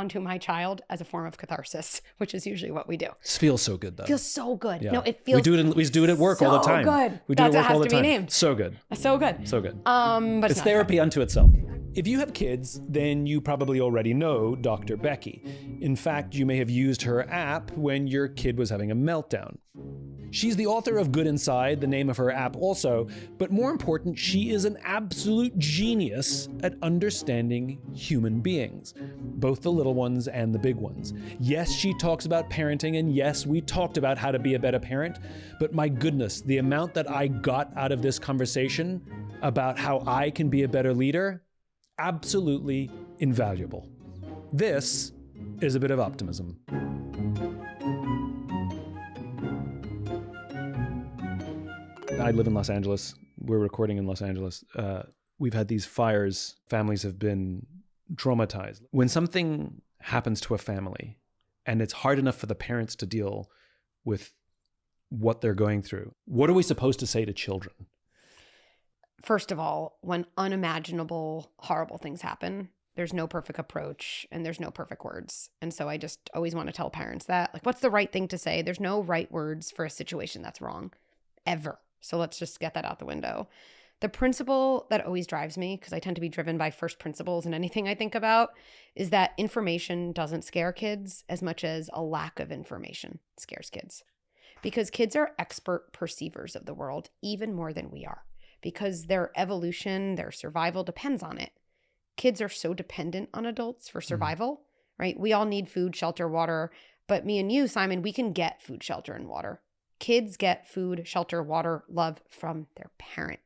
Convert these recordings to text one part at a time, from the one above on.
onto my child as a form of catharsis, which is usually what we do. It feels so good though. Feels so good. Yeah. No, it feels we do it at work all the time. Good. We do it at work all the time. Be named. So good. So good. So good. But It's not therapy unto itself. If you have kids, then you probably already know Dr. Becky. In fact, you may have used her app when your kid was having a meltdown. She's the author of Good Inside, the name of her app also, but more important, she is an absolute genius at understanding human beings, both the little ones and the big ones. Yes, she talks about parenting, and yes, we talked about how to be a better parent, but my goodness, the amount that I got out of this conversation about how I can be a better leader, absolutely invaluable. This is a bit of optimism. I live in Los Angeles. We're recording in Los Angeles. We've had these fires. Families have been traumatized. When something happens to a family and it's hard enough for the parents to deal with what they're going through, what are we supposed to say to children? First of all, when unimaginable, horrible things happen, there's no perfect approach and there's no perfect words. And so I just always want to tell parents that, like, what's the right thing to say? There's no right words for a situation that's wrong, ever. So let's just get that out the window. The principle that always drives me, because I tend to be driven by first principles in anything I think about, is that information doesn't scare kids as much as a lack of information scares kids. Because kids are expert perceivers of the world, even more than we are. Because their evolution, their survival depends on it. Kids are so dependent on adults for survival, right? We all need food, shelter, water. But me and you, Simon, we can get food, shelter, and water. Kids get food, shelter, water, love from their parent.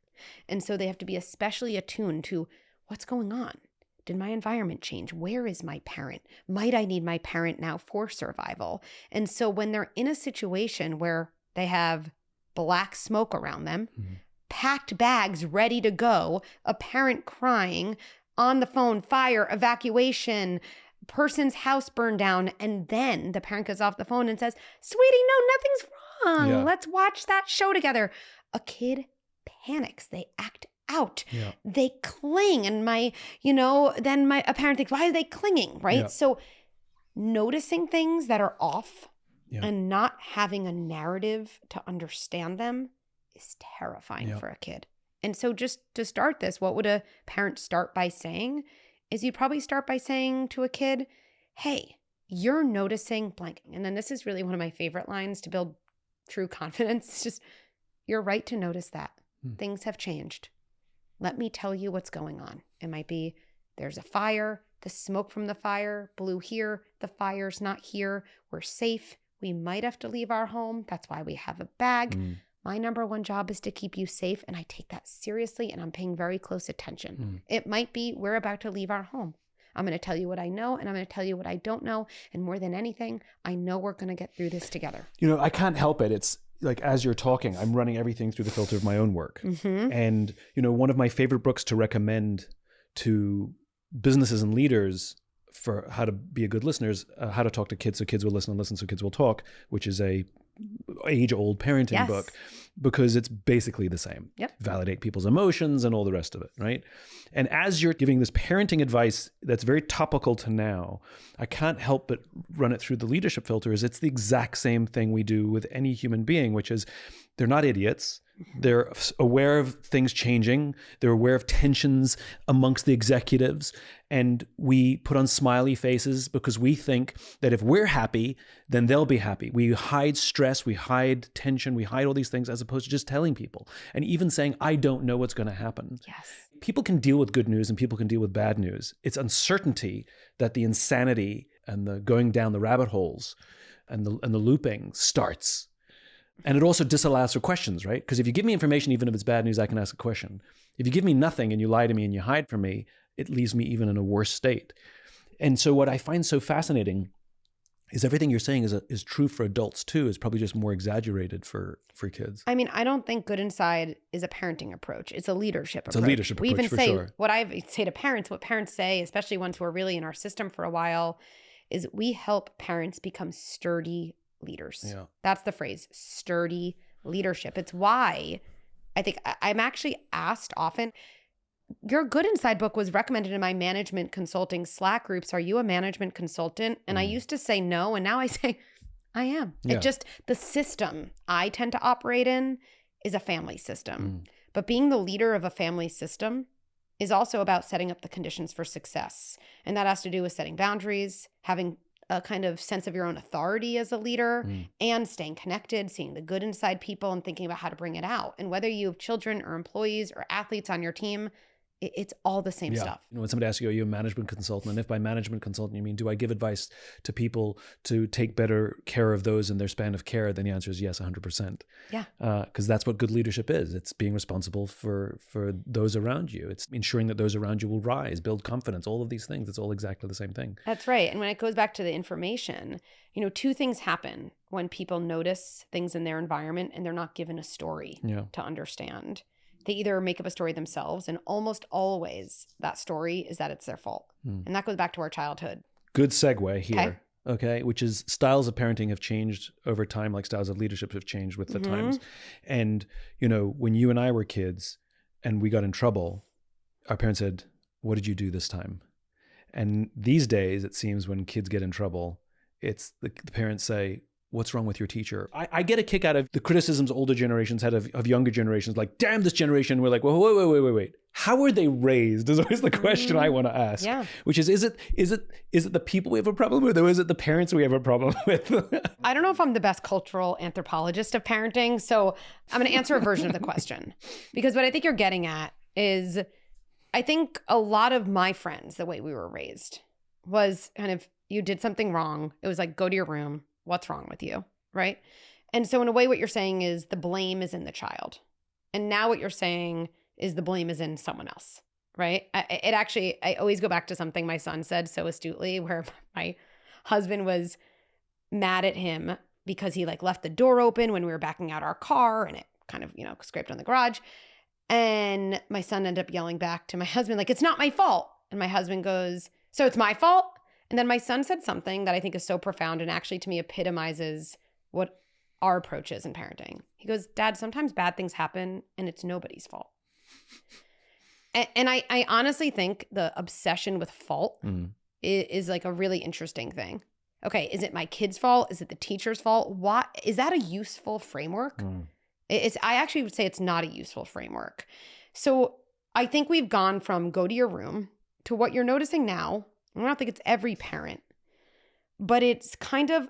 And so they have to be especially attuned to what's going on. Did my environment change? Where is my parent? Might I need my parent now for survival? And so when they're in a situation where they have black smoke around them, packed bags ready to go, a parent crying, on the phone, fire, evacuation, person's house burned down, and then the parent goes off the phone and says, sweetie, no, nothing's wrong. Yeah. Let's watch that show together. A kid panics. They act out. Yeah. They cling. And a parent thinks, why are they clinging, right? Yeah. So noticing things that are off Yeah. and not having a narrative to understand them is terrifying for a kid. And so just to start this, what would a parent start by saying is you'd probably start by saying to a kid, hey, you're noticing blanking. And then this is really one of my favorite lines to build true confidence. It's just, you're right to notice that. Things have changed. Let me tell you what's going on. It might be there's a fire, the smoke from the fire blew here, the fire's not here, we're safe. We might have to leave our home. That's why we have a bag. My number one job is to keep you safe, and I take that seriously, and I'm paying very close attention. It might be we're about to leave our home. I'm going to tell you what I know, and I'm going to tell you what I don't know. And more than anything, I know we're going to get through this together. I can't help it. It's like, as you're talking, I'm running everything through the filter of my own work. And, one of my favorite books to recommend to businesses and leaders for how to be a good listener is How to Talk to Kids So Kids Will Listen and Listen So Kids Will Talk, which is a age-old parenting book, because it's basically the same. Validate people's emotions and all the rest of it, right? And as you're giving this parenting advice that's very topical to now, I can't help but run it through the leadership filters. It's the exact same thing we do with any human being, which is they're not idiots. They're aware of things changing. They're aware of tensions amongst the executives. And we put on smiley faces because we think that if we're happy, then they'll be happy. We hide stress, we hide tension, we hide all these things as opposed to just telling people. And even saying, I don't know what's going to happen. People can deal with good news and people can deal with bad news. It's uncertainty that the insanity and the going down the rabbit holes and the looping starts. And it also disallows for questions, right? Because if you give me information, even if it's bad news, I can ask a question. If you give me nothing and you lie to me and you hide from me, it leaves me even in a worse state. And so what I find so fascinating is everything you're saying is true for adults too. It's probably just more exaggerated for kids. I mean, I don't think Good Inside is a parenting approach. It's a leadership approach. It's a leadership approach, we even for say, sure. what I say to parents, what parents say, especially ones who are really in our system for a while, is we help parents become sturdy leaders. That's the phrase, sturdy leadership. It's why I think I'm actually asked often, your Good Inside book was recommended in my management consulting Slack groups. Are you a management consultant? And I used to say no, and now I say I am. Yeah. It just, the system I tend to operate in is a family system. But being the leader of a family system is also about setting up the conditions for success. And that has to do with setting boundaries, having a kind of sense of your own authority as a leader, and staying connected, seeing the good inside people and thinking about how to bring it out. And whether you have children or employees or athletes on your team, it's all the same stuff. You know, when somebody asks you, are you a management consultant? And if by management consultant, you mean, do I give advice to people to take better care of those in their span of care? Then the answer is yes, 100%. Yeah. Because that's what good leadership is. It's being responsible for those around you. It's ensuring that those around you will rise, build confidence, all of these things. It's all exactly the same thing. That's right. And when it goes back to the information, you know, two things happen when people notice things in their environment and they're not given a story to understand. They either make up a story themselves, and almost always that story is that it's their fault. And that goes back to our childhood. Good segue here. Okay. Which is styles of parenting have changed over time, like styles of leadership have changed with the times. And, you know, when you and I were kids and we got in trouble, our parents said, what did you do this time? And these days, it seems when kids get in trouble, it's the parents say, what's wrong with your teacher? I get a kick out of the criticisms older generations had of younger generations, like, damn this generation. We're like, well, wait. How were they raised is always the question I want to ask. Yeah. Which is it the people we have a problem with, or is it the parents we have a problem with? I don't know if I'm the best cultural anthropologist of parenting, so I'm going to answer a version of the question. Because what I think you're getting at is, I think a lot of my friends, the way we were raised was kind of, you did something wrong. It was like, go to your room. What's wrong with you, right? And so in a way, what you're saying is the blame is in the child. And now what you're saying is the blame is in someone else, right? I always go back to something my son said so astutely, where my husband was mad at him because he like left the door open when we were backing out our car, and it kind of, you know, scraped on the garage. And my son ended up yelling back to my husband, like, it's not my fault. And my husband goes, so it's my fault? And then my son said something that I think is so profound and actually to me epitomizes what our approach is in parenting. He goes, Dad, sometimes bad things happen and it's nobody's fault. And I honestly think the obsession with fault is like a really interesting thing. Okay, is it my kid's fault? Is it the teacher's fault? Why is that a useful framework? I actually would say it's not a useful framework. So I think we've gone from go to your room to what you're noticing now. I don't think it's every parent, but it's kind of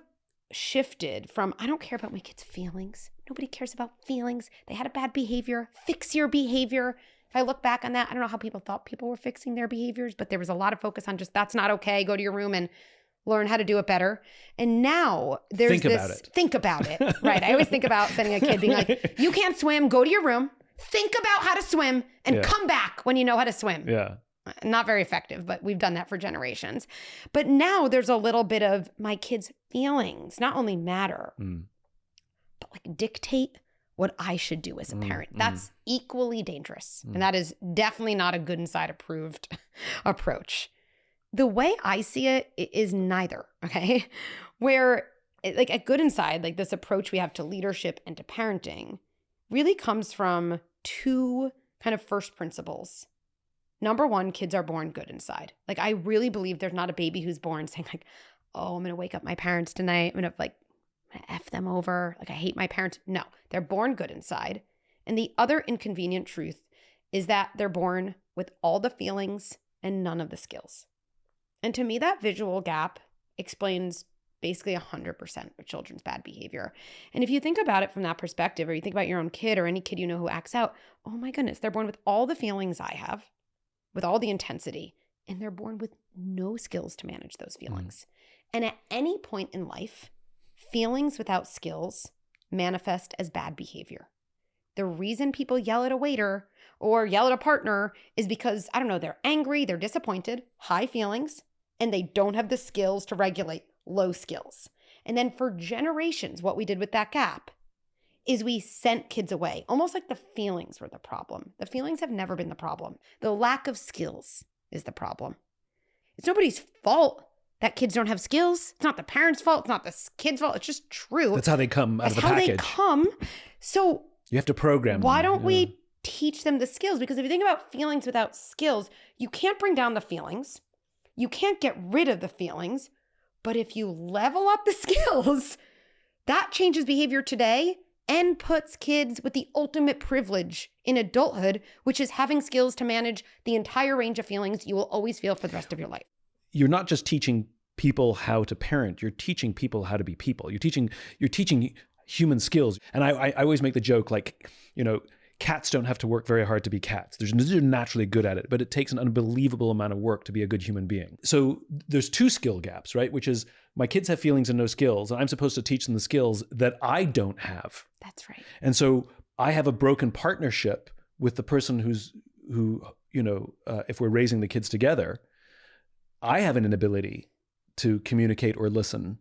shifted from, I don't care about my kids' feelings. Nobody cares about feelings. They had a bad behavior. Fix your behavior. If I look back on that, I don't know how people thought people were fixing their behaviors, but there was a lot of focus on just, that's not okay. Go to your room and learn how to do it better. And now there's think about it. Right. I always think about sending a kid being like, you can't swim, go to your room, think about how to swim, and come back when you know how to swim. Yeah. Not very effective, but we've done that for generations. But now there's a little bit of my kids' feelings not only matter, but like dictate what I should do as a parent. That's equally dangerous. And that is definitely not a Good Inside approved approach. The way I see it is neither, okay? Where like at Good Inside, like this approach we have to leadership and to parenting really comes from two kind of first principles. Number one, kids are born good inside. Like, I really believe there's not a baby who's born saying like, oh, I'm going to wake up my parents tonight. I'm going to F them over. Like, I hate my parents. No, they're born good inside. And the other inconvenient truth is that they're born with all the feelings and none of the skills. And to me, that visual gap explains basically 100% of children's bad behavior. And if you think about it from that perspective, or you think about your own kid or any kid you know who acts out, oh my goodness, they're born with all the feelings I have, with all the intensity, and they're born with no skills to manage those feelings. And at any point in life, feelings without skills manifest as bad behavior. The reason people yell at a waiter or yell at a partner is because, I don't know, they're angry, they're disappointed, high feelings, and they don't have the skills to regulate low skills. And then for generations, what we did with that gap is we sent kids away, almost like the feelings were the problem. The feelings have never been the problem. The lack of skills is the problem. It's nobody's fault that kids don't have skills. It's not the parents' fault. It's not the kids' fault. It's just true. That's how they come out of the package. That's how they come. So you have to program why them. don't we teach them the skills. Because if you think about feelings without skills, you can't bring down the feelings. You can't get rid of the feelings. But if you level up the skills, that changes behavior today and puts kids with the ultimate privilege in adulthood, which is having skills to manage the entire range of feelings you will always feel for the rest of your life. You're not just teaching people how to parent, you're teaching people how to be people. You're teaching human skills. And I always make the joke, like, cats don't have to work very hard to be cats. They're naturally good at it, but it takes an unbelievable amount of work to be a good human being. So there's two skill gaps, right? Which is my kids have feelings and no skills, and I'm supposed to teach them the skills that I don't have. That's right. And so I have a broken partnership with the person who if we're raising the kids together, I have an inability to communicate or listen.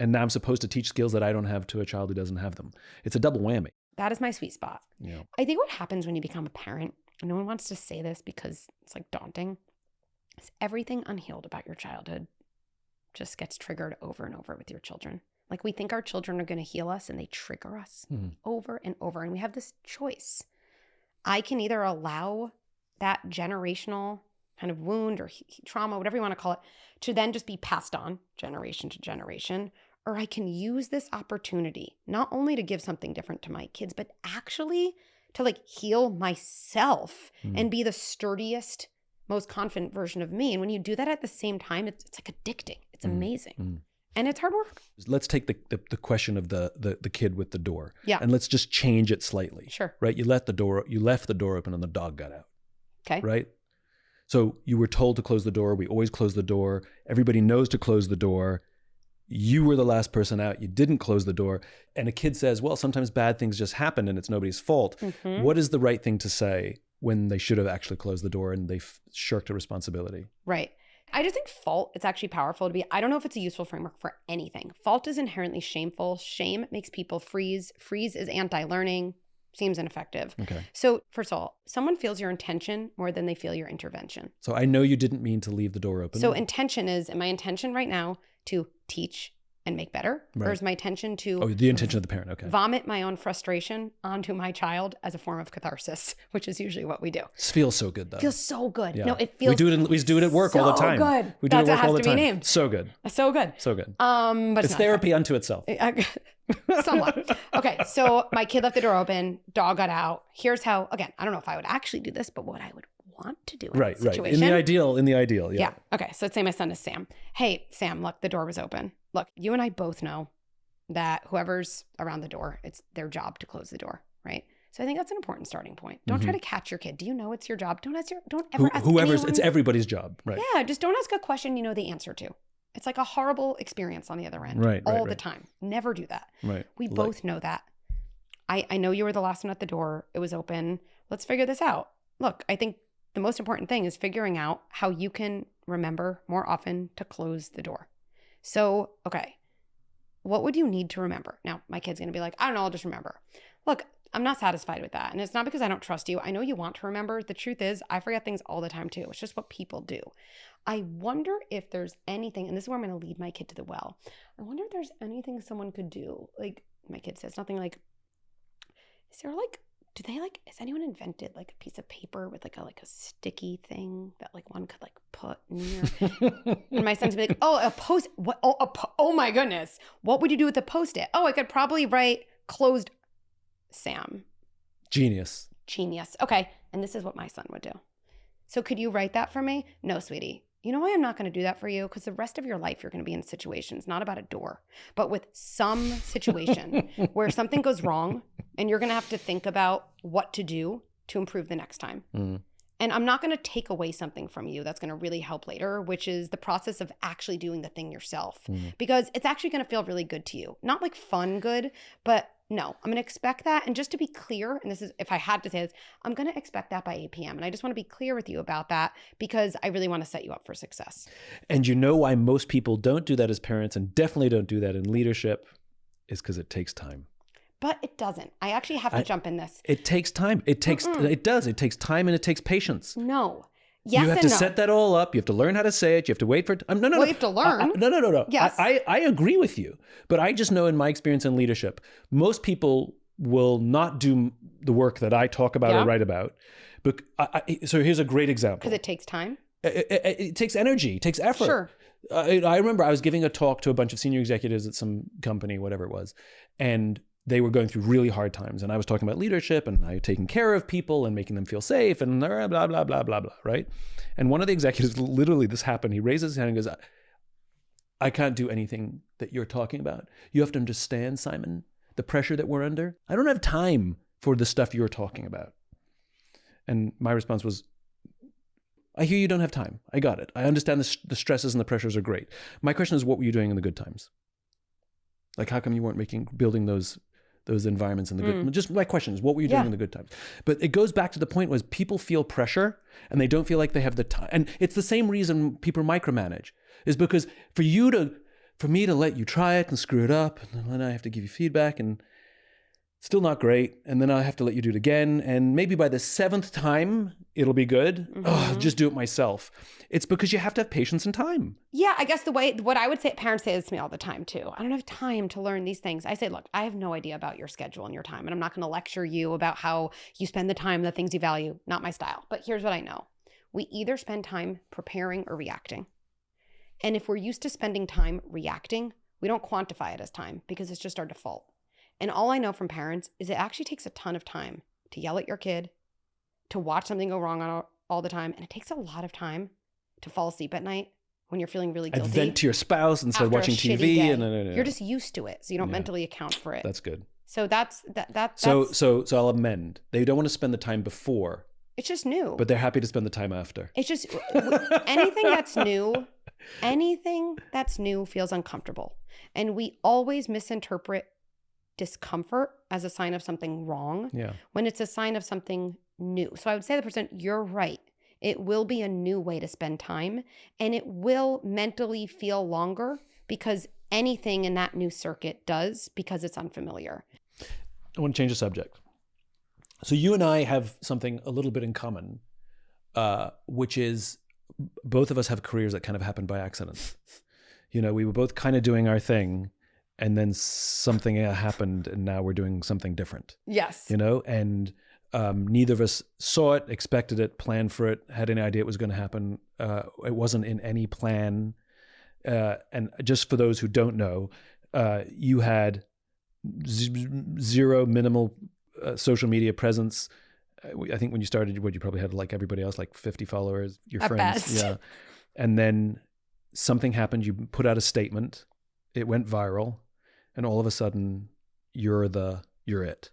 And now I'm supposed to teach skills that I don't have to a child who doesn't have them. It's a double whammy. That is my sweet spot. Yeah. I think what happens when you become a parent, and no one wants to say this because it's like daunting, is everything unhealed about your childhood just gets triggered over and over with your children. Like we think our children are going to heal us and they trigger us over and over. And we have this choice. I can either allow that generational kind of wound or trauma, whatever you want to call it, to then just be passed on generation to generation. Or I can use this opportunity not only to give something different to my kids, but actually to like heal myself and be the sturdiest, most confident version of me. And when you do that at the same time, it's like addicting. It's amazing. And it's hard work. Let's take the question of the kid with the door. Yeah. And let's just change it slightly. Sure. Right? You left the door open and the dog got out. Okay. Right? So you were told to close the door. We always close the door. Everybody knows to close the door. You were the last person out. You didn't close the door. And a kid says, well, sometimes bad things just happen and it's nobody's fault. What is the right thing to say when they should have actually closed the door and they shirked a responsibility? Right. I just think fault, it's actually powerful to be, I don't know if it's a useful framework for anything. Fault is inherently shameful. Shame makes people freeze. Freeze is anti-learning. Seems ineffective. Okay. So first of all, someone feels your intention more than they feel your intervention. So I know you didn't mean to leave the door open. So intention is, am my intention right now to teach and make better? Right. Or is my intention to the intention of the parent, okay. vomit my own frustration onto my child as a form of catharsis, which is usually what we do. It feels so good though. It feels so good. Yeah. No, it feels we do it at work all the time. So good. We do That's it at work all the has to time. Be named. So good. So good. So good. But it's therapy unto itself. Somewhat. Okay, so my kid left the door open, dog got out. Here's how, again, I don't know if I would actually do this, but what I would want to do in right, this situation. In the ideal, yeah. Okay, so let's say my son is Sam. Hey, Sam, look, the door was open. Look, you and I both know that whoever's around the door, it's their job to close the door, right? So I think that's an important starting point. Don't try to catch your kid. Do you know it's your job? Don't ever ask anyone. It's everybody's job, right? Yeah, just don't ask a question you know the answer to. It's like a horrible experience on the other end all the time. Never do that. Right. We both know that. I know you were the last one at the door. It was open. Let's figure this out. Look, I think the most important thing is figuring out how you can remember more often to close the door. So, okay, what would you need to remember? Now, my kid's going to be like, I don't know, I'll just remember. Look, I'm not satisfied with that. And it's not because I don't trust you. I know you want to remember. The truth is, I forget things all the time too. It's just what people do. I wonder if there's anything, and this is where I'm going to lead my kid to the well. I wonder if there's anything someone could do. Like my kid says, nothing like, has anyone invented like a piece of paper with like a sticky thing that like one could like put near? And my son's be like, oh, a post, what? Oh my goodness. What would you do with a Post-it? Oh, I could probably write closed. Sam. Genius. Okay. And this is what my son would do. So could you write that for me? No, sweetie. You know why I'm not going to do that for you? Because the rest of your life, you're going to be in situations, not about a door, but with some situation where something goes wrong and you're going to have to think about what to do to improve the next time. And I'm not going to take away something from you that's going to really help later, which is the process of actually doing the thing yourself, because it's actually going to feel really good to you. Not like fun good, but no, I'm going to expect that. And just to be clear, and this is, if I had to say this, I'm going to expect that by 8 p.m. And I just want to be clear with you about that because I really want to set you up for success. And you know why most people don't do that as parents and definitely don't do that in leadership is because it takes time. But it doesn't. I actually have to jump in this. It takes time. It takes time and it takes patience. No. Yes, you have to set that all up. You have to learn how to say it. You have to wait for it. No. You have to learn. No. Yes. I agree with you. But I just know in my experience in leadership, most people will not do the work that I talk about or write about. But so here's a great example. Because it takes time. It takes energy, it takes effort. Sure. I remember I was giving a talk to a bunch of senior executives at some company, whatever it was, and they were going through really hard times. And I was talking about leadership and I taking care of people and making them feel safe and blah, blah, blah, blah, blah, right? And one of the executives, literally this happened, he raises his hand and goes, I can't do anything that you're talking about. You have to understand, Simon, the pressure that we're under. I don't have time for the stuff you're talking about. And my response was, I hear you don't have time. I got it. I understand the stresses and the pressures are great. My question is, what were you doing in the good times? Like, how come you weren't building those environments in the good? Just my question is, what were you doing in the good times? But it goes back to the point was people feel pressure and they don't feel like they have the time. And it's the same reason people micromanage, is because for me to let you try it and screw it up, and then I have to give you feedback and it's still not great. And then I have to let you do it again. And maybe by the 7th time, it'll be good. Oh, just do it myself. It's because you have to have patience and time. Yeah, I guess what I would say, parents say this to me all the time too. I don't have time to learn these things. I say, look, I have no idea about your schedule and your time. And I'm not going to lecture you about how you spend the time, the things you value. Not my style. But here's what I know. We either spend time preparing or reacting. And if we're used to spending time reacting, we don't quantify it as time because it's just our default. And all I know from parents is it actually takes a ton of time to yell at your kid, to watch something go wrong all the time. And it takes a lot of time to fall asleep at night when you're feeling really guilty. And vent to your spouse instead of watching TV. You're just used to it. So you don't mentally account for it. That's good. So that's So I'll amend. They don't want to spend the time before. It's just new. But they're happy to spend the time after. It's just anything that's new feels uncomfortable. And we always misinterpret discomfort as a sign of something wrong when it's a sign of something new. So I would say the percent, you're right. It will be a new way to spend time and it will mentally feel longer because anything in that new circuit does because it's unfamiliar. I want to change the subject. So you and I have something a little bit in common, which is both of us have careers that kind of happened by accident. You know, we were both kind of doing our thing and then something happened and now we're doing something different. Yes. You know, and neither of us saw it, expected it, planned for it, had any idea it was going to happen. It wasn't in any plan. And just for those who don't know, you had minimal social media presence. I think when you started, you probably had like everybody else, like 50 followers, your friends. Best. Yeah. And then something happened. You put out a statement. It went viral. And all of a sudden, you're it.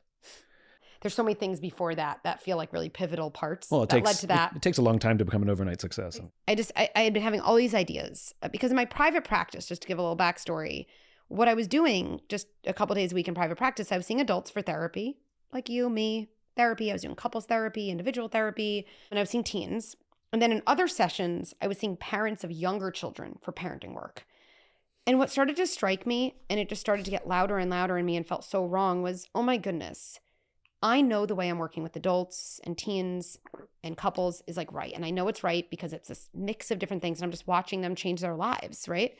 There's so many things before that feel like really pivotal parts that led to that. It takes a long time to become an overnight success. I had been having all these ideas because in my private practice, just to give a little backstory, what I was doing just a couple days a week in private practice, I was seeing adults for therapy, like you, me, therapy. I was doing couples therapy, individual therapy, and I was seeing teens. And then in other sessions, I was seeing parents of younger children for parenting work. And what started to strike me, and it just started to get louder and louder in me and felt so wrong, was, oh my goodness, I know the way I'm working with adults and teens and couples is like right. And I know it's right because it's this mix of different things and I'm just watching them change their lives, right?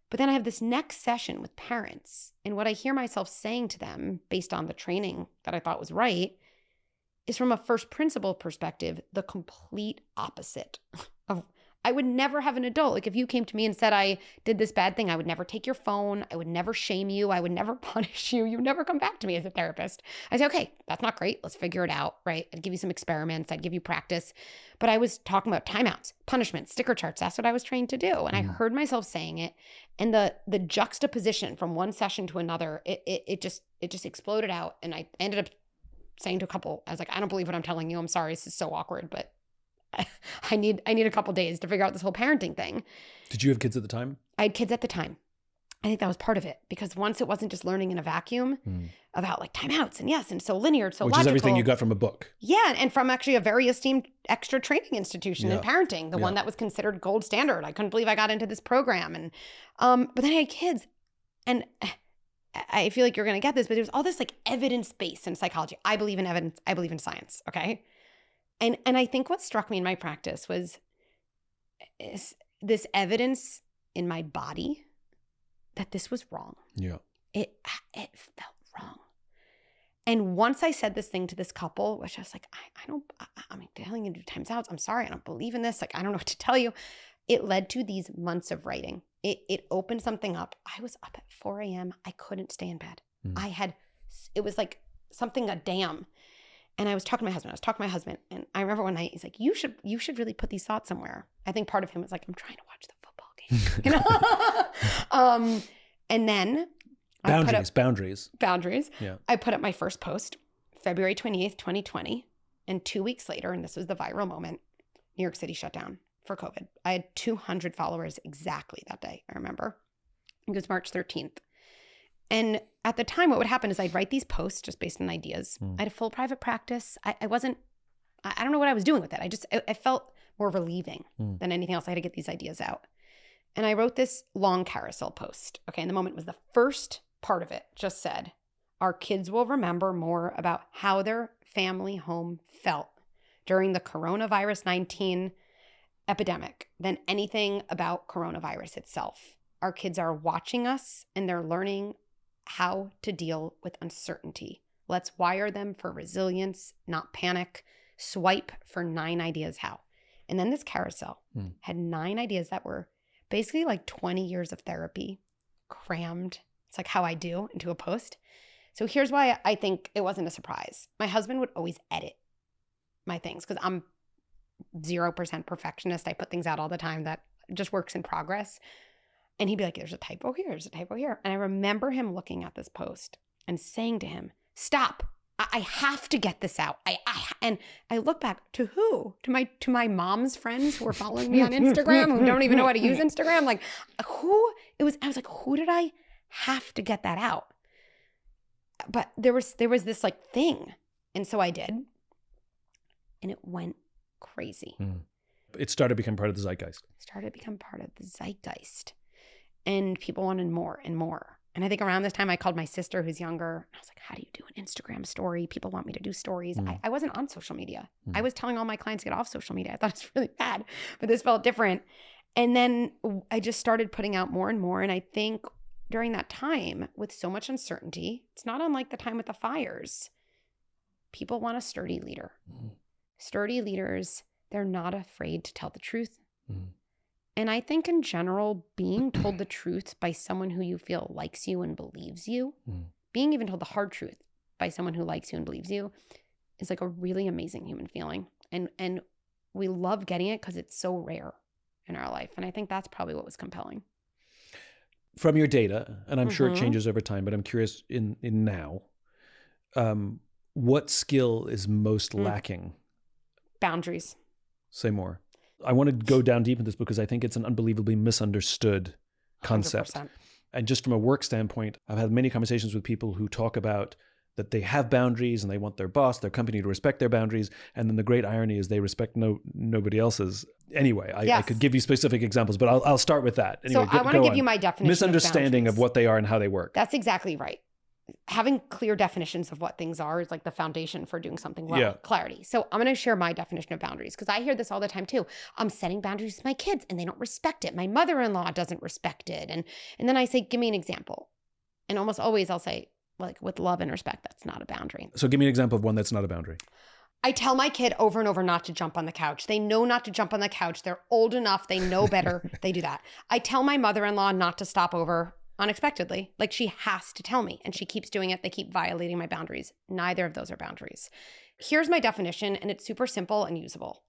But then I have this next session with parents and what I hear myself saying to them based on the training that I thought was right is from a first principle perspective, the complete opposite of I would never have an adult. Like if you came to me and said I did this bad thing, I would never take your phone. I would never shame you. I would never punish you. You would never come back to me as a therapist. I say, okay, that's not great. Let's figure it out, right? I'd give you some experiments. I'd give you practice. But I was talking about timeouts, punishments, sticker charts. That's what I was trained to do. And I heard myself saying it. And the juxtaposition from one session to another, it just exploded out. And I ended up saying to a couple, I was like, I don't believe what I'm telling you. I'm sorry. This is so awkward, but I need a couple days to figure out this whole parenting thing. Did you have kids at the time? I had kids at the time. I think that was part of it because once it wasn't just learning in a vacuum about like timeouts and yes, and so linear, so which logical. Which is everything you got from a book. Yeah, and from actually a very esteemed extra training institution in parenting, the one that was considered gold standard. I couldn't believe I got into this program. And but then I had kids and I feel like you're going to get this, but there's all this like evidence-based in psychology. I believe in evidence. I believe in science, okay? And I think what struck me in my practice was this evidence in my body that this was wrong. Yeah. It felt wrong. And once I said this thing to this couple, which I was like, I'm telling you to do times outs. I'm sorry. I don't believe in this. Like, I don't know what to tell you. It led to these months of writing. It opened something up. I was up at 4 a.m. I couldn't stay in bed. It was like something, a dam. And I was talking to my husband. And I remember one night, he's like, you should really put these thoughts somewhere. I think part of him was like, I'm trying to watch the football game. You know? And then Boundaries. Yeah. I put up my first post, February 28th, 2020. And 2 weeks later, and this was the viral moment, New York City shut down for COVID. I had 200 followers exactly that day, I remember. It was March 13th. And at the time, what would happen is I'd write these posts just based on ideas. I had a full private practice. I don't know what I was doing with it. I felt more relieving than anything else. I had to get these ideas out. And I wrote this long carousel post. Okay, and the moment was the first part of it just said, our kids will remember more about how their family home felt during the coronavirus 19 epidemic than anything about coronavirus itself. Our kids are watching us and they're learning how to deal with uncertainty. Let's wire them for resilience, not panic. Swipe for 9 ideas how. And then this carousel had 9 ideas that were basically like 20 years of therapy crammed. It's like how I do into a post. So here's why I think it wasn't a surprise. My husband would always edit my things because I'm 0% perfectionist. I put things out all the time that just works in progress. And he'd be like, there's a typo here, there's a typo here. And I remember him looking at this post and saying to him, stop, I have to get this out. And I look back to who? To my mom's friends who are following me on Instagram who don't even know how to use Instagram. Like who? I was like, who did I have to get that out? But there was this like thing. And so I did. And it went crazy. It started to become part of the zeitgeist. And people wanted more and more. And I think around this time I called my sister who's younger. I was like, how do you do an Instagram story? People want me to do stories. I wasn't on social media. I was telling all my clients to get off social media. I thought it was really bad, but this felt different. And then I just started putting out more and more. And I think during that time with so much uncertainty, it's not unlike the time with the fires. People want a sturdy leader. Sturdy leaders, they're not afraid to tell the truth. And I think in general, being told the truth by someone who you feel likes you and believes you, being even told the hard truth by someone who likes you and believes you is like a really amazing human feeling. And we love getting it because it's so rare in our life. And I think that's probably what was compelling. From your data, and I'm sure it changes over time, but I'm curious in now, what skill is most lacking? Boundaries. Say more. I want to go down deep in this because I think it's an unbelievably misunderstood concept. 100%. And just from a work standpoint, I've had many conversations with people who talk about that they have boundaries and they want their boss, their company to respect their boundaries. And then the great irony is they respect nobody else's. Anyway, I could give you specific examples, but I'll start with that. Anyway, so I want to give you my definition misunderstanding of what they are and how they work. That's exactly right. Having clear definitions of what things are is like the foundation for doing something well. Yeah. Clarity. So I'm going to share my definition of boundaries because I hear this all the time too. I'm setting boundaries with my kids and they don't respect it. My mother-in-law doesn't respect it. And then I say, give me an example. And almost always I'll say, like with love and respect, that's not a boundary. So give me an example of one that's not a boundary. I tell my kid over and over not to jump on the couch. They know not to jump on the couch. They're old enough. They know better. They do that. I tell my mother-in-law not to stop over unexpectedly. Like she has to tell me and she keeps doing it. They keep violating my boundaries. Neither of those are boundaries. Here's my definition and it's super simple and usable.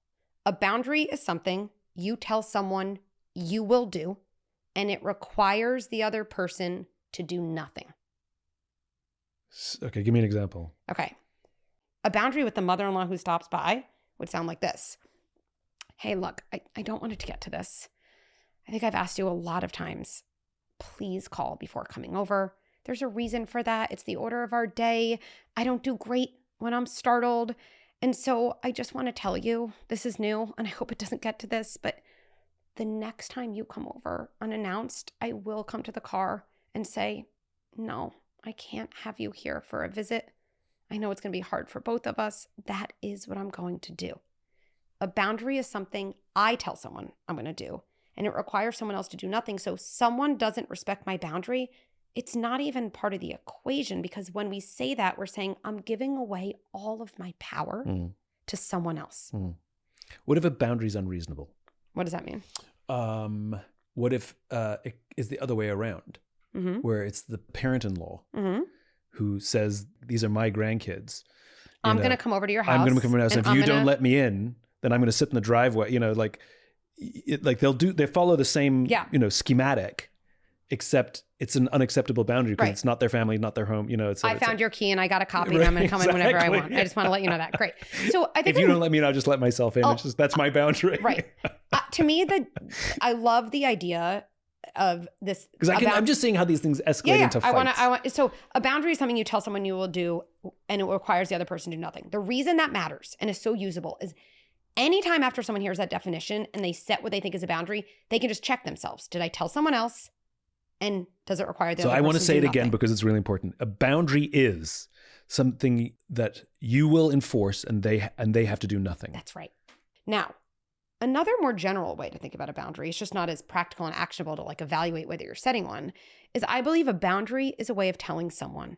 A boundary is something you tell someone you will do and it requires the other person to do nothing. Okay, give me an example. Okay. A boundary with the mother-in-law who stops by would sound like this. Hey, look, I don't want it to get to this. I think I've asked you a lot of times. Please call before coming over. There's a reason for that. It's the order of our day. I don't do great when I'm startled. And so I just want to tell you, this is new and I hope it doesn't get to this, but the next time you come over unannounced, I will come to the car and say, no, I can't have you here for a visit. I know it's going to be hard for both of us. That is what I'm going to do. A boundary is something I tell someone I'm going to do. And it requires someone else to do nothing. So someone doesn't respect my boundary. it's not even part of the equation, because when we say that, we're saying I'm giving away all of my power to someone else. What if a boundary is unreasonable? What does that mean? What if it is the other way around, where it's the parent-in-law who says, these are my grandkids. I'm going to come over to your house. I'm going to come over to your house. And if you don't let me in, then I'm going to sit in the driveway. They follow the same, schematic, except it's an unacceptable boundary because it's not their family, not their home. I found your key and I got a copy and I'm going to come in whenever I want. I just want to let you know that. Great. So I think if you don't let me in, I'll just let myself in. That's my boundary. Right. To me, I love the idea of this. Because I'm just seeing how these things escalate into fights. So a boundary is something you tell someone you will do and it requires the other person to do nothing. The reason that matters and is so usable is anytime after someone hears that definition and they set what they think is a boundary, they can just check themselves. Did I tell someone else? And does it require the other person to do nothing? So I want to say it again because it's really important. A boundary is something that you will enforce and they have to do nothing. That's right. Now, another more general way to think about a boundary, it's just not as practical and actionable to evaluate whether you're setting one, is I believe a boundary is a way of telling someone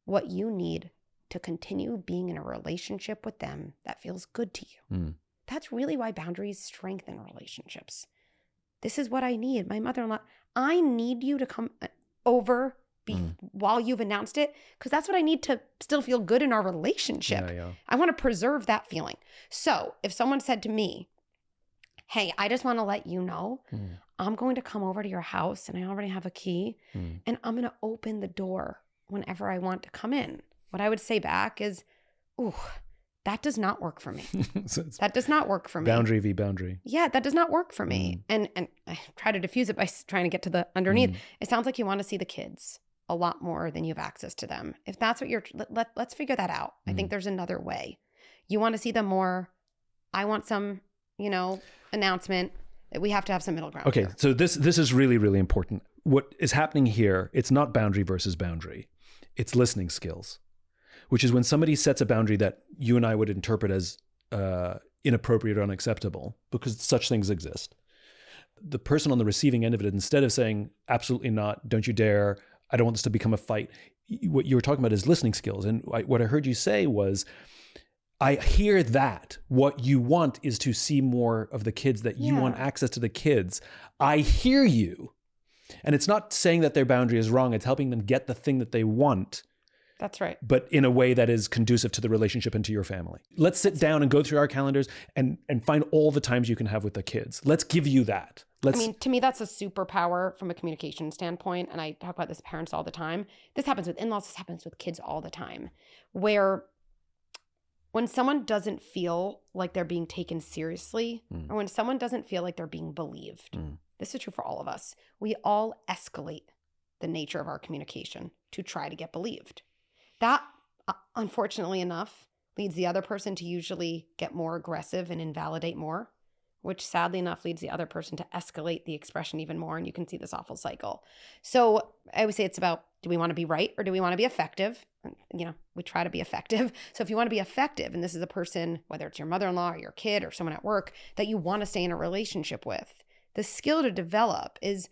what you need to continue being in a relationship with them that feels good to you. That's really why boundaries strengthen relationships. This is what I need. My mother-in-law, I need you to come over while you've announced it, because that's what I need to still feel good in our relationship. I want to preserve that feeling. So if someone said to me, hey, I just want to let you know, I'm going to come over to your house and I already have a key and I'm going to open the door whenever I want to come in. What I would say back is, ooh, that does not work for me. That does not work for me. Boundary v. boundary. Yeah, that does not work for me. And I try to diffuse it by trying to get to the underneath. It sounds like you want to see the kids a lot more than you have access to them. If that's what let's figure that out. I think there's another way. You want to see them more. I want some, announcement. We have to have some middle ground. Okay, here. so this is really, really important. What is happening here, it's not boundary versus boundary. It's listening skills, which is when somebody sets a boundary that you and I would interpret as inappropriate or unacceptable, because such things exist. The person on the receiving end of it, instead of saying, absolutely not, don't you dare, I don't want this to become a fight, what you were talking about is listening skills. And what I heard you say was, I hear that what you want is to see more of the kids, that you want access to the kids. I hear you. And it's not saying that their boundary is wrong. It's helping them get the thing that they want. That's right. But in a way that is conducive to the relationship and to your family. Let's sit down and go through our calendars and find all the times you can have with the kids. Let's give you that. To me, that's a superpower from a communication standpoint. And I talk about this with parents all the time. This happens with in-laws. This happens with kids all the time. Where when someone doesn't feel like they're being taken seriously, or when someone doesn't feel like they're being believed, this is true for all of us. We all escalate the nature of our communication to try to get believed. That, unfortunately enough, leads the other person to usually get more aggressive and invalidate more, which sadly enough leads the other person to escalate the expression even more. And you can see this awful cycle. So I would say it's about, do we want to be right or do we want to be effective? We try to be effective. So if you want to be effective, and this is a person, whether it's your mother-in-law or your kid or someone at work that you want to stay in a relationship with, the skill to develop is,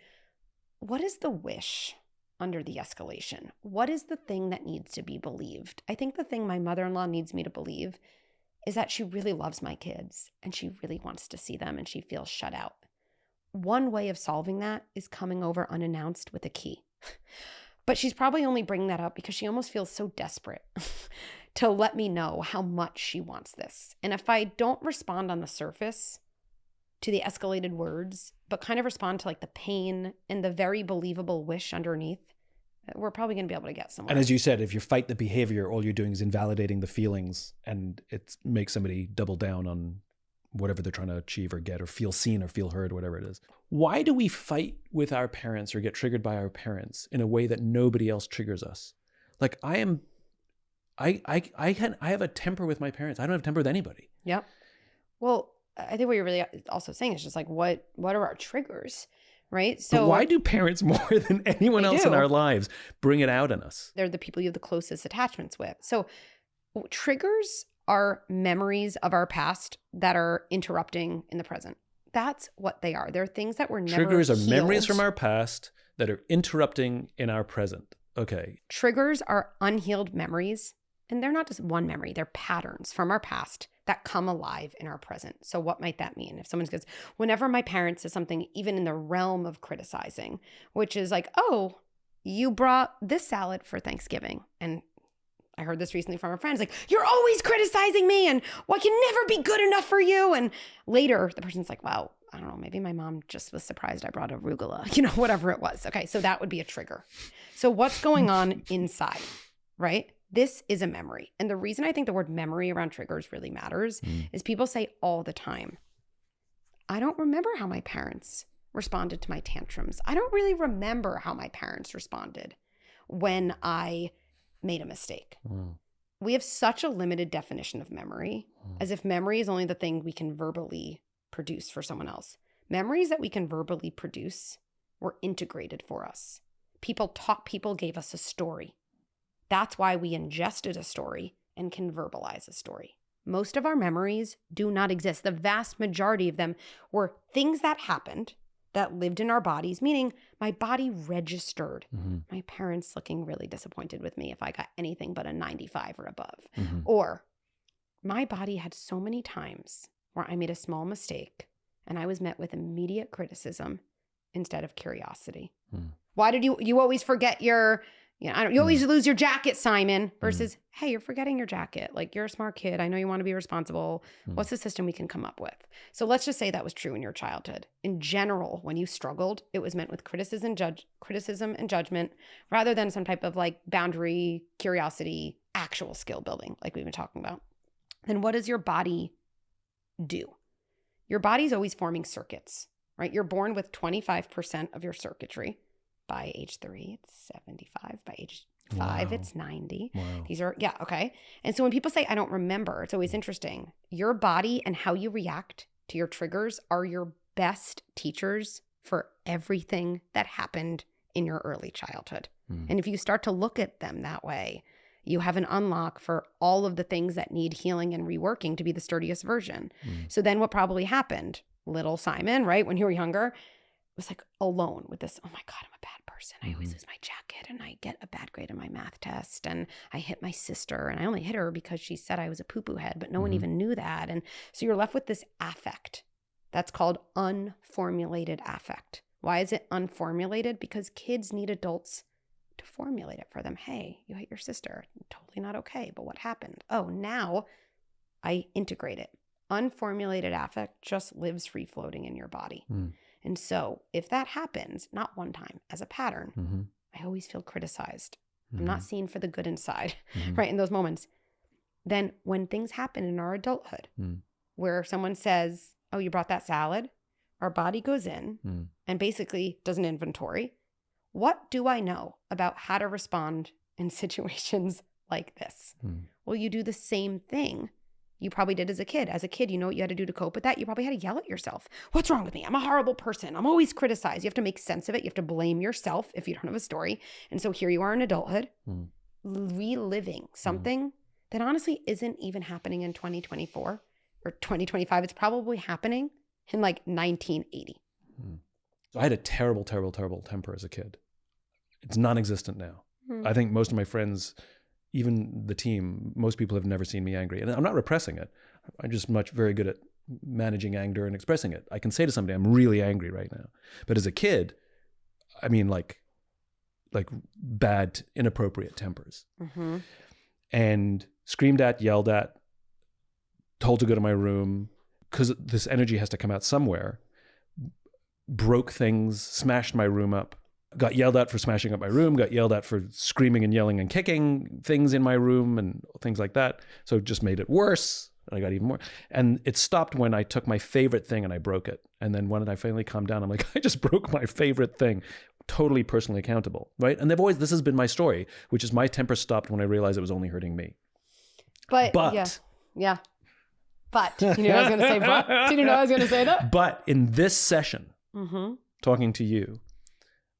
what is the wish under the escalation? What is the thing that needs to be believed? I think the thing my mother-in-law needs me to believe is that she really loves my kids and she really wants to see them and she feels shut out. One way of solving that is coming over unannounced with a key. But she's probably only bringing that up because she almost feels so desperate to let me know how much she wants this. And if I don't respond on the surface to the escalated words, but kind of respond to the pain and the very believable wish underneath, we're probably going to be able to get somewhere. And as you said, if you fight the behavior, all you're doing is invalidating the feelings, and it makes somebody double down on whatever they're trying to achieve or get or feel seen or feel heard, whatever it is. Why do we fight with our parents or get triggered by our parents in a way that nobody else triggers us? I have a temper with my parents. I don't have temper with anybody. Yep. Well, I think what you're really also saying is just what are our triggers, right? So but why do parents more than anyone else in our lives bring it out in us? They're the people you have the closest attachments with. So triggers are memories of our past that are interrupting in the present. That's what they are. They're things that were never Triggers are healed. memories from our past that are interrupting in our present. Okay. Triggers are unhealed memories, and they're not just one memory, they're patterns from our past that come alive in our present. So what might that mean? If someone goes, whenever my parents says something, even in the realm of criticizing, which is like, oh, you brought this salad for Thanksgiving. And I heard this recently from a friend. It's like, you're always criticizing me, and I can never be good enough for you. And later the person's like, wow, I don't know, maybe my mom just was surprised I brought arugula, whatever it was. Okay, so that would be a trigger. So what's going on inside, right? This is a memory. And the reason I think the word memory around triggers really matters is people say all the time, I don't remember how my parents responded to my tantrums. I don't really remember how my parents responded when I made a mistake. We have such a limited definition of memory, as if memory is only the thing we can verbally produce for someone else. Memories that we can verbally produce were integrated for us. People gave us a story. That's why we ingested a story and can verbalize a story. Most of our memories do not exist. The vast majority of them were things that happened that lived in our bodies, meaning my body registered my parents looking really disappointed with me if I got anything but a 95 or above. Or my body had so many times where I made a small mistake and I was met with immediate criticism instead of curiosity. Why did you always forget your, you always lose your jacket, Simon, versus, hey, you're forgetting your jacket. Like, you're a smart kid. I know you want to be responsible. What's the system we can come up with? So let's just say that was true in your childhood. In general, when you struggled, it was meant with criticism and judgment, rather than some type of like boundary, curiosity, actual skill building, like we've been talking about. Then what does your body do? Your body's always forming circuits, right? You're born with 25% of your circuitry. By age 3, it's 75. By age 5, it's 90. Wow. These are, okay. And so when people say, I don't remember, it's always interesting. Your body and how you react to your triggers are your best teachers for everything that happened in your early childhood. And if you start to look at them that way, you have an unlock for all of the things that need healing and reworking to be the sturdiest version. So then what probably happened? Little Simon, right, when you were younger, was like alone with this, oh my God, I'm a bad person. I always lose my jacket and I get a bad grade on my math test and I hit my sister and I only hit her because she said I was a poo-poo head, but no one even knew that. And so you're left with this affect that's called unformulated affect. Why is it unformulated? Because kids need adults to formulate it for them. Hey, you hit your sister. Totally not okay, but what happened? Oh, now I integrate it. Unformulated affect just lives free floating in your body. And so if that happens, not one time, as a pattern, I always feel criticized. I'm not seen for the good inside, right? In those moments. Then when things happen in our adulthood, where someone says, oh, you brought that salad, our body goes in and basically does an inventory. What do I know about how to respond in situations like this? Well, you do the same thing you probably did as a kid. As a kid, you know what you had to do to cope with that? You probably had to yell at yourself. What's wrong with me? I'm a horrible person. I'm always criticized. You have to make sense of it. You have to blame yourself if you don't have a story. And so here you are in adulthood, reliving something that honestly isn't even happening in 2024 or 2025. It's probably happening in like 1980. So I had a terrible, terrible, terrible temper as a kid. It's non-existent now. I think most of my friends, even the team, most people have never seen me angry. And I'm not repressing it. I'm just very good at managing anger and expressing it. I can say to somebody, I'm really angry right now. But as a kid, I mean like bad, inappropriate tempers. And screamed at, yelled at, told to go to my room, because this energy has to come out somewhere. Broke things, smashed my room up. Got yelled at for smashing up my room, got yelled at for screaming and yelling and kicking things in my room and things like that. So it just made it worse. And I got even more. And it stopped when I took my favorite thing and I broke it. And then when I finally calmed down, I'm like, I just broke my favorite thing. Totally personally accountable, right? And this has been my story, which is my temper stopped when I realized it was only hurting me. But yeah. But, you know what I was going to say, but? Did you know I was going to say that? But in this session, talking to you,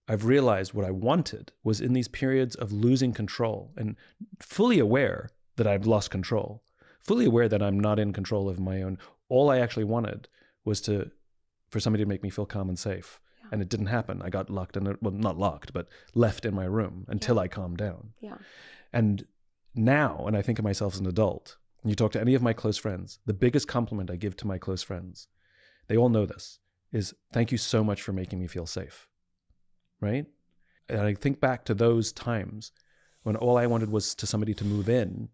I've realized what I wanted was in these periods of losing control and fully aware that I've lost control, fully aware that I'm not in control of my own. All I actually wanted was for somebody to make me feel calm and safe. And it didn't happen. I got locked not locked, but left in my room until I calmed down. Yeah. And now, when I think of myself as an adult, and you talk to any of my close friends, the biggest compliment I give to my close friends, they all know this, is thank you so much for making me feel safe. Right? And I think back to those times when all I wanted was somebody to move in.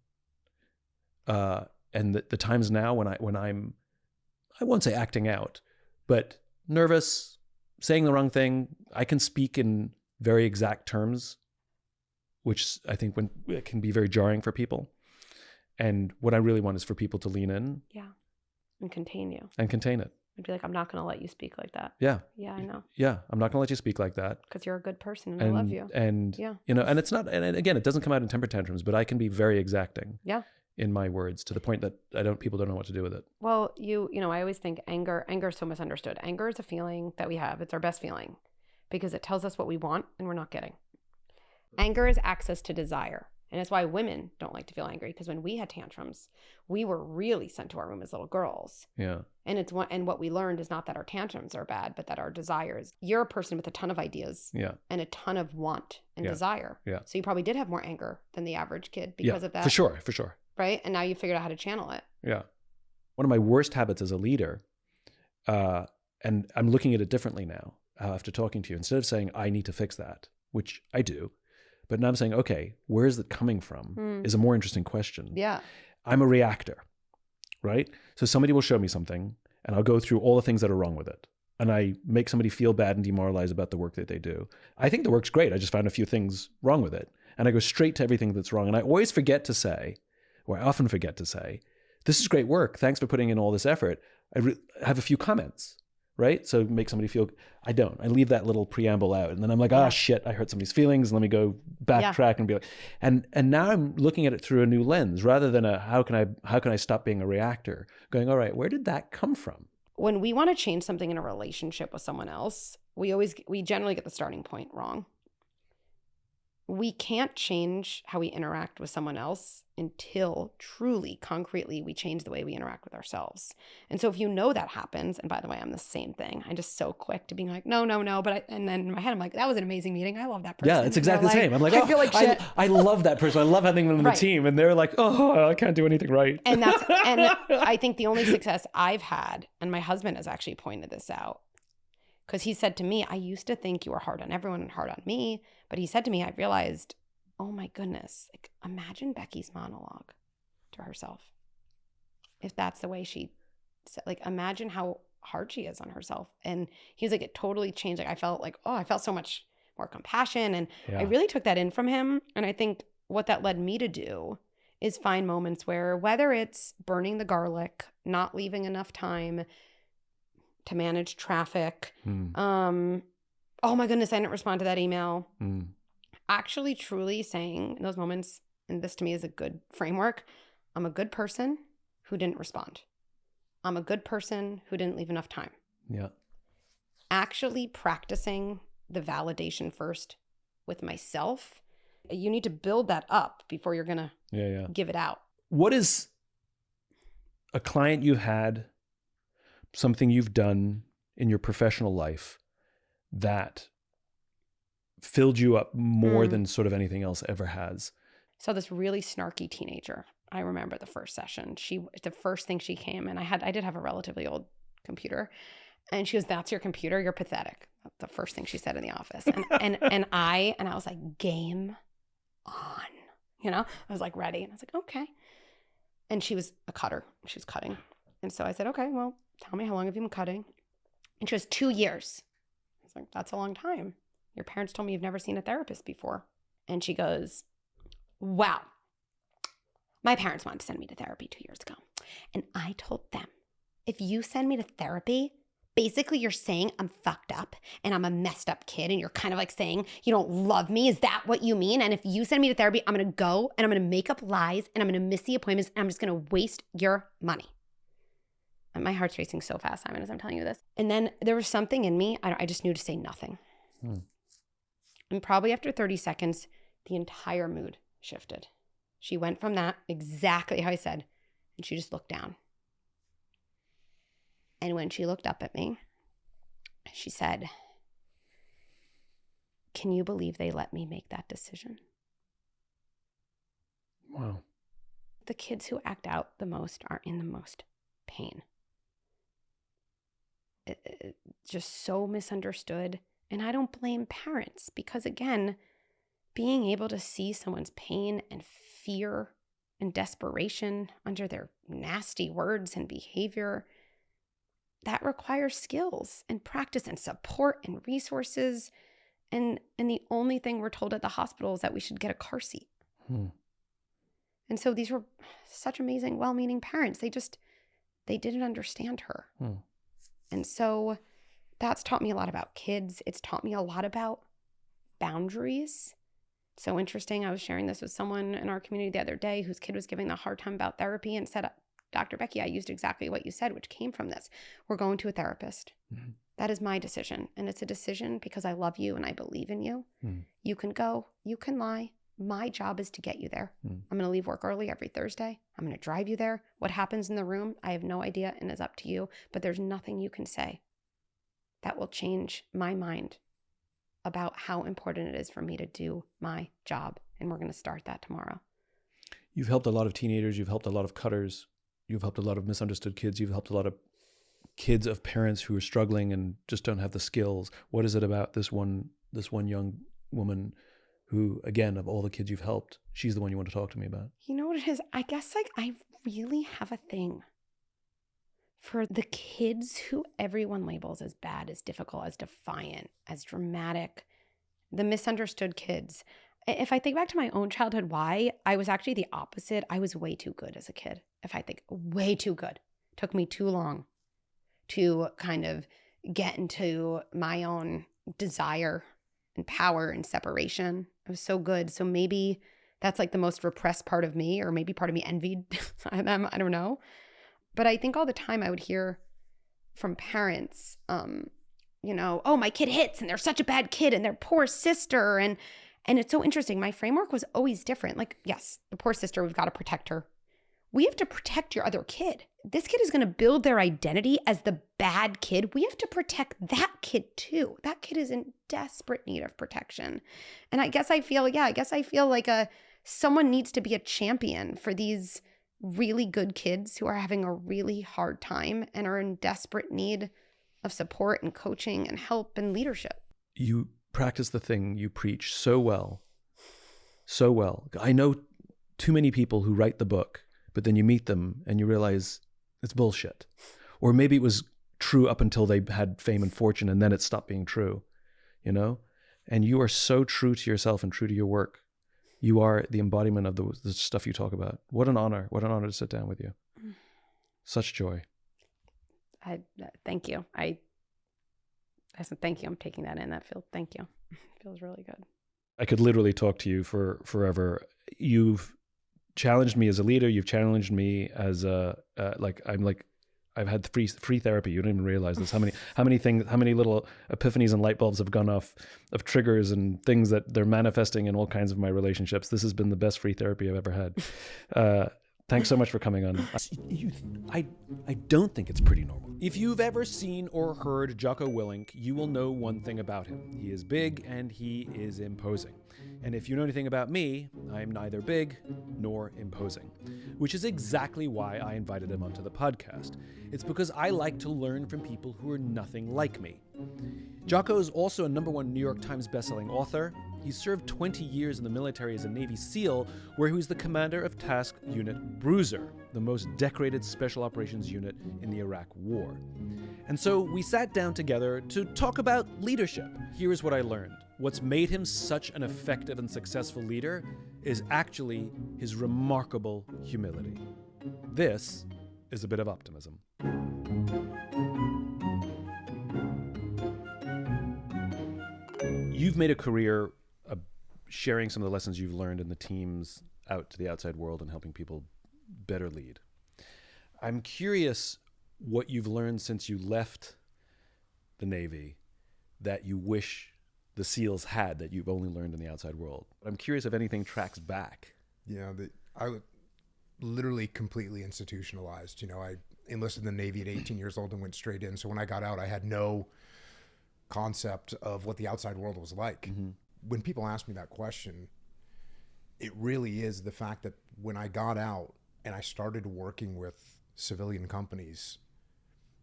And the times now when I'm, I won't say acting out, but nervous, saying the wrong thing, I can speak in very exact terms, which I think it can be very jarring for people. And what I really want is for people to lean in. Yeah. And contain you. And contain it. I'd be like, I'm not going to let you speak like that. Yeah. Yeah, I know. Yeah. I'm not going to let you speak like that. Because you're a good person and I love you. And, and it's not, and again, it doesn't come out in temper tantrums, but I can be very exacting. Yeah. In my words, to the point that people don't know what to do with it. Well, I always think anger is so misunderstood. Anger is a feeling that we have. It's our best feeling because it tells us what we want and we're not getting. Anger is access to desire. And that's why women don't like to feel angry, because when we had tantrums, we were really sent to our room as little girls. Yeah. And what we learned is not that our tantrums are bad, but that our desires. You're a person with a ton of ideas. Yeah. And a ton of want and desire. Yeah. So you probably did have more anger than the average kid because of that. For sure. Right? And now you figured out how to channel it. Yeah. One of my worst habits as a leader, and I'm looking at it differently now after talking to you, instead of saying, I need to fix that, which I do, but now I'm saying, okay, where is it coming from is a more interesting question. Yeah. I'm a reactor, right? So somebody will show me something and I'll go through all the things that are wrong with it. And I make somebody feel bad and demoralized about the work that they do. I think the work's great. I just found a few things wrong with it. And I go straight to everything that's wrong. And I always forget to say, or I often forget to say, this is great work. Thanks for putting in all this effort. I have a few comments, right? So make somebody feel, I don't. I leave that little preamble out. And then I'm like, shit, I hurt somebody's feelings. Let me go backtrack and be like, and now I'm looking at it through a new lens rather than how can I stop being a reactor? Going, all right, where did that come from? When we want to change something in a relationship with someone else, we generally get the starting point wrong. We can't change how we interact with someone else until truly, concretely, we change the way we interact with ourselves. And so if you know that happens, and by the way, I'm the same thing. I'm just so quick to being like, no. And then in my head, I'm like, that was an amazing meeting. I love that person. Yeah, it's exactly the same. I'm like, I feel like shit. I love that person. I love having them on the team. And they're like, I can't do anything right. And I think the only success I've had, and my husband has actually pointed this out, because he said to me, I used to think you were hard on everyone and hard on me. But he said to me, I realized, oh my goodness, like, imagine Becky's monologue to herself. If that's the way she said, like, imagine how hard she is on herself. And he was like, it totally changed. Like, I felt so much more compassion. And I really took that in from him. And I think what that led me to do is find moments where, whether it's burning the garlic, not leaving enough time to manage traffic. Oh my goodness, I didn't respond to that email. Actually, truly saying in those moments, and this to me is a good framework, I'm a good person who didn't respond. I'm a good person who didn't leave enough time. Yeah. Actually practicing the validation first with myself. You need to build that up before you're going to give it out. What is a client you've had, something you've done in your professional life that filled you up more than sort of anything else ever has? So this really snarky teenager, I remember the first session, the first thing she came, and I did have a relatively old computer, and she goes, that's your computer? You're pathetic. That's the first thing she said in the office. And I was like, game on, I was like ready. And I was like, okay. And she was a cutter. She was cutting. And so I said, okay, well, tell me, how long have you been cutting? And she goes, 2 years. I was like, that's a long time. Your parents told me you've never seen a therapist before. And she goes, wow. My parents wanted to send me to therapy 2 years ago. And I told them, if you send me to therapy, basically you're saying I'm fucked up and I'm a messed up kid. And you're kind of like saying you don't love me. Is that what you mean? And if you send me to therapy, I'm going to go and I'm going to make up lies and I'm going to miss the appointments and I'm just going to waste your money. And my heart's racing so fast, Simon, as I'm telling you this. And then there was something in me. I just knew to say nothing. And probably after 30 seconds, the entire mood shifted. She went from that, exactly how I said, and she just looked down. And when she looked up at me, she said, can you believe they let me make that decision? Wow. The kids who act out the most are in the most pain. Just so misunderstood. And I don't blame parents because, again, being able to see someone's pain and fear and desperation under their nasty words and behavior, that requires skills and practice and support and resources. And the only thing we're told at the hospital is that we should get a car seat. And so these were such amazing, well-meaning parents. They didn't understand her. And so that's taught me a lot about kids. It's taught me a lot about boundaries. So interesting. I was sharing this with someone in our community the other day whose kid was giving a hard time about therapy and said, Dr. Becky, I used exactly what you said, which came from this. We're going to a therapist. That is my decision. And it's a decision because I love you and I believe in you. You can go, you can lie. My job is to get you there. I'm going to leave work early every Thursday. I'm going to drive you there. What happens in the room, I have no idea and it's up to you. But there's nothing you can say that will change my mind about how important it is for me to do my job. And we're going to start that tomorrow. You've helped a lot of teenagers. You've helped a lot of cutters. You've helped a lot of misunderstood kids. You've helped a lot of kids of parents who are struggling and just don't have the skills. What is it about this one young woman who, again, of all the kids you've helped, she's the one you want to talk to me about? You know what it is? I guess I really have a thing for the kids who everyone labels as bad, as difficult, as defiant, as dramatic, the misunderstood kids. If I think back to my own childhood, why I was actually the opposite. I was way too good as a kid. If I think way too good, took me too long to kind of get into my own desire and power and separation. I was so good. So maybe that's like the most repressed part of me, or maybe part of me envied them. I don't know. But I think all the time I would hear from parents, oh, my kid hits and they're such a bad kid and their poor sister. And it's so interesting. My framework was always different. Like, yes, the poor sister, we've got to protect her. We have to protect your other kid. This kid is going to build their identity as the bad kid. We have to protect that kid too. That kid is in desperate need of protection. And I guess I feel like someone needs to be a champion for these really good kids who are having a really hard time and are in desperate need of support and coaching and help and leadership. You practice the thing you preach so well. So well. I know too many people who write the book, but then you meet them and you realize it's bullshit. Or maybe it was true up until they had fame and fortune and then it stopped being true, And you are so true to yourself and true to your work. You are the embodiment of the stuff you talk about. What an honor. What an honor to sit down with you. Such joy. Thank you. I said thank you. I'm taking that in. Thank you. It feels really good. I could literally talk to you for forever. You've challenged me as a leader. You've challenged me as I've had free therapy. You don't even realize this. How many little epiphanies and light bulbs have gone off of triggers and things that they're manifesting in all kinds of my relationships. This has been the best free therapy I've ever had. Thanks so much for coming on. I don't think it's pretty normal. If you've ever seen or heard Jocko Willink, you will know one thing about him. He is big and he is imposing. And if you know anything about me, I'm neither big nor imposing, which is exactly why I invited him onto the podcast. It's because I like to learn from people who are nothing like me. Jocko is also a #1 New York Times bestselling author. He served 20 years in the military as a Navy SEAL, where he was the commander of Task Unit Bruiser, the most decorated special operations unit in the Iraq War. And so we sat down together to talk about leadership. Here's what I learned. What's made him such an effective and successful leader is actually his remarkable humility. This is a bit of optimism. You've made a career of sharing some of the lessons you've learned in the teams out to the outside world and helping people better lead. I'm curious what you've learned since you left the Navy that you wish the SEALs had that you've only learned in the outside world. I'm curious if anything tracks back. I was literally completely institutionalized. I enlisted in the Navy at 18 years old and went straight in. So when I got out, I had no concept of what the outside world was like. when people ask me that question, it really is the fact that when I got out and I started working with civilian companies,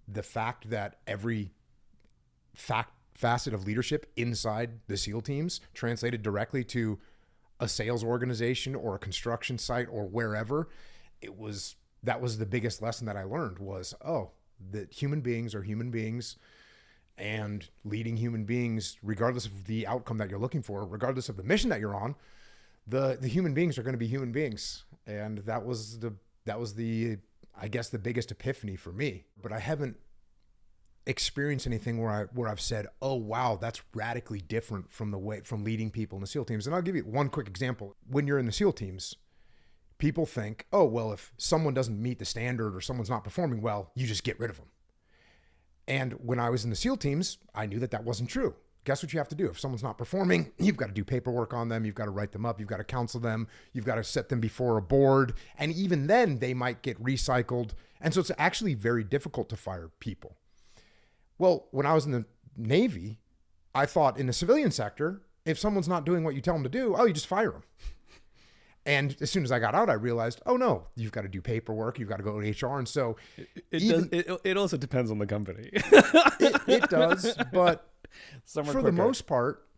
the fact that every facet of leadership inside the SEAL teams translated directly to a sales organization or a construction site or wherever, that was the biggest lesson that I learned was, that human beings are human beings, and leading human beings, regardless of the outcome that you're looking for, regardless of the mission that you're on, the human beings are going to be human beings. And that was the I guess the biggest epiphany for me. But I haven't experienced anything where I've said, oh wow, that's radically different from leading people in the SEAL teams. And I'll give you one quick example. When you're in the SEAL teams, people think, oh well, if someone doesn't meet the standard or someone's not performing well, you just get rid of them. And when I was in the SEAL teams, I knew that wasn't true. Guess what you have to do? If someone's not performing, you've got to do paperwork on them. You've got to write them up. You've got to counsel them. You've got to set them before a board. And even then they might get recycled. And so it's actually very difficult to fire people. Well, when I was in the Navy, I thought in the civilian sector, if someone's not doing what you tell them to do, you just fire them. And as soon as I got out, I realized, oh no, you've got to do paperwork. You've got to go to HR. And so it also depends on the company. it does, but for the most part,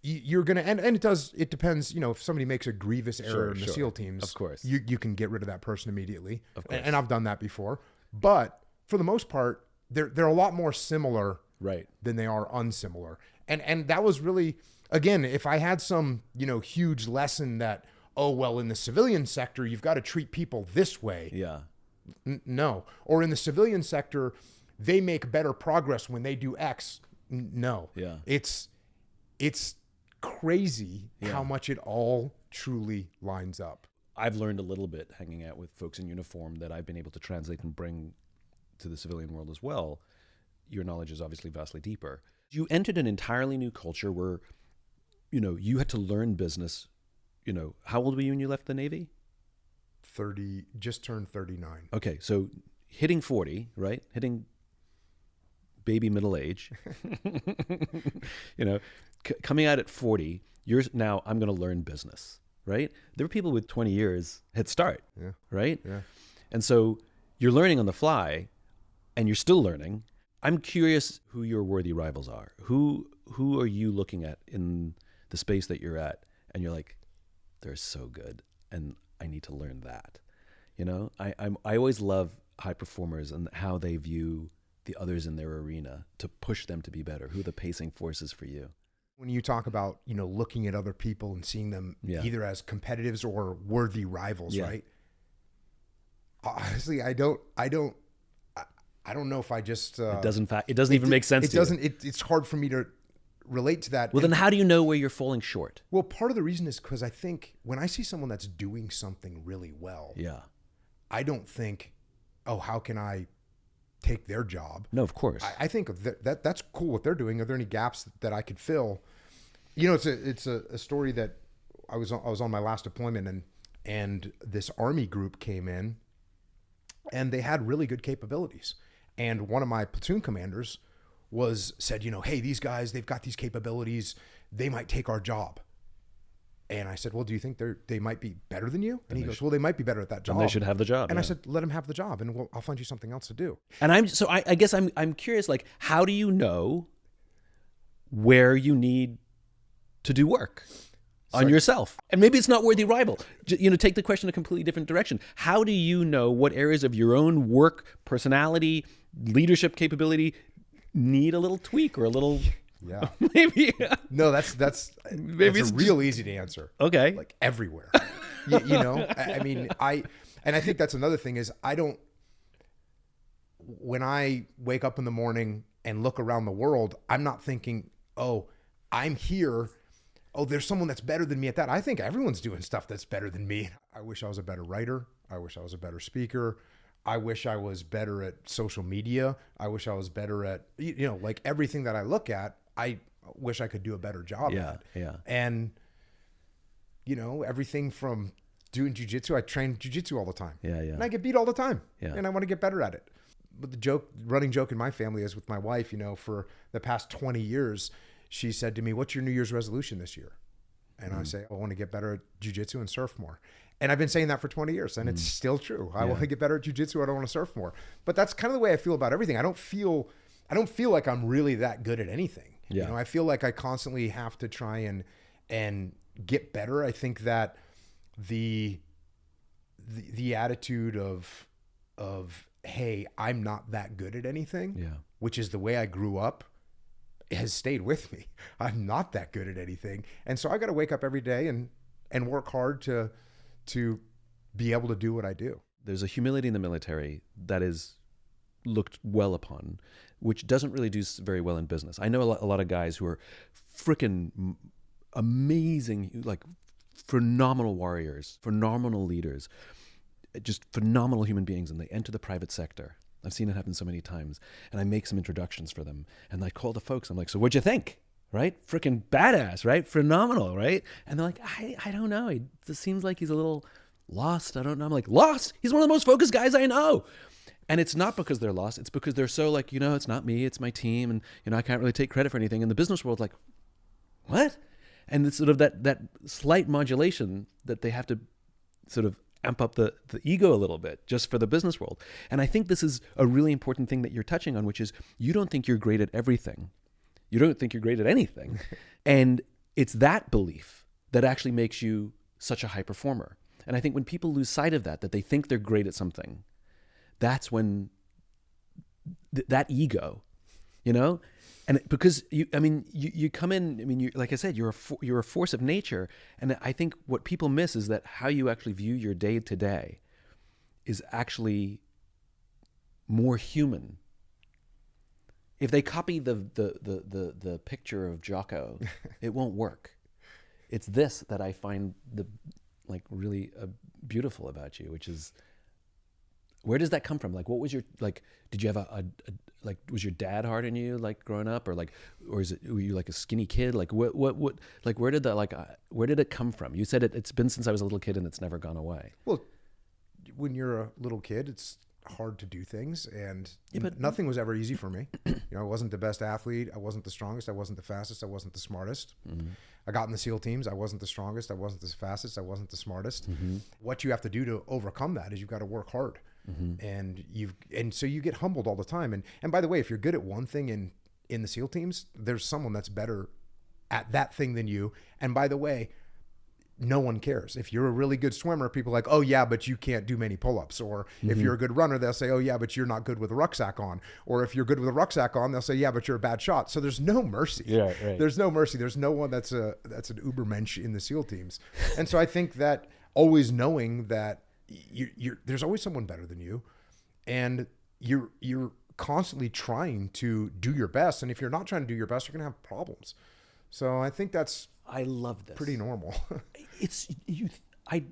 you're going to, and it depends, if somebody makes a grievous error in the SEAL teams, of course, you can get rid of that person immediately. Of course. And I've done that before, but for the most part, they're a lot more similar than they are unsimilar. And that was really, again, if I had some, huge lesson that, oh, well, in the civilian sector, you've got to treat people this way. Yeah. No. Or in the civilian sector, they make better progress when they do X. No. Yeah. It's crazy how much it all truly lines up. I've learned a little bit hanging out with folks in uniform that I've been able to translate and bring to the civilian world as well. Your knowledge is obviously vastly deeper. You entered an entirely new culture where, you had to learn business. How old were you when you left the Navy? 30, just turned 39. Okay, so hitting 40, right? Hitting baby middle age. Coming out at 40, you're now, I'm going to learn business, right? There were people with 20 years head start, right? Yeah. And so you're learning on the fly, and you're still learning. I'm curious who your worthy rivals are. Who are you looking at in the space that you're at, and you're like, they're so good, and I need to learn that. I always love high performers and how they view the others in their arena to push them to be better. Who are the pacing forces for you? When you talk about, looking at other people and seeing them either as competitors or worthy rivals, right? Honestly, I don't know if I just it doesn't even make sense. It's hard for me to relate to that. Well, then how do you know where you're falling short? Well, part of the reason is because I think when I see someone that's doing something really well, I don't think, oh, how can I take their job? No, of course. I think that's cool what they're doing. Are there any gaps that I could fill? It's a story that I was on my last deployment, and this Army group came in, and they had really good capabilities. And one of my platoon commanders said, hey, these guys, they've got these capabilities. They might take our job. And I said, well, do you think they might be better than you? And he goes, well, they might be better at that job. And they should have the job. And I said, let them have the job, and I'll find you something else to do. And I guess I'm curious, like, how do you know where you need to do work on yourself? And maybe it's not worthy rival. Take the question a completely different direction. How do you know what areas of your own work, personality, leadership capability need a little tweak or a little... Yeah. Maybe. No, that's maybe it's real easy to answer. Okay. Like everywhere. I think that's another thing is when I wake up in the morning and look around the world, I'm not thinking, oh, I'm here. Oh, there's someone that's better than me at that. I think everyone's doing stuff that's better than me. I wish I was a better writer. I wish I was a better speaker. I wish I was better at social media. I wish I was better at, like everything that I look at, I wish I could do a better job at. Yeah. And, everything from doing jujitsu, I train jujitsu all the time. Yeah. And I get beat all the time. Yeah. And I want to get better at it. But the running joke in my family is with my wife, for the past 20 years, she said to me, "What's your New Year's resolution this year?" And I say, "I want to get better at jiu-jitsu and surf more." And I've been saying that for 20 years, and it's still true. I want to get better at jiu-jitsu. I don't want to surf more. But that's kind of the way I feel about everything. I don't feel like I'm really that good at anything. Yeah. You know, I feel like I constantly have to try and get better. I think that the attitude of hey, I'm not that good at anything, which is the way I grew up, has stayed with me. I'm not that good at anything. And so I got to wake up every day and work hard to be able to do what I do. There's a humility in the military that is looked well upon, which doesn't really do very well in business. I know a lot of guys who are freaking amazing, like phenomenal warriors, phenomenal leaders, just phenomenal human beings, and they enter the private sector. I've seen it happen so many times, and I make some introductions for them, and I call the folks. I'm like, "So what'd you think?" Right? Freaking badass, right? Phenomenal, right? And they're like, I don't know. It just seems like he's a little lost. I don't know. I'm like, lost? He's one of the most focused guys I know. And it's not because they're lost. It's because they're so like, it's not me, it's my team, and I can't really take credit for anything. In the business world, like, what? And it's sort of that slight modulation that they have to sort of amp up the ego a little bit just for the business world. And I think this is a really important thing that you're touching on, which is you don't think you're great at everything. You don't think you're great at anything. And it's that belief that actually makes you such a high performer. And I think when people lose sight of that they think they're great at something, that's when that ego, and because you come in, you like I said, you're a force of nature. And I think what people miss is that how you actually view your day to day is actually more human. If they copy the picture of Jocko, it won't work. It's this that I find really beautiful about you, which is, where does that come from? Like, what was your, did you have was your dad hard on you, growing up, or were you like a skinny kid? Like, where did where did it come from? You said it's been since I was a little kid and it's never gone away. Well, when you're a little kid, it's hard to do things, and but nothing was ever easy for me. I wasn't the best athlete. I wasn't the strongest. I wasn't the fastest. I wasn't the smartest. Mm-hmm. I got in the SEAL teams. I wasn't the strongest. I wasn't the fastest. I wasn't the smartest. Mm-hmm. What you have to do to overcome that is you've got to work hard. Mm-hmm. And so you get humbled all the time. And by the way, if you're good at one thing in the SEAL teams, there's someone that's better at that thing than you. And by the way, no one cares. If you're a really good swimmer, people are like, "Oh yeah, but you can't do many pull-ups." Or if you're a good runner, they'll say, "Oh yeah, but you're not good with a rucksack on." Or if you're good with a rucksack on, they'll say, "Yeah, but you're a bad shot." So there's no mercy. Yeah, right. There's no mercy. There's no one that's an Ubermensch in the SEAL teams. And so I think that always knowing that there's always someone better than you, and you're constantly trying to do your best. And if you're not trying to do your best, you're gonna have problems. So I think I love this. Pretty normal. I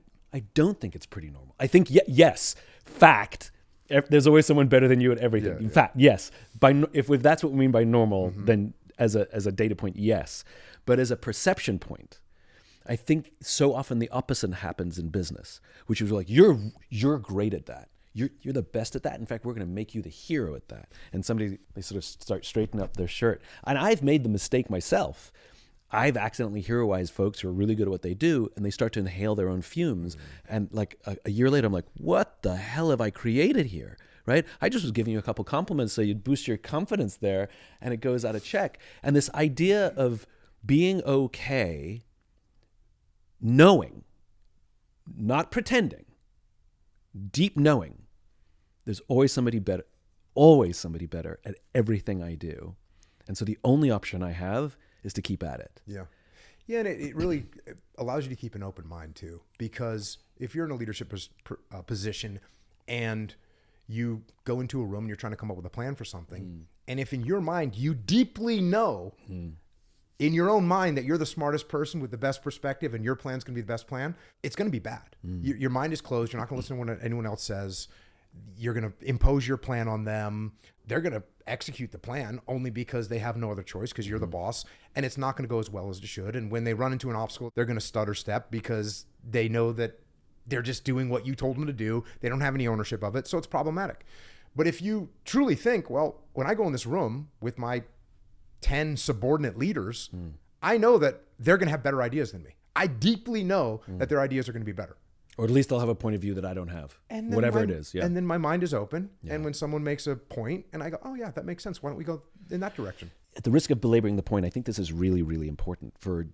don't think it's pretty normal. I think yes, fact. There's always someone better than you at everything. In fact, yes. If that's what we mean by normal, then as a data point, yes. But as a perception point, I think so often the opposite happens in business, which is like you're great at that. You're the best at that. In fact, we're going to make you the hero at that. And they sort of start straightening up their shirt. And I've made the mistake myself. I've accidentally heroized folks who are really good at what they do, and they start to inhale their own fumes. And a year later, I'm like, what the hell have I created here? Right? I just was giving you a couple compliments so you'd boost your confidence there, and it goes out of check. And this idea of being okay, knowing, not pretending, deep knowing, there's always somebody better at everything I do. And so the only option I have is to keep at it. Yeah. Yeah, and it really allows you to keep an open mind too, because if you're in a leadership position and you go into a room and you're trying to come up with a plan for something, and if in your mind you deeply know in your own mind that you're the smartest person with the best perspective and your plan's going to be the best plan, it's going to be bad. Your mind is closed. You're not going to listen to what anyone else says. You're going to impose your plan on them. They're going to execute the plan only because they have no other choice, because you're the boss, and it's not going to go as well as it should. And when they run into an obstacle, they're going to stutter step because they know that they're just doing what you told them to do. They don't have any ownership of it, so it's problematic. But if you truly think, well, when I go in this room with my 10 subordinate leaders, I know that they're going to have better ideas than me. I deeply know that their ideas are going to be better. Or at least they'll have a point of view that I don't have. And then whatever it is. Yeah. And then my mind is open. Yeah. And when someone makes a point and I go, oh yeah, that makes sense. Why don't we go in that direction? At the risk of belaboring the point, I think this is really, really important for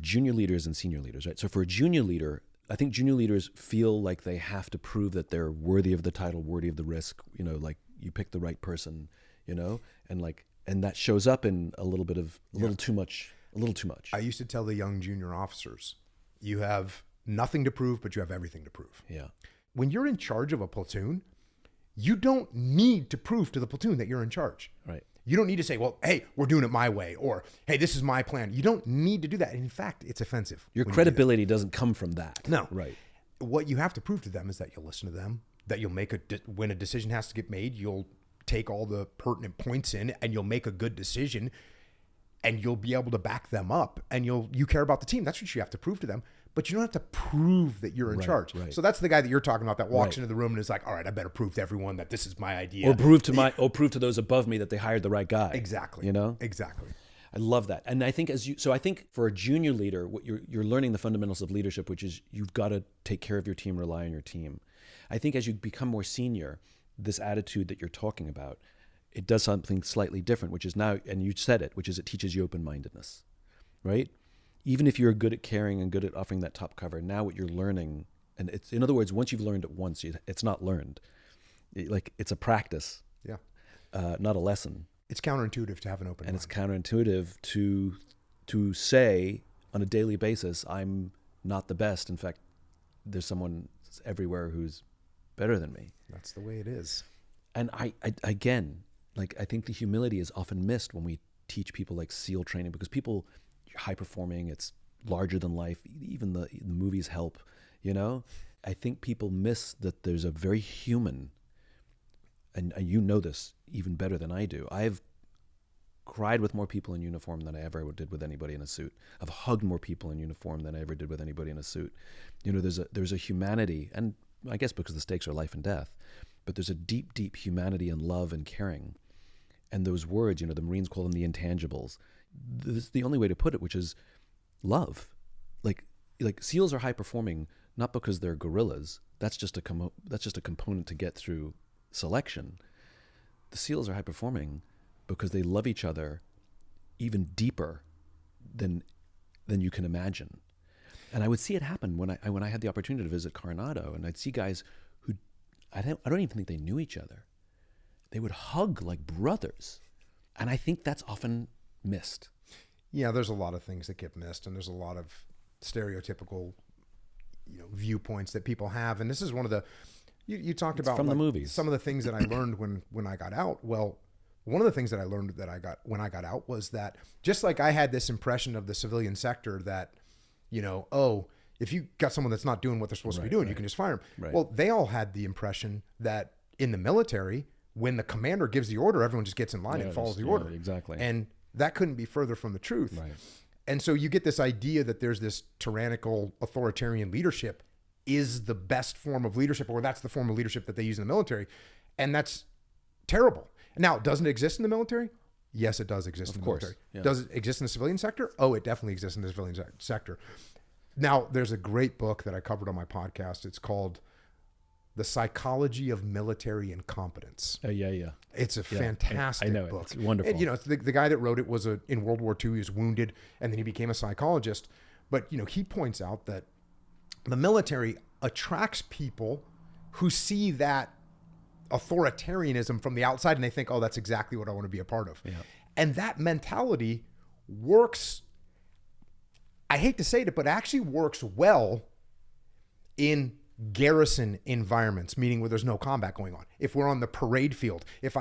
junior leaders and senior leaders, right? So for a junior leader, I think junior leaders feel like they have to prove that they're worthy of the title, worthy of the risk, like you pick the right person, and that shows up in a little too much. I used to tell the young junior officers, you have nothing to prove, but you have everything to prove. Yeah. When you're in charge of a platoon, you don't need to prove to the platoon that you're in charge. Right. You don't need to say, well, hey, we're doing it my way, or hey, this is my plan. You don't need to do that. In fact, it's offensive. Your credibility doesn't come from that. No. Right. What you have to prove to them is that you'll listen to them, that you'll make when a decision has to get made, you'll take all the pertinent points in and you'll make a good decision and you'll be able to back them up and you care about the team. That's what you have to prove to them. But you don't have to prove that you're in charge. Right. So that's the guy that you're talking about that walks into the room and is like, all right, I better prove to everyone that this is my idea. Or prove to those above me that they hired the right guy. Exactly. Exactly. I love that. And I think I think for a junior leader, what you're learning the fundamentals of leadership, which is you've got to take care of your team, rely on your team. I think as you become more senior, this attitude that you're talking about, it does something slightly different, which is now, and you said it, which is it teaches you open-mindedness, right? Even if you're good at caring and good at offering that top cover, now what you're learning, and it's, in other words, once you've learned it once, it's not learned. It's a practice, not a lesson. It's counterintuitive to have an open mind. And it's counterintuitive to say on a daily basis, I'm not the best. In fact, there's someone everywhere who's better than me. That's the way it is. And I think the humility is often missed when we teach people like SEAL training, because people, high performing, it's larger than life, even the movies help, I think people miss that there's a very human, and you know this even better than I do. I've cried with more people in uniform than I ever did with anybody in a suit. I've hugged more people in uniform than I ever did with anybody in a suit. There's a humanity, and I guess because the stakes are life and death, but there's a deep, deep humanity and love and caring. And those words, the Marines call them the intangibles. This is the only way to put it, which is love. Like SEALs are high performing, not because they're gorillas. That's just a component to get through selection. The SEALs are high performing because they love each other even deeper than you can imagine. And I would see it happen when I had the opportunity to visit Coronado, and I'd see guys who I don't even think they knew each other. They would hug like brothers, and I think that's often missed. Yeah, there's a lot of things that get missed, and there's a lot of stereotypical, viewpoints that people have. And this is one of the you talked about from the movies. Some of the things that I learned when I got out. Well, one of the things that I learned when I got out was that just like I had this impression of the civilian sector that, if you got someone that's not doing what they're supposed to be doing, you can just fire them. Right. Well, they all had the impression that in the military, when the commander gives the order, everyone just gets in line and follows the order. Exactly. And that couldn't be further from the truth. Right. And so you get this idea that there's this tyrannical authoritarian leadership is the best form of leadership, or that's the form of leadership that they use in the military. And that's terrible. Now, doesn't it exist in the military? Yes, it does exist in the military. Yeah. Does it exist in the civilian sector? Oh, it definitely exists in the civilian sector. Now, there's a great book that I covered on my podcast. It's called The Psychology of Military Incompetence. Yeah. It's a fantastic book. It's wonderful. And, it's the guy that wrote it was in World War II. He was wounded, and then he became a psychologist. But, he points out that the military attracts people who see that authoritarianism from the outside, and they think, oh, that's exactly what I want to be a part of. Yeah. And that mentality works, I hate to say it, but actually works well in garrison environments, meaning where there's no combat going on. If we're on the parade field, if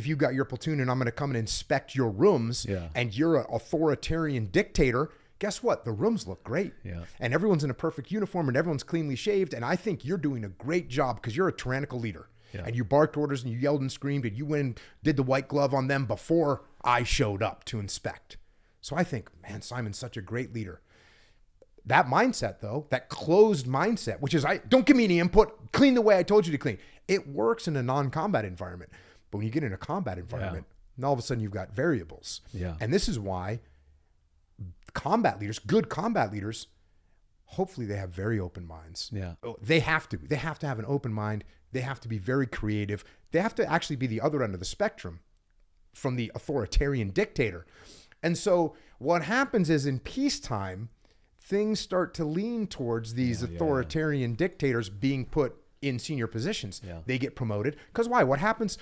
you got your platoon and I'm going to come and inspect your rooms, and you're an authoritarian dictator, guess what? The rooms look great. Yeah. And everyone's in a perfect uniform and everyone's cleanly shaved. And I think you're doing a great job because you're a tyrannical leader. Yeah. And you barked orders and you yelled and screamed and you went and did the white glove on them before I showed up to inspect. So I think, man, Simon's such a great leader. That mindset, though, that closed mindset, which is, don't give me any input, clean the way I told you to clean. It works in a non-combat environment. But when you get in a combat environment, And all of a sudden you've got variables. Yeah. And this is why combat leaders, good combat leaders, hopefully they have very open minds. Yeah. They have to. They have to have an open mind. They have to be very creative. They have to actually be the other end of the spectrum from the authoritarian dictator. And so what happens is in peacetime, things start to lean towards these authoritarian dictators being put in senior positions. Yeah. They get promoted. Because why? What happens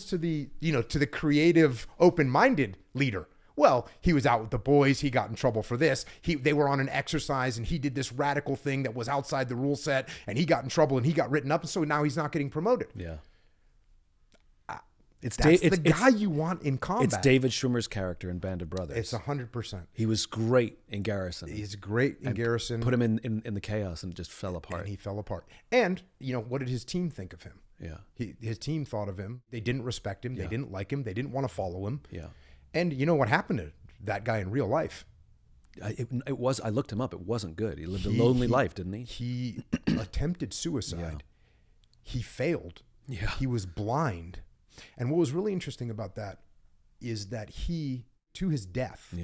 to the, to the creative, open-minded leader? Well, he was out with the boys. He got in trouble for this. They were on an exercise and he did this radical thing that was outside the rule set and he got in trouble and he got written up. And so now he's not getting promoted. Yeah. That's the guy you want in combat. It's David Schwimmer's character in Band of Brothers. It's 100%. He was great in Garrison. He's great in Garrison. Put him in the chaos and it just fell apart. And he fell apart. And, what did his team think of him? Yeah. His team thought of him. They didn't respect him. They didn't like him. They didn't want to follow him. Yeah. And you know what happened to that guy in real life? I looked him up. It wasn't good. He lived a lonely life, didn't he? He attempted suicide. He failed. Yeah. He was blind. And what was really interesting about that is that he, to his death,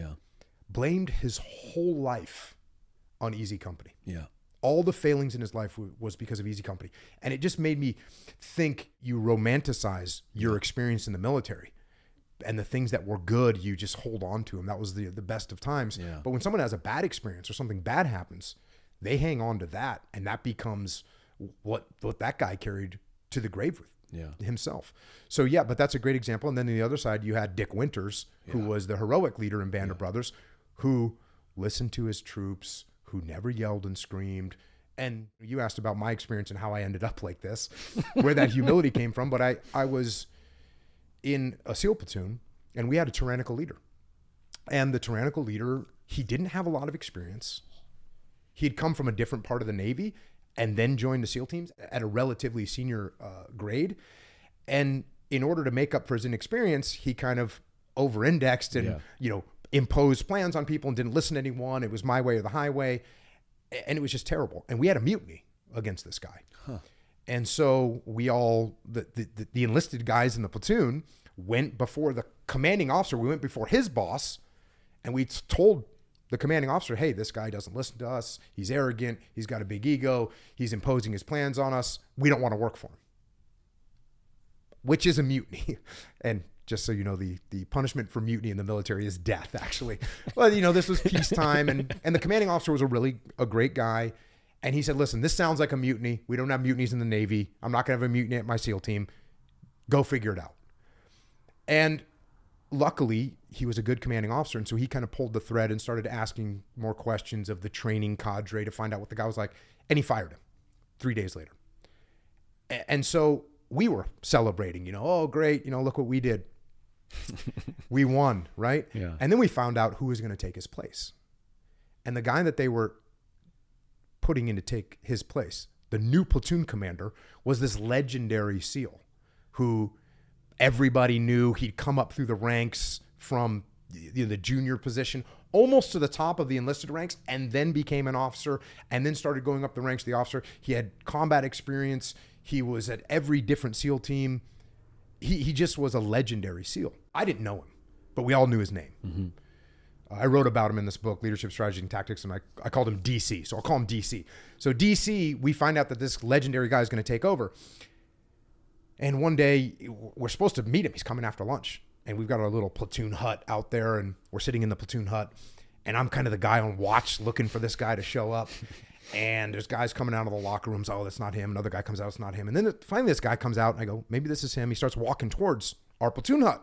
blamed his whole life on Easy Company. Yeah. All the failings in his life was because of Easy Company. And it just made me think you romanticize your experience in the military. And the things that were good, you just hold on to them. That was the best of times. Yeah. But when someone has a bad experience or something bad happens, they hang on to that. And that becomes what that guy carried to the grave with himself. So, but that's a great example. And then on the other side, you had Dick Winters, who was the heroic leader in Band of Brothers, who listened to his troops, who never yelled and screamed. And you asked about my experience and how I ended up like this, where that humility came from. But I was in a SEAL platoon and we had a tyrannical leader. And the tyrannical leader, he didn't have a lot of experience. He had come from a different part of the Navy and then joined the SEAL teams at a relatively senior grade. And in order to make up for his inexperience, he kind of over-indexed and, imposed plans on people and didn't listen to anyone. It was my way or the highway. And it was just terrible. And we had a mutiny against this guy. Huh. And so we all, the enlisted guys in the platoon went before the commanding officer. We went before his boss and we told the commanding officer, hey, this guy doesn't listen to us. He's arrogant. He's got a big ego. He's imposing his plans on us. We don't want to work for him, which is a mutiny. And just so you know, the punishment for mutiny in the military is death, actually. Well, this was peacetime and the commanding officer was a great guy. And he said, listen, this sounds like a mutiny. We don't have mutinies in the Navy. I'm not going to have a mutiny at my SEAL team. Go figure it out. And luckily, he was a good commanding officer. And so he kind of pulled the thread and started asking more questions of the training cadre to find out what the guy was like. And he fired him 3 days later. And so we were celebrating, oh, great. Look what we did. We won, right? Yeah. And then we found out who was going to take his place. And the guy that they were putting in to take his place, the new platoon commander, was this legendary SEAL who everybody knew. He'd come up through the ranks from the junior position almost to the top of the enlisted ranks and then became an officer and then started going up the ranks to the officer. He had combat experience. He was at every different SEAL team. He just was a legendary SEAL. I didn't know him, but we all knew his name. Mm-hmm. I wrote about him in this book, Leadership, Strategy, and Tactics, and I called him DC. So I'll call him DC. So DC, we find out that this legendary guy is going to take over. And one day, we're supposed to meet him. He's coming after lunch. And we've got our little platoon hut out there, and we're sitting in the platoon hut. And I'm kind of the guy on watch looking for this guy to show up. And there's guys coming out of the locker rooms. Oh, that's not him. Another guy comes out. It's not him. And then finally this guy comes out, and I go, maybe this is him. He starts walking towards our platoon hut.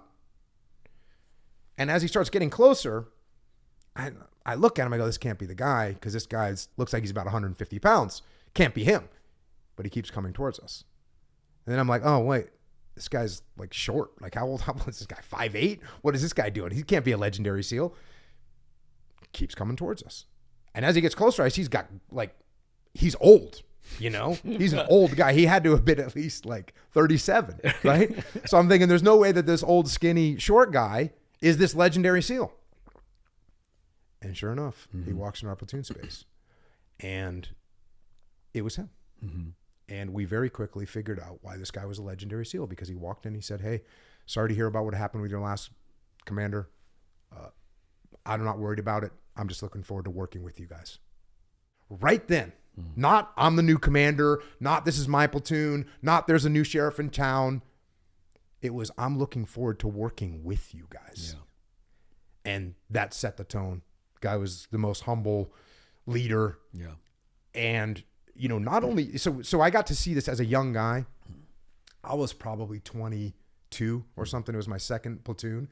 And as he starts getting closer, I look at him, I go, this can't be the guy, because this guy looks like he's about 150 pounds. Can't be him. But he keeps coming towards us. And then I'm like, oh, wait, this guy's like short. Like how old is this guy? 5'8"? What is this guy doing? He can't be a legendary SEAL. Keeps coming towards us. And as he gets closer, I see he's old, He's an old guy. He had to have been at least like 37, right? So I'm thinking there's no way that this old, skinny, short guy is this legendary SEAL. And sure enough, he walks in our platoon space. And it was him. Mm-hmm. And we very quickly figured out why this guy was a legendary SEAL, because he walked in, he said, hey, sorry to hear about what happened with your last commander. I'm not worried about it. I'm just looking forward to working with you guys. Right then, not I'm the new commander, not this is my platoon, not there's a new sheriff in town. It was, I'm looking forward to working with you guys. Yeah. And that set the tone. Guy was the most humble leader. Yeah. And, you know, not only, so I got to see this as a young guy. I was probably 22 or something. It was my second platoon.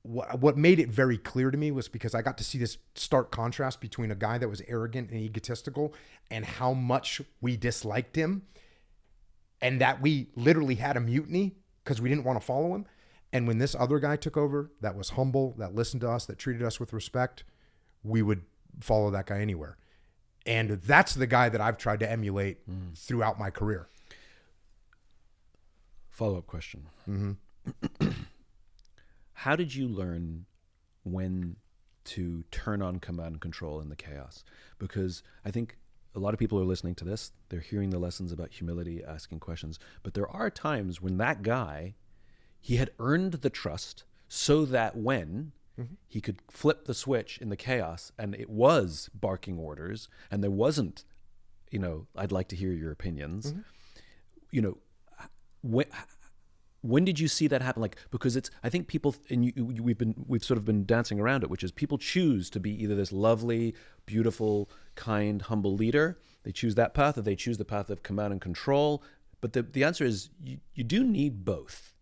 What made it very clear to me was because I got to see this stark contrast between a guy that was arrogant and egotistical and how much we disliked him, and that we literally had a mutiny because we didn't want to follow him. And when this other guy took over that was humble, that listened to us, that treated us with respect, we would follow that guy anywhere. And that's the guy that I've tried to emulate throughout my career. Follow-up question. How did you learn when to turn on command and control in the chaos? Because I think a lot of people are listening to this. They're hearing the lessons about humility, asking questions. But there are times when that guy, he had earned the trust so that when he could flip the switch in the chaos and it was barking orders and there wasn't, you know, I'd like to hear your opinions, you know, when did you see that happen? Like, because it's, I think people, and we've sort of been dancing around it, which is people choose to be either this lovely, beautiful, kind, humble leader. They choose that path, or they choose the path of command and control. But the answer is you do need both.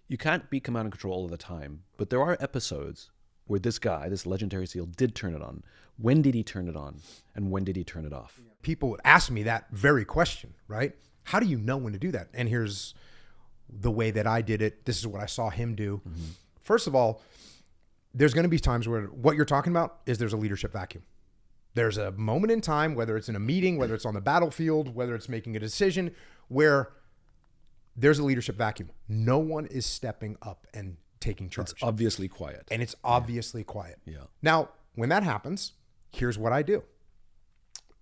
You can't be command and control all of the time. But there are episodes where this guy, this legendary SEAL, did turn it on. When did he turn it on? And when did he turn it off? People would ask me that very question, right? How do you know when to do that? And here's the way that I did it. This is what I saw him do. First of all, there's going to be times where what you're talking about is there's a leadership vacuum. There's a moment in time, whether it's in a meeting, whether it's on the battlefield, whether it's making a decision, where there's a leadership vacuum. No one is stepping up and taking charge. It's obviously quiet. And it's obviously quiet. Yeah. Now, when that happens, here's what I do.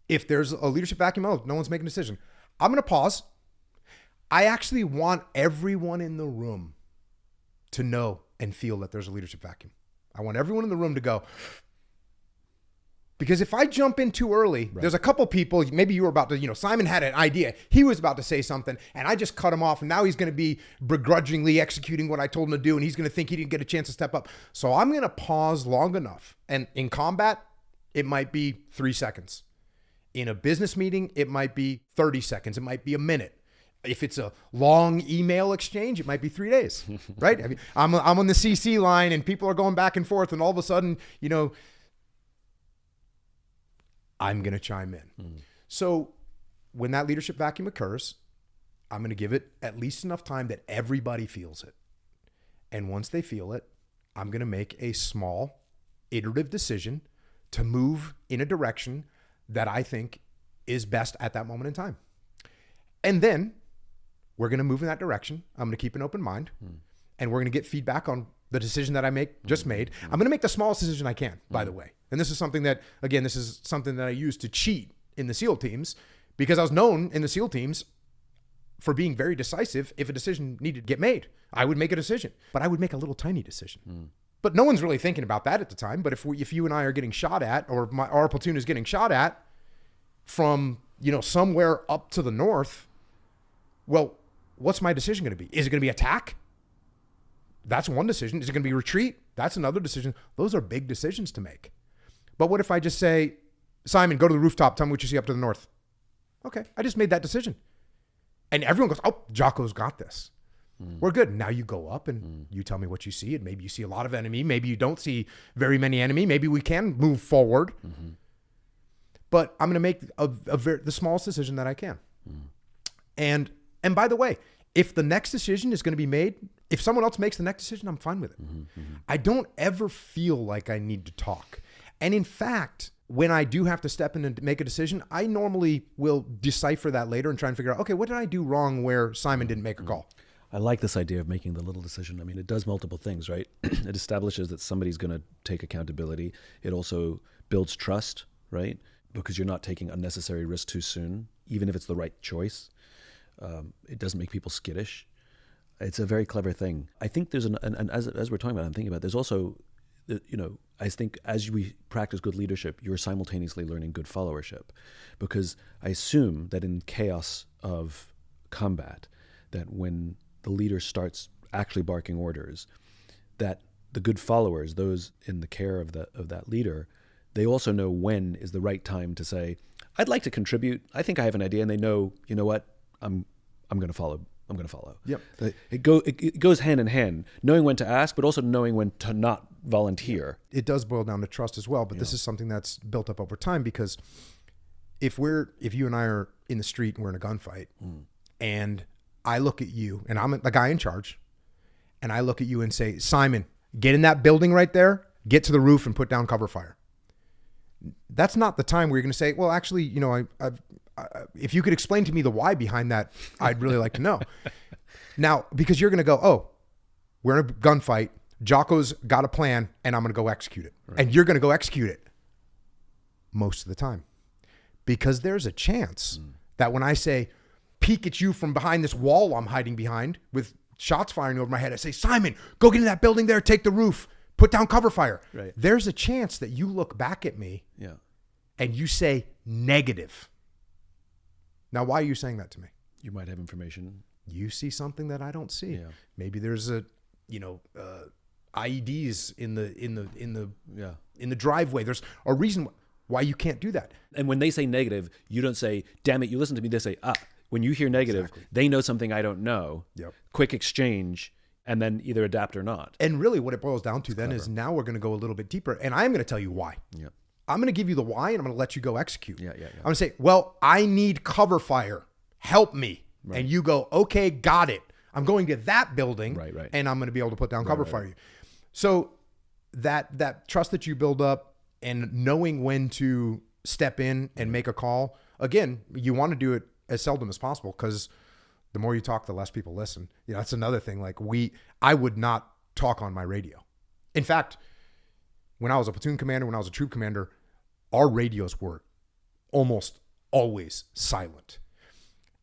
If there's a leadership vacuum, no one's making a decision, I'm going to pause. I actually want everyone in the room to know and feel that there's a leadership vacuum. I want everyone in the room to go, because if I jump in too early, there's a couple people, maybe you were about to, you know, Simon had an idea. He was about to say something and I just cut him off, and now he's going to be begrudgingly executing what I told him to do, and he's going to think he didn't get a chance to step up. So I'm going to pause long enough. And in combat, it might be 3 seconds. In a business meeting, it might be 30 seconds. It might be a minute. If it's a long email exchange, it might be 3 days, right? I mean, I'm on the CC line and people are going back and forth, and all of a sudden, you know, I'm going to chime in. So when that leadership vacuum occurs, I'm going to give it at least enough time that everybody feels it. And once they feel it, I'm going to make a small iterative decision to move in a direction that I think is best at that moment in time. And then we're going to move in that direction. I'm going to keep an open mind, and we're going to get feedback on the decision that I just made. I'm going to make the smallest decision I can, by the way. And this is something that, again, this is something that I used to cheat in the SEAL teams, because I was known in the SEAL teams for being very decisive. If a decision needed to get made, I would make a decision, but I would make a little tiny decision. But no one's really thinking about that at the time. But if you and I are getting shot at, or our platoon is getting shot at from, you know, somewhere up to the north, well, what's my decision going to be? Is it going to be attack? That's one decision. Is it going to be retreat? That's another decision. Those are big decisions to make. But what if I just say, Simon, go to the rooftop, tell me what you see up to the north? Okay, I just made that decision. And everyone goes, oh, Jocko's got this. We're good. Now you go up and you tell me what you see. And maybe you see a lot of enemy. Maybe you don't see very many enemy. Maybe we can move forward. But I'm going to make the smallest decision that I can. And by the way, if the next decision is going to be made, if someone else makes the next decision, I'm fine with it. I don't ever feel like I need to talk. And in fact, when I do have to step in and make a decision, I normally will decipher that later and try and figure out, okay, what did I do wrong where Simon didn't make a call? I like this idea of making the little decision. I mean, it does multiple things, right? It establishes that somebody's going to take accountability. It also builds trust, right? because you're not taking unnecessary risk too soon, even if it's the right choice. It doesn't make people skittish. It's a very clever thing. I think there's and as we're talking about, I'm thinking about, there's also, I think as we practice good leadership, you're simultaneously learning good followership, because I assume that in chaos of combat, that when the leader starts actually barking orders, that the good followers, those in the care of that leader, they also know when is the right time to say, I'd like to contribute. I think I have an idea. And they know, you know what, I'm going to follow. I'm going to follow. Yep. It goes hand in hand, knowing when to ask, but also knowing when to not volunteer. It does boil down to trust as well, but this is something that's built up over time, because if you and I are in the street and we're in a gunfight, and I look at you and I'm the guy in charge, and I look at you and say, Simon, get in that building right there, get to the roof and put down cover fire. That's not the time where you're going to say, well, actually, if you could explain to me the why behind that, I'd really like to know. Now, because you're going to go, oh, we're in a gunfight, Jocko's got a plan, and I'm going to go execute it. Right. And you're going to go execute it most of the time. Because there's a chance that when I say, peek at you from behind this wall I'm hiding behind with shots firing over my head, I say, Simon, go get in that building there, take the roof, put down cover fire. Right. There's a chance that you look back at me and you say negative. Now, why are you saying that to me? You might have information. You see something that I don't see. Yeah. Maybe there's IEDs in the driveway. There's a reason why you can't do that. And when they say negative, you don't say, damn it, you listen to me. They say, when you hear negative, they know something I don't know. Yep. Quick exchange, and then either adapt or not. And really what it boils down to then is now we're going to go a little bit deeper, and I'm going to tell you why. Yeah. I'm going to give you the why, and I'm going to let you go execute. Yeah. I'm going to say, well, I need cover fire. Help me. Right. And you go, okay, got it. I'm going to that building, right. and I'm going to be able to put down cover fire. So that trust that you build up and knowing when to step in and make a call, again, you want to do it as seldom as possible, because the more you talk, the less people listen. That's another thing. Like I would not talk on my radio. In fact, when I was a platoon commander, when I was a troop commander, our radios were almost always silent.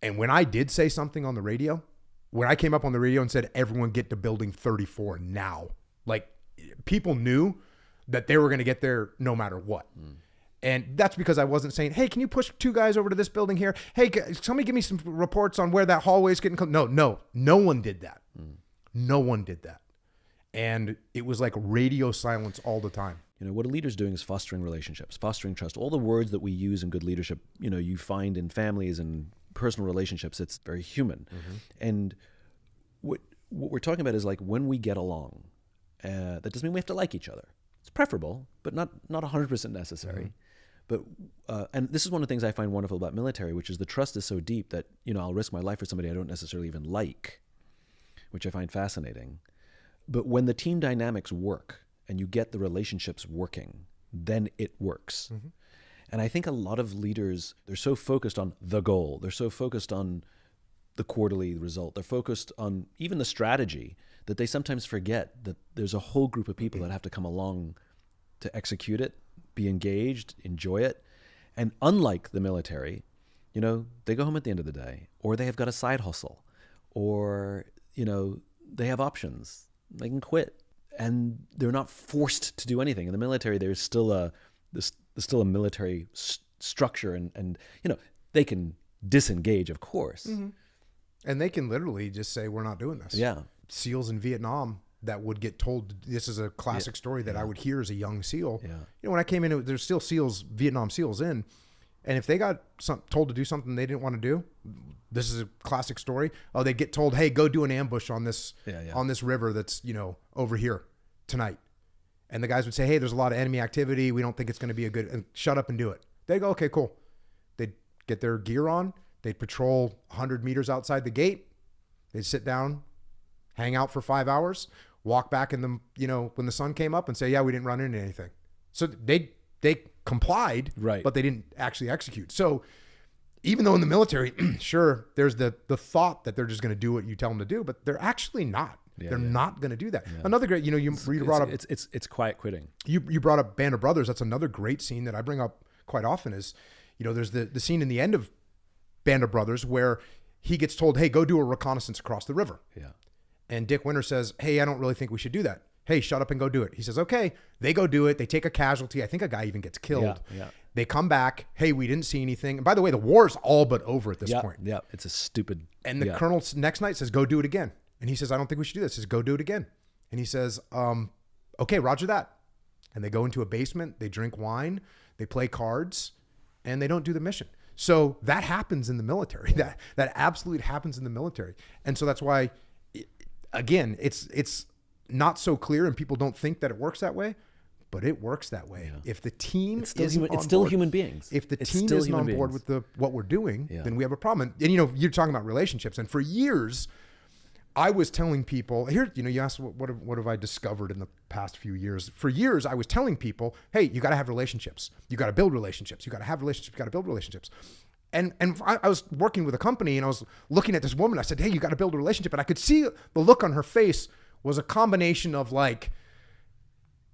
And when I did say something on the radio, when I came up on the radio and said, everyone get to building 34 now, like people knew that they were going to get there no matter what. And that's because I wasn't saying, hey, can you push 2 guys over to this building here? Hey, somebody give me some reports on where that hallway is getting. No one did that. No one did that. And it was like radio silence all the time. What a leader's doing is fostering relationships, fostering trust. All the words that we use in good leadership, you find in families and personal relationships. It's very human. And what we're talking about is like when we get along, that doesn't mean we have to like each other. It's preferable, but not 100% necessary. But and this is one of the things I find wonderful about military, which is the trust is so deep that I'll risk my life for somebody I don't necessarily even like, which I find fascinating. But when the team dynamics work and you get the relationships working, then it works. And I think a lot of leaders, they're so focused on the goal, they're so focused on the quarterly result, they're focused on even the strategy, that they sometimes forget that there's a whole group of people that have to come along to execute it, be engaged, enjoy it. And unlike the military, they go home at the end of the day, or they have got a side hustle, or, they have options. They can quit, and they're not forced to do anything. In the military, there's still a military structure, and they can disengage, of course. And they can literally just say, we're not doing this. Yeah. SEALs in Vietnam that would get told, this is a classic story that I would hear as a young SEAL. Yeah. When I came in, there's still Vietnam SEALs in, and if they got told to do something they didn't want to do, this is a classic story. Oh, they get told, hey, go do an ambush on this on this river that's over here tonight. And the guys would say, hey, there's a lot of enemy activity. We don't think it's going to be a good, and shut up and do it. They go, okay, cool. They'd get their gear on. They'd patrol 100 meters outside the gate. They'd sit down, hang out for 5 hours, walk back in the, when the sun came up and say, yeah, we didn't run into anything. So they complied, right, but they didn't actually execute. So even though in the military, sure, there's the thought that they're just going to do what you tell them to do, but they're actually not. They're not going to do that. Yeah. Another great, you brought up. It's quiet quitting. You brought up Band of Brothers. That's another great scene that I bring up quite often is, there's the scene in the end of Band of Brothers where he gets told, hey, go do a reconnaissance across the river. Yeah. And Dick Winter says, hey, I don't really think we should do that. Hey, shut up and go do it. He says, okay. They go do it. They take a casualty. I think a guy even gets killed. Yeah. They come back. Hey, we didn't see anything. And by the way, the war's all but over at this point. Yeah. It's a stupid. And the colonel next night says, go do it again. And he says, I don't think we should do this. He says, go do it again. And he says, okay, roger that. And they go into a basement. They drink wine. They play cards. And they don't do the mission. So that happens in the military. That absolutely happens in the military. And so that's why, again, it's not so clear and people don't think that it works that way, but it works that way. Yeah. If the team it's still human beings. If the team isn't on board with what we're doing, then we have a problem. And you're talking about relationships. And for years, I was telling people here, you asked what have I discovered in the past few years? For years, I was telling people, hey, you got to have relationships. You got to build relationships. You got to have relationships. You got to build relationships. And I was working with a company and I was looking at this woman. I said, hey, you got to build a relationship. And I could see the look on her face was a combination of like,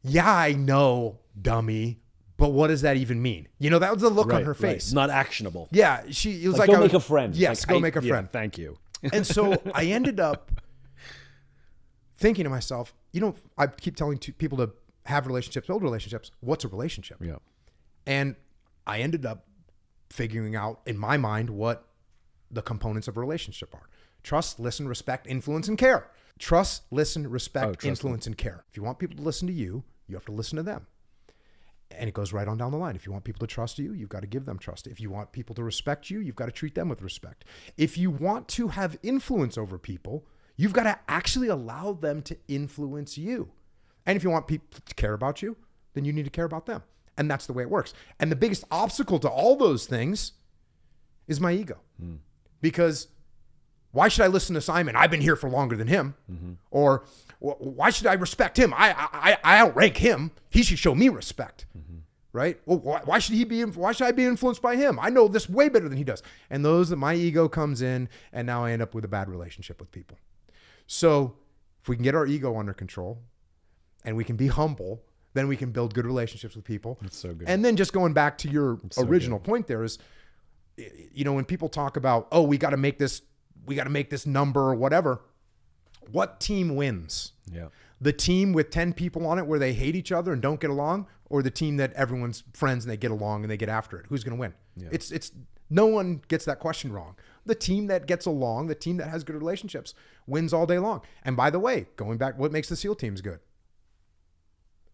yeah, I know, dummy, but what does that even mean? That was the look on her face. Not actionable. Yeah. It was like go make a friend. Yes, go make a friend. Thank you. And so I ended up thinking to myself, I keep telling people to have relationships, build relationships. What's a relationship? Yeah. And I ended up figuring out in my mind what the components of a relationship are. Trust, listen, respect, influence, and care. Trust, listen, respect, influence, and care. If you want people to listen to you, you have to listen to them. And it goes right on down the line. If you want people to trust you, you've got to give them trust. If you want people to respect you, you've got to treat them with respect. If you want to have influence over people, you've got to actually allow them to influence you. And if you want people to care about you, then you need to care about them. And that's the way it works. And the biggest obstacle to all those things is my ego. Because why should I listen to Simon? I've been here for longer than him. Or why should I respect him? I outrank him. He should show me respect. Right? Well, why should I be influenced by him? I know this way better than he does. And my ego comes in, and now I end up with a bad relationship with people. So if we can get our ego under control and we can be humble, then we can build good relationships with people. That's so good. And then just going back to your original point there is, when people talk about, oh, we got to make this number or whatever, what team wins? Yeah. The team with 10 people on it where they hate each other and don't get along, or the team that everyone's friends and they get along and they get after it? Who's going to win? Yeah. It's no one gets that question wrong. The team that gets along, the team that has good relationships wins all day long. And by the way, going back, what makes the SEAL teams good?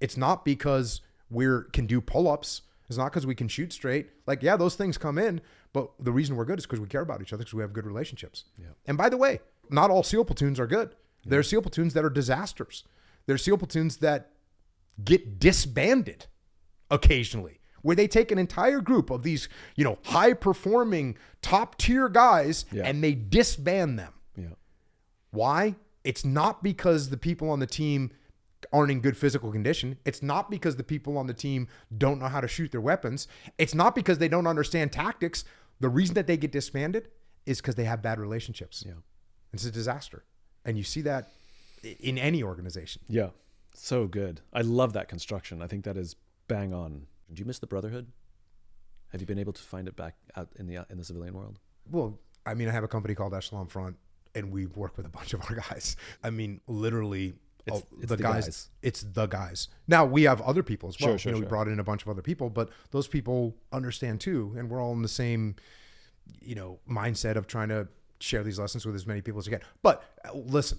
It's not because we can do pull-ups. It's not because we can shoot straight. Like, yeah, those things come in, but the reason we're good is because we care about each other, because we have good relationships. Yeah. And by the way, not all SEAL platoons are good. Yeah. There are SEAL platoons that are disasters. There are SEAL platoons that get disbanded occasionally, where they take an entire group of these, high-performing, top-tier guys, and they disband them. Yeah. Why? It's not because the people on the team aren't in good physical condition. It's not because the people on the team don't know how to shoot their weapons. It's not because they don't understand tactics. The reason that they get disbanded is because they have bad relationships. Yeah. It's a disaster. And you see that in any organization. Yeah. So good. I love that construction. I think that is bang on. Do you miss the brotherhood? Have you been able to find it back out in the civilian world? Well, I have a company called Echelon Front, and we work with a bunch of our guys. Literally, it's the guys. It's the guys. Now we have other people as well. Sure. We brought in a bunch of other people, but those people understand too, and we're all in the same, mindset of trying to share these lessons with as many people as we can. But listen,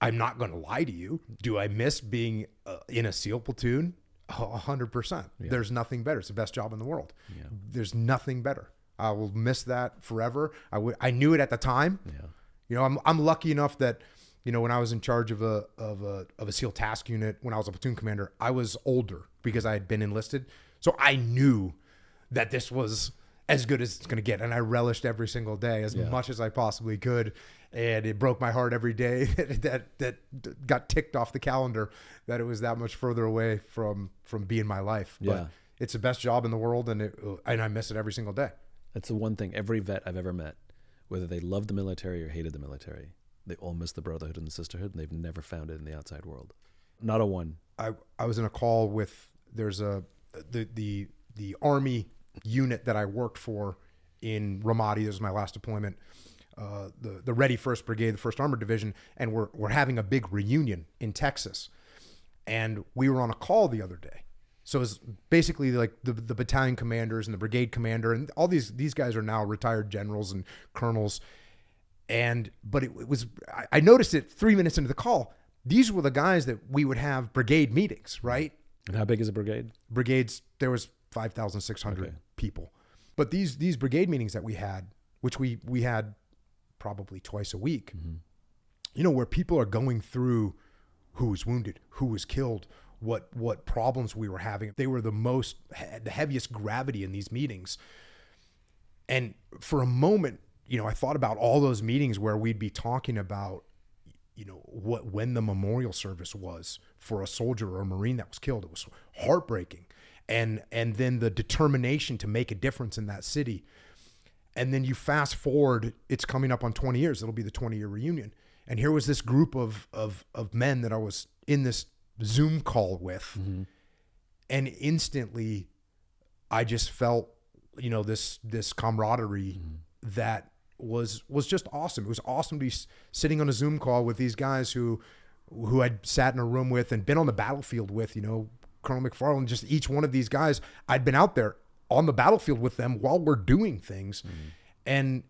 I'm not going to lie to you. Do I miss being in a SEAL platoon? 100%. Yeah. There's nothing better. It's the best job in the world. Yeah. There's nothing better. I will miss that forever. I knew it at the time. Yeah. I'm lucky enough that, when I was in charge of a SEAL task unit, when I was a platoon commander, I was older because I had been enlisted. So I knew that this was as good as it's going to get. And I relished every single day as much as I possibly could. And it broke my heart every day that got ticked off the calendar that it was that much further away from being my life. But it's the best job in the world, and I miss it every single day. That's the one thing every vet I've ever met, whether they loved the military or hated the military, they all miss the brotherhood and the sisterhood, and they've never found it in the outside world. Not a one. I was in a call with the the Army unit that I worked for in Ramadi. This was my last deployment. The Ready First Brigade, the First Armored Division, and we're having a big reunion in Texas. And we were on a call the other day. So it's basically like the battalion commanders and the brigade commander, and all these guys are now retired generals and colonels. But it was, I noticed it 3 minutes into the call. These were the guys that we would have brigade meetings, right? And how big is a brigade? Brigades, there was 5,600 people. But these brigade meetings that we had, which we had probably twice a week, you know, where people are going through who was wounded, who was killed, what problems we were having. They were the heaviest gravity in these meetings. And for a moment, you know, I thought about all those meetings where we'd be talking about, you know, when the memorial service was for a soldier or a Marine that was killed. It was heartbreaking. And then the determination to make a difference in that city. And then you fast forward, it's coming up on 20 years. It'll be the 20-year reunion. And here was this group of men that I was in this Zoom call with. And instantly I just felt, you know, this camaraderie that was just awesome. It was awesome to be sitting on a Zoom call with these guys who I'd sat in a room with and been on the battlefield with, you know, Colonel McFarland, just each one of these guys. I'd been out there on the battlefield with them while we're doing things. And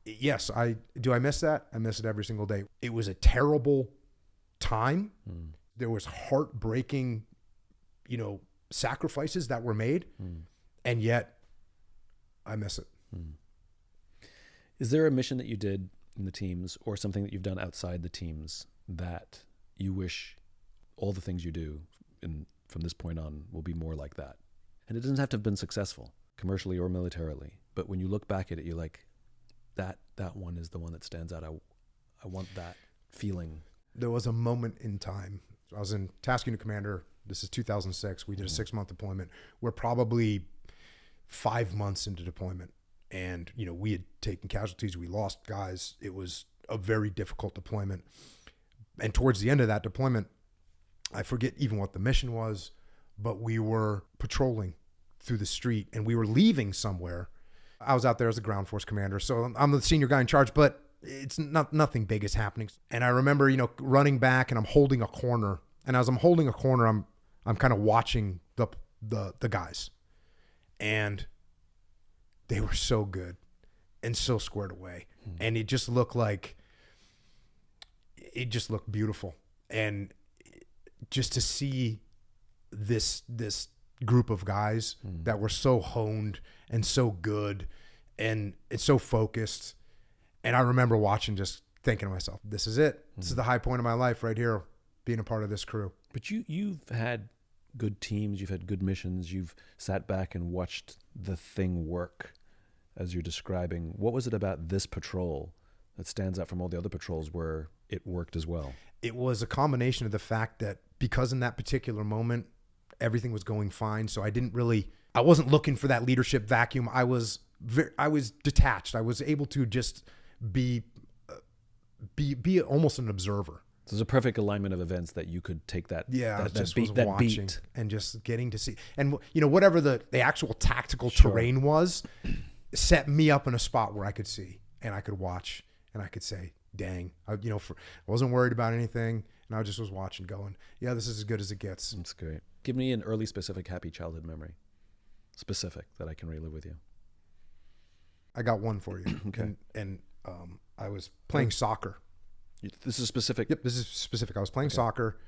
yes, I miss that. I miss it every single day. It was a terrible time. There was heartbreaking, you know, sacrifices that were made. And yet I miss it. Is there a mission that you did in the teams or something that you've done outside the teams that you wish all the things you do from this point on will be more like that? And it doesn't have to have been successful, commercially or militarily. But when you look back at it, you're like, that one is the one that stands out. I want that feeling. There was a moment in time. I was in Task Unit Commander. This is 2006. We did a 6-month deployment. We're probably 5 months into deployment. And, you know, we had taken casualties. We lost guys. It was a very difficult deployment. And towards the end of that deployment, I forget even what the mission was, but we were patrolling through the street and we were leaving somewhere. I was out there as a ground force commander, so I'm the senior guy in charge, but it's nothing big is happening. And I remember, you know, running back and I'm holding a corner. And as I'm holding a corner, I'm kind of watching the guys. And they were so good and so squared away. And it just looked beautiful. And just to see this group of guys that were so honed and so good and it's so focused. And I remember watching, just thinking to myself, this is it. This is the high point of my life right here, being a part of this crew. But you've had good teams, you've had good missions, you've sat back and watched the thing work as you're describing. What was it about this patrol that stands out from all the other patrols where it worked as well? It was a combination of the fact that because in that particular moment, everything was going fine. So I wasn't looking for that leadership vacuum. I was detached. I was able to just be almost an observer. So there's a perfect alignment of events that you could take that. Yeah, that, just that beat, was that watching beat. and just getting to see, and you know, whatever the actual tactical terrain was, set me up in a spot where I could see and I could watch and I could say, "Dang," I wasn't worried about anything, and I just was watching, going, "Yeah, this is as good as it gets." That's great. Give me an early, specific, happy childhood memory, specific that I can relive with you. I got one for you. Okay. And I was playing soccer. This is specific. Yep, this is specific. I was playing soccer,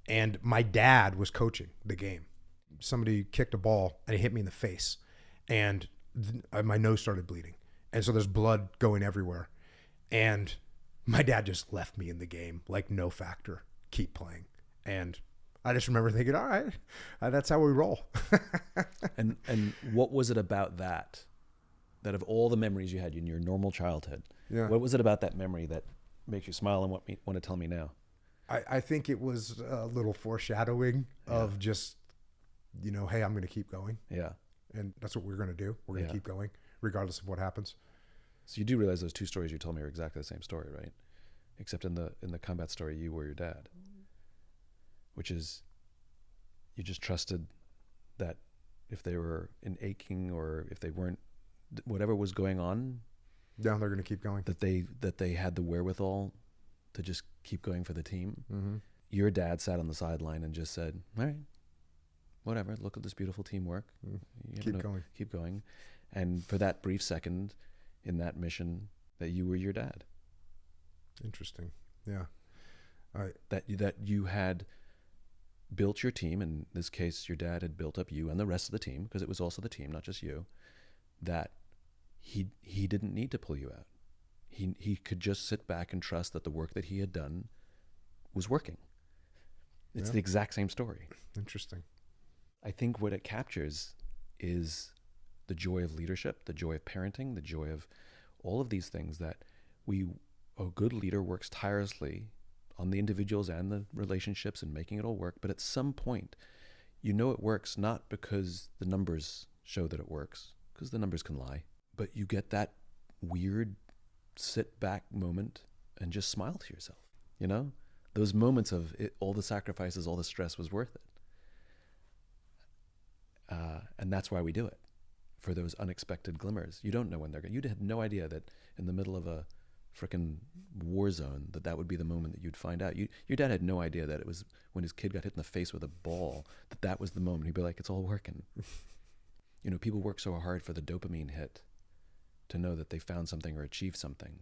and my dad was coaching the game. Somebody kicked a ball, and it hit me in the face, and my nose started bleeding. And so there's blood going everywhere. And my dad just left me in the game, like no factor, keep playing. And I just remember thinking, all right, that's how we roll. And what was it about that of all the memories you had in your normal childhood, what was it about that memory that makes you smile and want to tell me now? I think it was a little foreshadowing of just, you know, hey, I'm going to keep going. Yeah. And that's what we're going to do. We're going to keep going regardless of what happens. So you do realize those two stories you told me are exactly the same story, right? Except in the combat story, you were your dad, which is you just trusted that if they were in aching or if they weren't, whatever was going on, Yeah, they're going to keep going. that they had the wherewithal to just keep going for the team. Mm-hmm. Your dad sat on the sideline and just said, all right, whatever, look at this beautiful teamwork. Keep going. And for that brief second in that mission, that you were your dad. Interesting. Yeah. That you had built your team. In this case, your dad had built up you and the rest of the team, because it was also the team, not just you, that he didn't need to pull you out. He could just sit back and trust that the work that he had done was working. It's the exact same story. Interesting. I think what it captures is the joy of leadership, the joy of parenting, the joy of all of these things, that a good leader works tirelessly on the individuals and the relationships and making it all work. But at some point, you know it works not because the numbers show that it works, because the numbers can lie, but you get that weird sit back moment and just smile to yourself. You know, those moments of it, all the sacrifices, all the stress was worth it. And that's why we do it, for those unexpected glimmers. You don't know when they're going. You had no idea that in the middle of a frickin' war zone that would be the moment that you'd find out. Your dad had no idea that it was when his kid got hit in the face with a ball that was the moment. He'd be like, it's all working. You know, people work so hard for the dopamine hit to know that they found something or achieved something.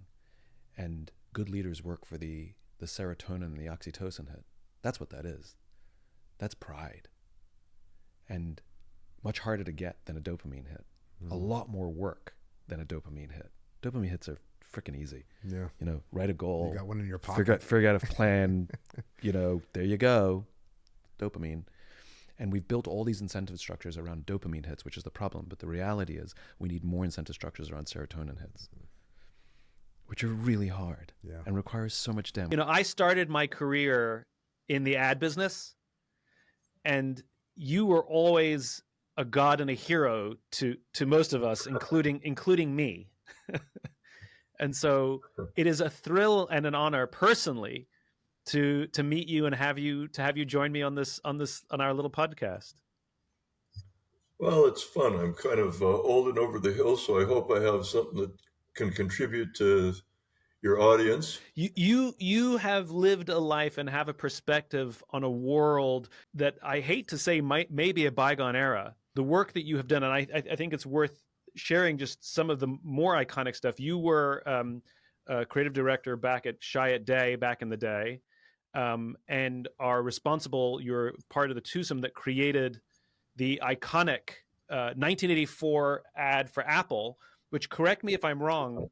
And good leaders work for the serotonin and the oxytocin hit. That's what that is. That's pride. And much harder to get than a dopamine hit. A lot more work than a dopamine hit. Dopamine hits are freaking easy. Yeah. You know, write a goal. You got one in your pocket. Figure out a plan. You know, there you go. Dopamine. And we've built all these incentive structures around dopamine hits, which is the problem. But the reality is we need more incentive structures around serotonin hits, which are really hard and requires so much damage. You know, I started my career in the ad business, and you were always a god and a hero to most of us, including me. And so it is a thrill and an honor personally to meet you and have you join me on our little podcast. Well, it's fun. I'm kind of old and over the hill, so I hope I have something that can contribute to your audience. You have lived a life and have a perspective on a world that I hate to say may be a bygone era. The work that you have done, and I think it's worth sharing just some of the more iconic stuff. You were a creative director back at Chiat Day back in the day, and are responsible. You're part of the twosome that created the iconic 1984 ad for Apple, which, correct me if I'm wrong,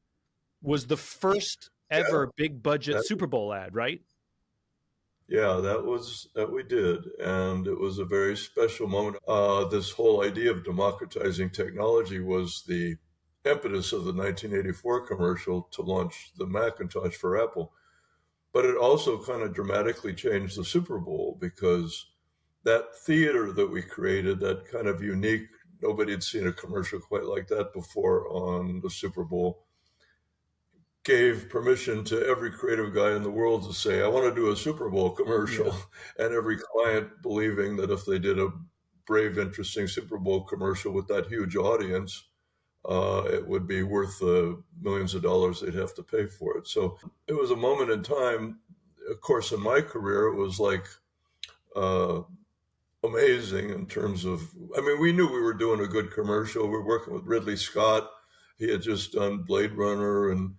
was the first ever big budget Super Bowl ad, right? Yeah, that we did. And it was a very special moment. This whole idea of democratizing technology was the impetus of the 1984 commercial to launch the Macintosh for Apple. But it also kind of dramatically changed the Super Bowl, because that theater that we created, that kind of unique, nobody had seen a commercial quite like that before on the Super Bowl, gave permission to every creative guy in the world to say, I want to do a Super Bowl commercial. Yeah. And every client believing that if they did a brave, interesting Super Bowl commercial with that huge audience, it would be worth the millions of dollars they'd have to pay for it. So it was a moment in time. Of course, in my career, it was like amazing in terms of, I mean, we knew we were doing a good commercial. We were working with Ridley Scott. He had just done Blade Runner and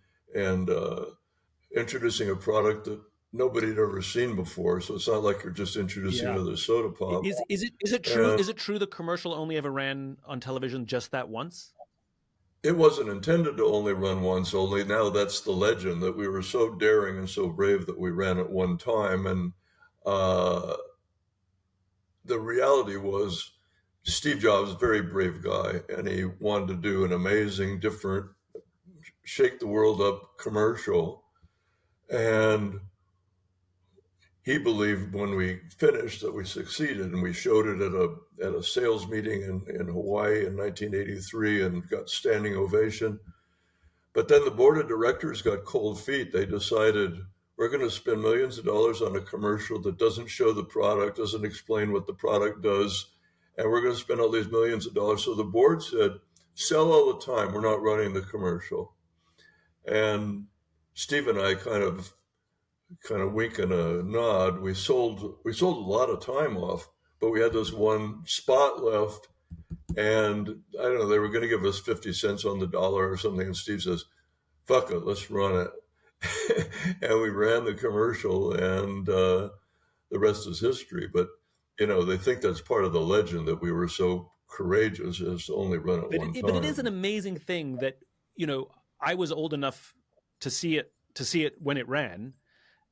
introducing a product that nobody had ever seen before. So it's not like you're just introducing another soda pop. Is it true? Is it true the commercial only ever ran on television just that once? It wasn't intended to only run once, only now that's the legend, that we were so daring and so brave that we ran it one time. And the reality was Steve Jobs was a very brave guy, and he wanted to do an amazing, different, shake the world up commercial. And he believed when we finished that we succeeded, and we showed it at a sales meeting in Hawaii in 1983 and got standing ovation. But then the board of directors got cold feet. They decided, we're going to spend millions of dollars on a commercial that doesn't show the product, doesn't explain what the product does, and we're going to spend all these millions of dollars. So the board said, sell all the time. We're not running the commercial. And Steve and I kind of wink and a nod. We sold a lot of time off, but we had this one spot left. And I don't know, they were going to give us 50 cents on the dollar or something. And Steve says, fuck it, let's run it. And we ran the commercial, and the rest is history. But, they think that's part of the legend that we were so courageous as to only run it one time. But it is an amazing thing that, I was old enough to see it when it ran.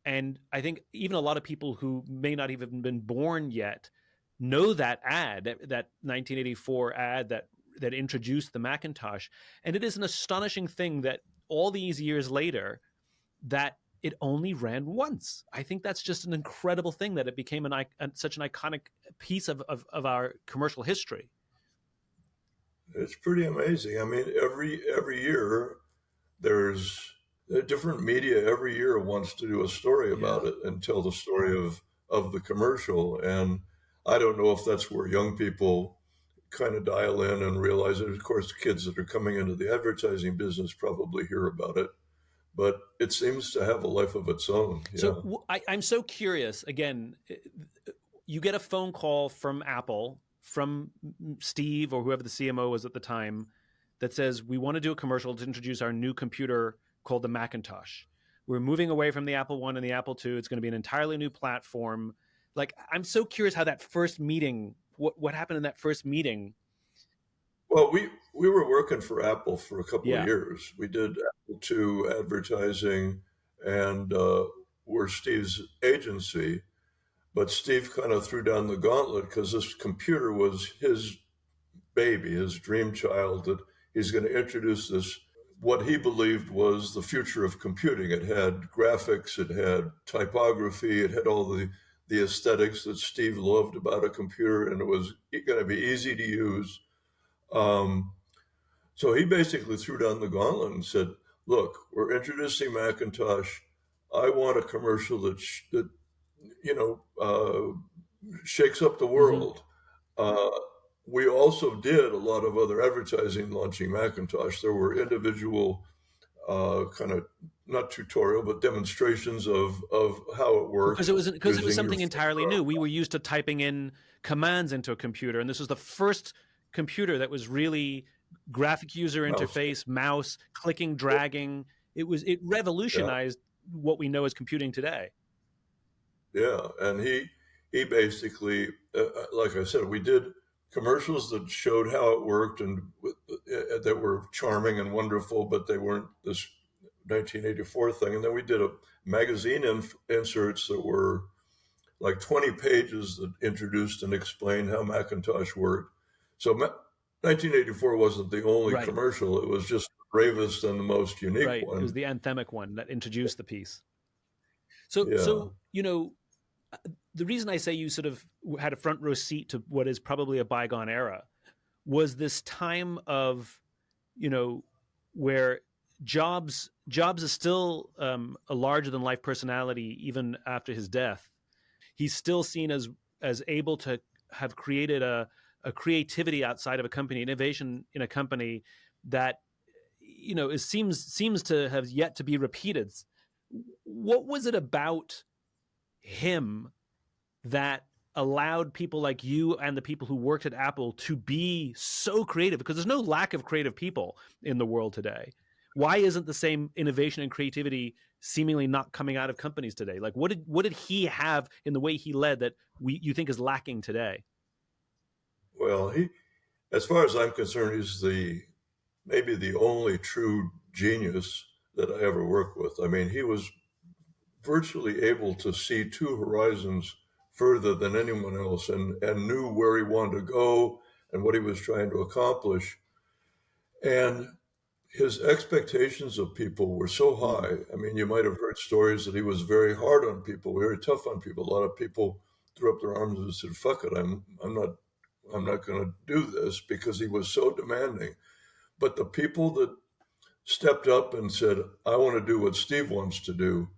And I think even a lot of people who may not even been born yet know that ad, that 1984 ad that introduced the Macintosh. And it is an astonishing thing that all these years later, that it only ran once. I think that's just an incredible thing that it became such an iconic piece of our commercial history. It's pretty amazing. I mean, every year there's a different media every year wants to do a story about it and tell the story of the commercial. And I don't know if that's where young people kind of dial in and realize it. Of course, kids that are coming into the advertising business probably hear about it, but it seems to have a life of its own. Yeah. So I'm so curious. Again, you get a phone call from Apple, from Steve or whoever the CMO was at the time, that says, we want to do a commercial to introduce our new computer called the Macintosh. We're moving away from the Apple I and the Apple II. It's going to be an entirely new platform. Like, I'm so curious how that first meeting, what happened in that first meeting. Well, we were working for Apple for a couple of years. We did Apple II advertising, and we're Steve's agency. But Steve kind of threw down the gauntlet because this computer was his baby, his dream child, that he's going to introduce this, what he believed was the future of computing. It had graphics, it had typography, it had all the aesthetics that Steve loved about a computer, and it was going to be easy to use. So he basically threw down the gauntlet and said, look, we're introducing Macintosh. I want a commercial that shakes up the world. Mm-hmm. We also did a lot of other advertising launching Macintosh. There were individual kind of, not tutorial, but demonstrations of how it worked. Because it was something entirely new. We were used to typing in commands into a computer, and this was the first computer that was really graphic user interface, mouse, clicking, dragging. It revolutionized what we know as computing today. Yeah, and he basically, like I said, we did commercials that showed how it worked and that were charming and wonderful, but they weren't this 1984 thing. And then we did a magazine inserts that were like 20 pages that introduced and explained how Macintosh worked. So 1984 wasn't the only commercial. It was just the bravest and the most unique one. It was the anthemic one that introduced the piece. So the reason I say you sort of had a front row seat to what is probably a bygone era was this time of, where Jobs is still a larger than life personality even after his death. He's still seen as able to have created a creativity outside of a company, innovation in a company that, seems to have yet to be repeated. What was it about him that allowed people like you and the people who worked at Apple to be so creative? Because there's no lack of creative people in the world today. Why isn't the same innovation and creativity seemingly not coming out of companies today? Like, what did he have in the way he led that you think is lacking today? Well, he, as far as I'm concerned, he's maybe the only true genius that I ever worked with. I mean, he was virtually able to see two horizons further than anyone else, and knew where he wanted to go and what he was trying to accomplish. And his expectations of people were so high. I mean, you might have heard stories that he was very hard on people, very tough on people. A lot of people threw up their arms and said, fuck it, I'm not going to do this, because he was so demanding. But the people that stepped up and said, I want to do what Steve wants to do,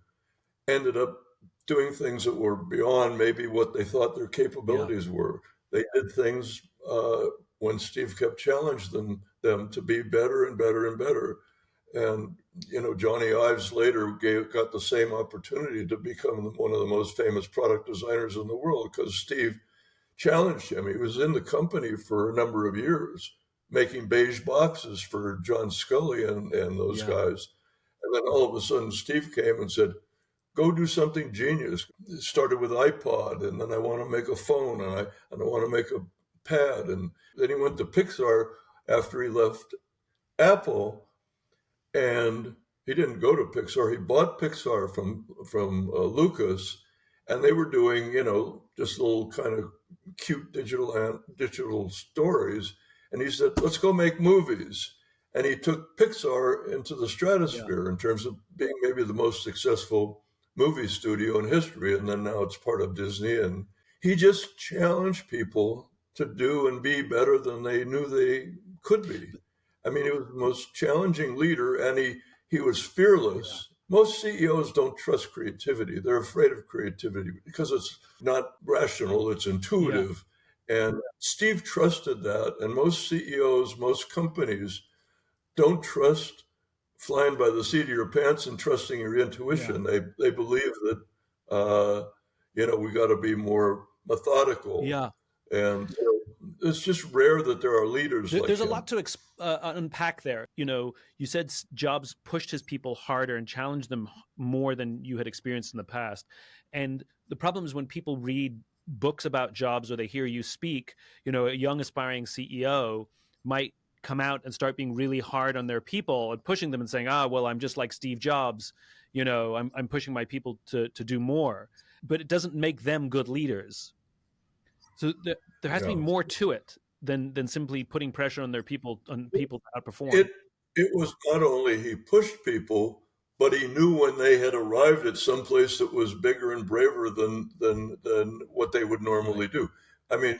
ended up doing things that were beyond maybe what they thought their capabilities were. They did things when Steve kept challenging them to be better and better and better. And, Johnny Ives later got the same opportunity to become one of the most famous product designers in the world because Steve challenged him. He was in the company for a number of years, making beige boxes for John Scully and those guys. And then all of a sudden, Steve came and said, go do something genius. It started with iPod, and then I want to make a phone, and I want to make a pad. And then he went to Pixar after he left Apple, and he didn't go to Pixar. He bought Pixar from Lucas, and they were doing, just little kind of cute digital stories. And he said, let's go make movies. And he took Pixar into the stratosphere in terms of being maybe the most successful movie studio in history. And then now it's part of Disney. And he just challenged people to do and be better than they knew they could be. I mean, he was the most challenging leader, and he was fearless. Most CEOs don't trust creativity. They're afraid of creativity because it's not rational, it's intuitive. And Steve trusted that. And most CEOs, most companies don't trust flying by the seat of your pants and trusting your intuition. They believe that, we got to be more methodical. And it's just rare that there are leaders like There's him. a lot to unpack there. You said Jobs pushed his people harder and challenged them more than you had experienced in the past. And the problem is when people read books about Jobs or they hear you speak, a young aspiring CEO might come out and start being really hard on their people and pushing them and saying, well, I'm just like Steve Jobs. I'm pushing my people to do more. But it doesn't make them good leaders. So there has to be more to it than simply putting pressure on people to outperform. It was not only he pushed people, but he knew when they had arrived at some place that was bigger and braver than what they would normally do. I mean,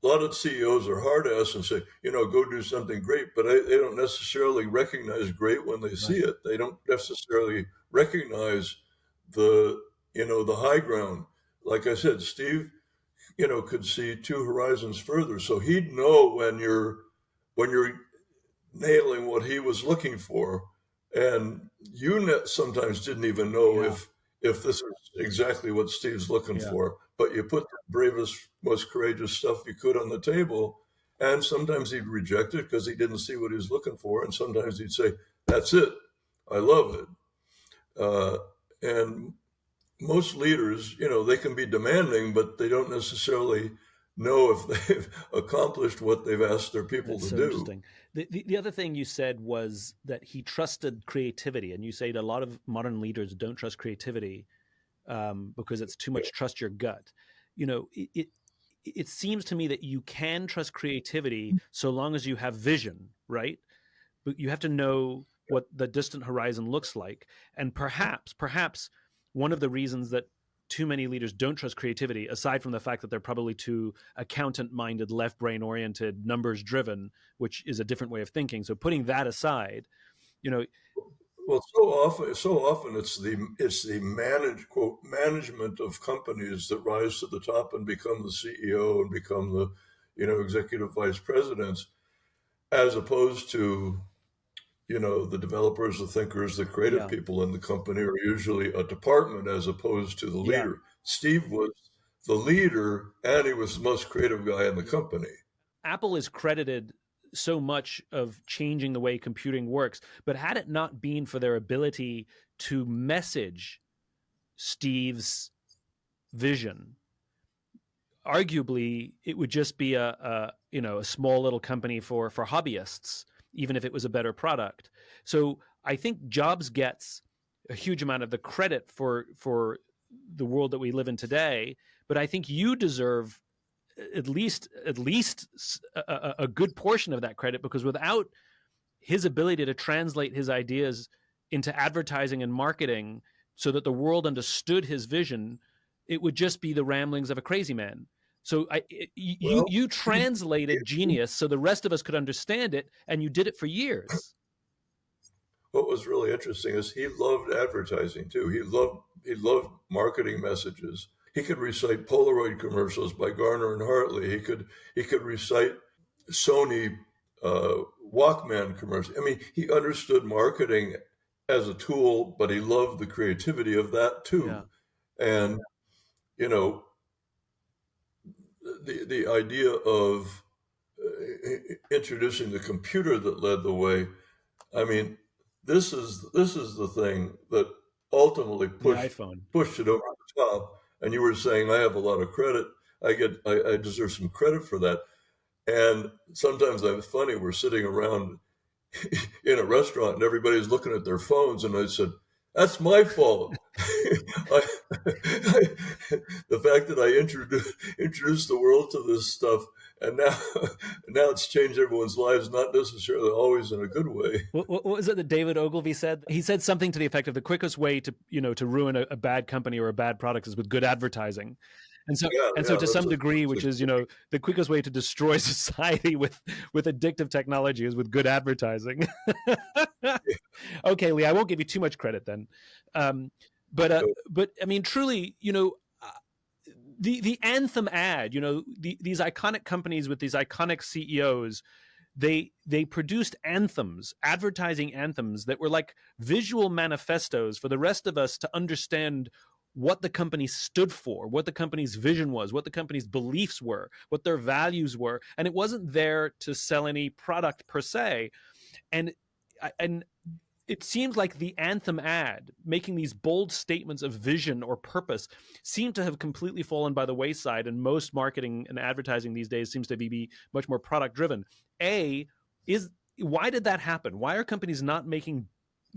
a lot of CEOs are hard ass and say, go do something great, but they don't necessarily recognize great when they see it. They don't necessarily recognize the high ground. Like I said, Steve, could see two horizons further. So he'd know when you're nailing what he was looking for. And you sometimes didn't even know if this is exactly what Steve's looking for, but you put the bravest, most courageous stuff you could on the table. And sometimes he'd reject it because he didn't see what he was looking for. And sometimes he'd say, that's it. I love it. And most leaders, they can be demanding, but they don't necessarily know if they've accomplished what they've asked their people to do. Interesting. The other thing you said was that he trusted creativity, and you say that a lot of modern leaders don't trust creativity because it's too much trust your gut. It seems to me that you can trust creativity so long as you have vision, right? But you have to know what the distant horizon looks like, and perhaps one of the reasons that too many leaders don't trust creativity, aside from the fact that they're probably too accountant-minded, left-brain oriented, numbers-driven, which is a different way of thinking. So putting that aside, well, so often it's the management of companies that rise to the top and become the CEO and become the executive vice presidents, as opposed to the developers, the thinkers, the creative people in the company are usually a department as opposed to the leader. Steve was the leader, and he was the most creative guy in the company. Apple is credited so much of changing the way computing works, but had it not been for their ability to message Steve's vision, arguably it would just be a small little company for hobbyists, even if it was a better product. So I think Jobs gets a huge amount of the credit for the world that we live in today, but I think you deserve at least a good portion of that credit, because without his ability to translate his ideas into advertising and marketing so that the world understood his vision, it would just be the ramblings of a crazy man. So you translated genius so the rest of us could understand it, and you did it for years. What was really interesting is he loved advertising too. He loved marketing messages. he could recite Polaroid commercials by Garner and Hartley. He could recite Sony Walkman commercials. I mean, he understood marketing as a tool, but he loved the creativity of that too. Yeah. And you know, the idea of introducing the computer that led the way. I mean, this is the thing that ultimately pushed it over the top. And you were saying I have a lot of credit. I deserve some credit for that. And sometimes it's funny. We're sitting around in a restaurant and everybody's looking at their phones, and I said, "That's my fault." The fact that I introduced the world to this stuff, and now it's changed everyone's lives, not necessarily always in a good way. What was it that David Ogilvy said? He said something to the effect of the quickest way to ruin a bad company or a bad product is with good advertising. And so, to some degree, which is, the quickest way to destroy society with addictive technology is with good advertising. Okay, Lee, I won't give you too much credit then. But I mean, truly, the anthem ad, these iconic companies with these iconic CEOs, they produced anthems, advertising anthems that were like visual manifestos for the rest of us to understand what the company stood for, what the company's vision was, what the company's beliefs were, what their values were. And it wasn't there to sell any product per se. And it seems like the anthem ad, making these bold statements of vision or purpose, seem to have completely fallen by the wayside. And most marketing and advertising these days seems to be much more product driven. Why did that happen? Why are companies not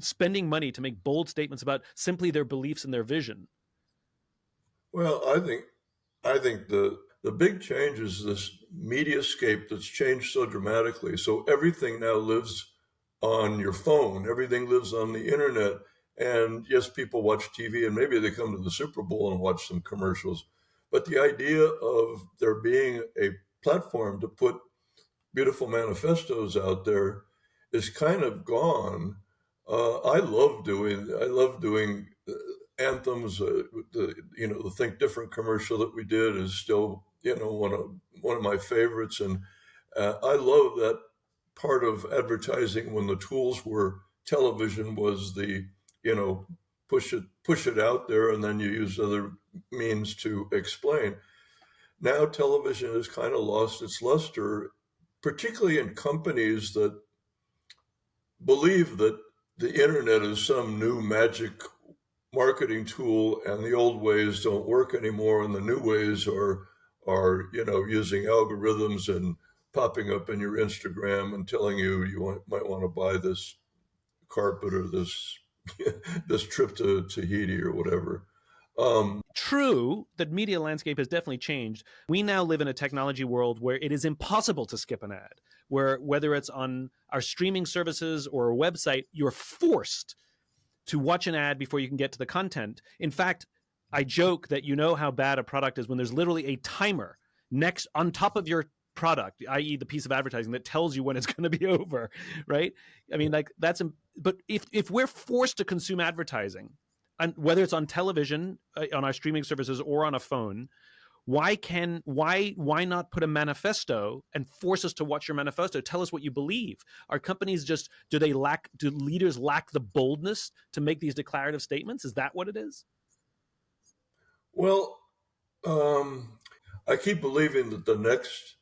spending money to make bold statements about simply their beliefs and their vision? Well, I think the big change is this mediascape that's changed so dramatically. So everything now lives on your phone. Everything lives on the internet. And yes, people watch TV and maybe they come to the Super Bowl and watch some commercials. But the idea of there being a platform to put beautiful manifestos out there is kind of gone. I love doing anthems. The Think Different commercial that we did is still one of my favorites, and I love that part of advertising when the tools were television was the push it out there, and then you use other means to explain. Now television has kind of lost its luster, particularly in companies that believe that the internet is some new magic marketing tool and the old ways don't work anymore and the new ways are using algorithms and popping up in your Instagram and telling you might want to buy this carpet or this this trip to Tahiti or whatever. True, that media landscape has definitely changed. We now live in a technology world where it is impossible to skip an ad, where whether it's on our streaming services or a website, you're forced to watch an ad before you can get to the content. In fact, I joke that how bad a product is when there's literally a timer next on top of your product, i.e. the piece of advertising that tells you when it's going to be over, right? I mean, but if we're forced to consume advertising, and whether it's on television, on our streaming services, or on a phone, why not put a manifesto and force us to watch your manifesto? Tell us what you believe. Are companies do leaders lack the boldness to make these declarative statements? Is that what it is? Well, I keep believing that the next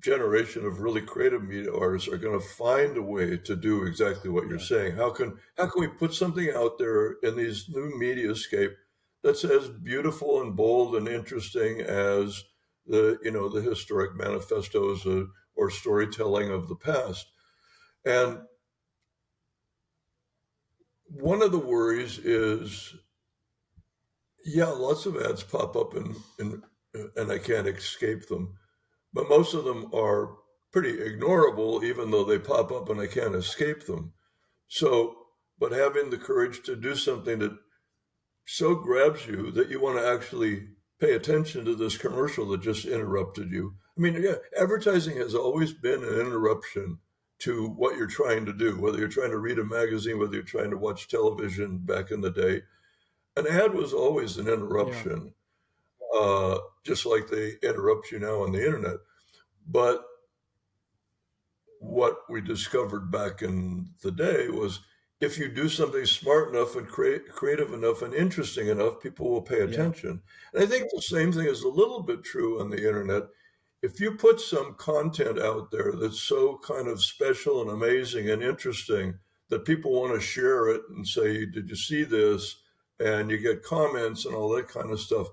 generation of really creative media artists are going to find a way to do exactly what you're saying. How can we put something out there in these new mediascape that's as beautiful and bold and interesting as the historic manifestos or storytelling of the past? And one of the worries is, lots of ads pop up and I can't escape them. But most of them are pretty ignorable, even though they pop up and I can't escape them. But having the courage to do something that so grabs you that you want to actually pay attention to this commercial that just interrupted you. I mean, advertising has always been an interruption to what you're trying to do, whether you're trying to read a magazine, whether you're trying to watch television back in the day. An ad was always an interruption. just like they interrupt you now on the internet. But what we discovered back in the day was if you do something smart enough and creative enough and interesting enough, people will pay attention. And I think the same thing is a little bit true on the internet. If you put some content out there that's so kind of special and amazing and interesting that people want to share it and say, did you see this? And you get comments and all that kind of stuff.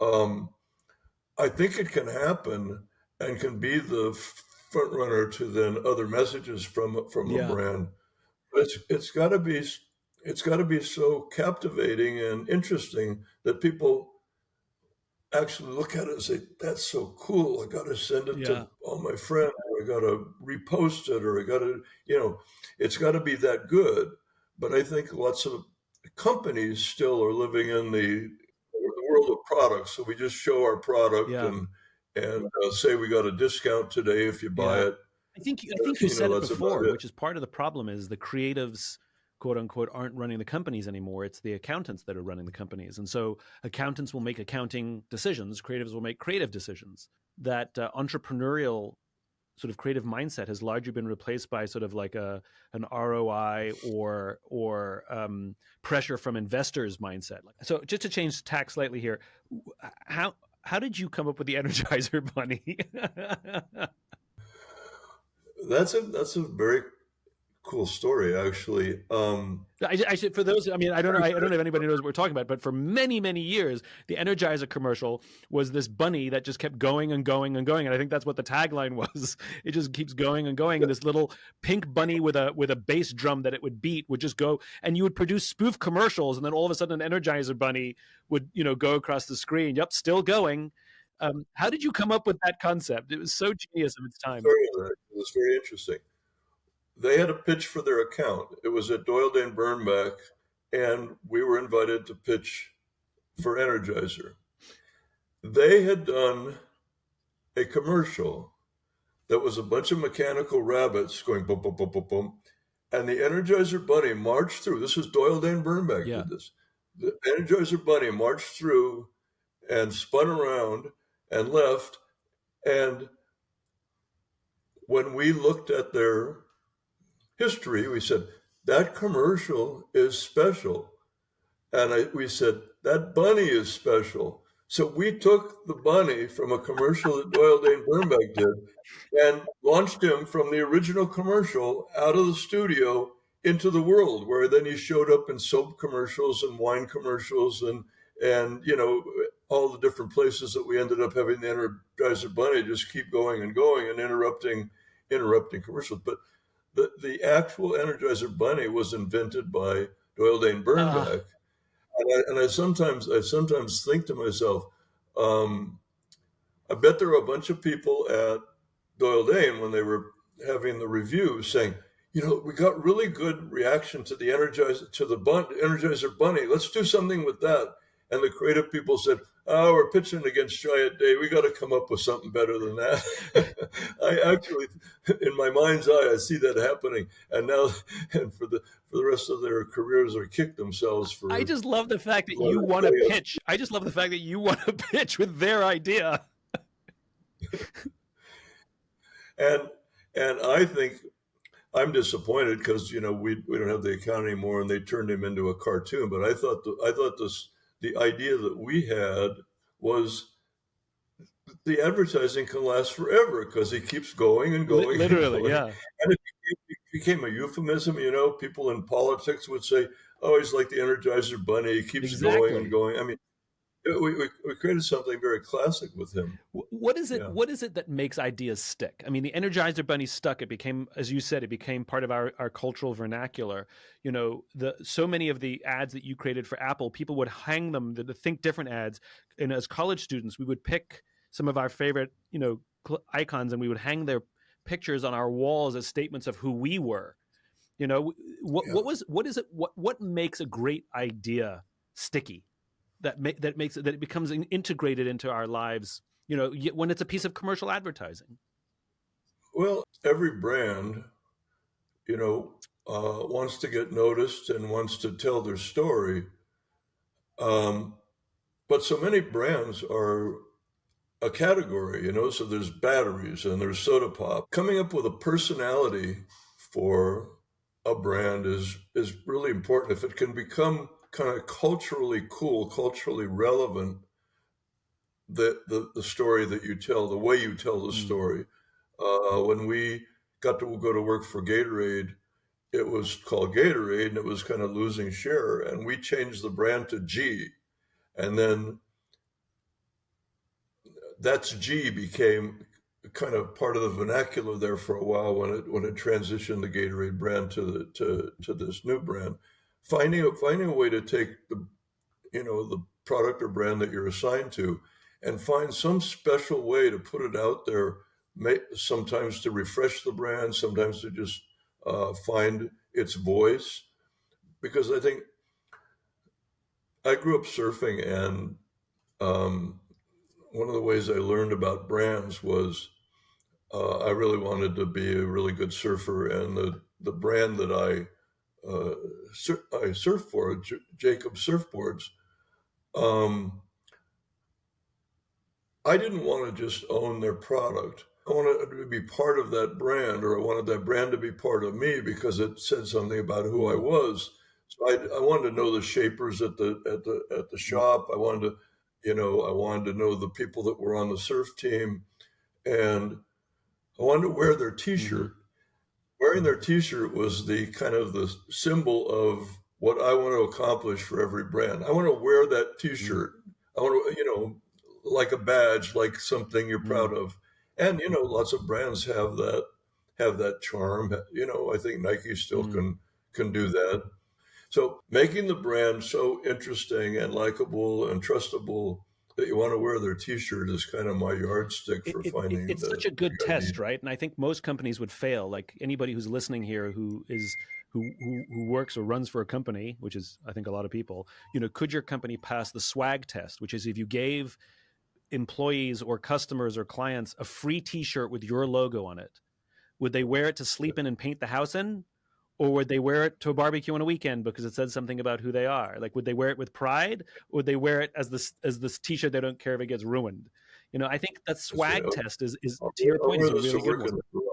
I think it can happen and can be the front runner to then other messages from a brand. But it's got to be so captivating and interesting that people actually look at it and say, that's so cool. I got to send it to all my friends, or I got to repost it, or I got to, it's got to be that good. But I think lots of companies still are living in the world of products. So we just show our product and say we got a discount today if you buy it. I think you said it before, which is part of the problem is the creatives, quote unquote, aren't running the companies anymore. It's the accountants that are running the companies. And so accountants will make accounting decisions. Creatives will make creative decisions. That entrepreneurial sort of creative mindset has largely been replaced by sort of like an ROI or pressure from investors mindset. So just to change tack slightly here, how did you come up with the Energizer Bunny? That's a very cool story, actually. I should, for those, I mean, I don't know if anybody knows what we're talking about, but for many, many years, the Energizer commercial was this bunny that just kept going and going and going, and I think that's what the tagline was. It just keeps going and going, and this little pink bunny with a bass drum that it would beat would just go, and you would produce spoof commercials, and then all of a sudden, an Energizer Bunny would go across the screen. Yep, still going. How did you come up with that concept? It was so genius of its time. It was very interesting. They had a pitch for their account. It was at Doyle Dane Bernbach, and we were invited to pitch for Energizer. They had done a commercial that was a bunch of mechanical rabbits going boom, boom, boom, boom, boom. And the Energizer Bunny marched through. This was Doyle Dane Bernbach did this. The Energizer Bunny marched through and spun around and left. And when we looked at their history, we said, that commercial is special. And we said, that bunny is special. So we took the bunny from a commercial that Doyle Dane Bernbach did and launched him from the original commercial out of the studio into the world, where then he showed up in soap commercials and wine commercials and all the different places that we ended up having the Energizer Bunny just keep going and going and interrupting commercials. But the actual Energizer Bunny was invented by Doyle Dane Bernbach. And I sometimes think to myself, I bet there were a bunch of people at Doyle Dane when they were having the review saying, we got really good reaction to the Energizer Bunny. Let's do something with that. And the creative people said, oh, we're pitching against Giant Day. We got to come up with something better than that. I actually, in my mind's eye, I see that happening. And now, and for the rest of their careers, they kick themselves for. I just love the fact that you want to pitch. I just love the fact that you want to pitch with their idea. And I think I'm disappointed because we don't have the account anymore, and they turned him into a cartoon. But I thought the idea that we had was the advertising can last forever because he keeps going and going. Literally, and going. Yeah. And it became a euphemism. People in politics would say, oh, he's like the Energizer Bunny. He keeps going and going. I mean, we created something very classic with him. What is it? Yeah. What is it that makes ideas stick? I mean, the Energizer Bunny stuck. It became, as you said, it became part of our cultural vernacular. So many of the ads that you created for Apple, people would hang them, the Think Different ads. And as college students, we would pick some of our favorite, icons, and we would hang their pictures on our walls as statements of who we were. What makes a great idea sticky? That makes it that it becomes integrated into our lives, when it's a piece of commercial advertising. Well, every brand, wants to get noticed and wants to tell their story. but so many brands are a category, so there's batteries and there's soda pop. Coming up with a personality for a brand is really important. If it can become kind of culturally cool, culturally relevant, the story that you tell, the way you tell the story. When we got to go to work for Gatorade, it was called Gatorade, and it was kind of losing share, and we changed the brand to G, and then that's G became kind of part of the vernacular there for a while when it transitioned the Gatorade brand to this new brand. Finding a way to take the product or brand that you're assigned to and find some special way to put it out there, sometimes to refresh the brand, sometimes to just find its voice. Because I think I grew up surfing, and one of the ways I learned about brands was I really wanted to be a really good surfer, and the brand that I surf for, Jacob Surfboards, I didn't want to just own their product. I wanted to be part of that brand, or I wanted that brand to be part of me because it said something about who I was. So I wanted to know the shapers at the shop. I wanted to know the people that were on the surf team, and I wanted to wear their T-shirt. Wearing their T-shirt was the kind of the symbol of what I want to accomplish for every brand. I want to wear that T-shirt. I want to, like a badge, like something you're proud of. And lots of brands have that charm. I think Nike still can do that. So making the brand so interesting and likable and trustable that you want to wear their T-shirt is kind of my yardstick for finding. It's such a good test, right? And I think most companies would fail. Like anybody who's listening here who works or runs for a company, which is I think a lot of people, could your company pass the swag test, which is if you gave employees or customers or clients a free T-shirt with your logo on it, would they wear it to sleep in and paint the house in? Or would they wear it to a barbecue on a weekend because it said something about who they are? Like, would they wear it with pride, or would they wear it as this T-shirt they don't care if it gets ruined? I think that swag test is to your point, is a really good one.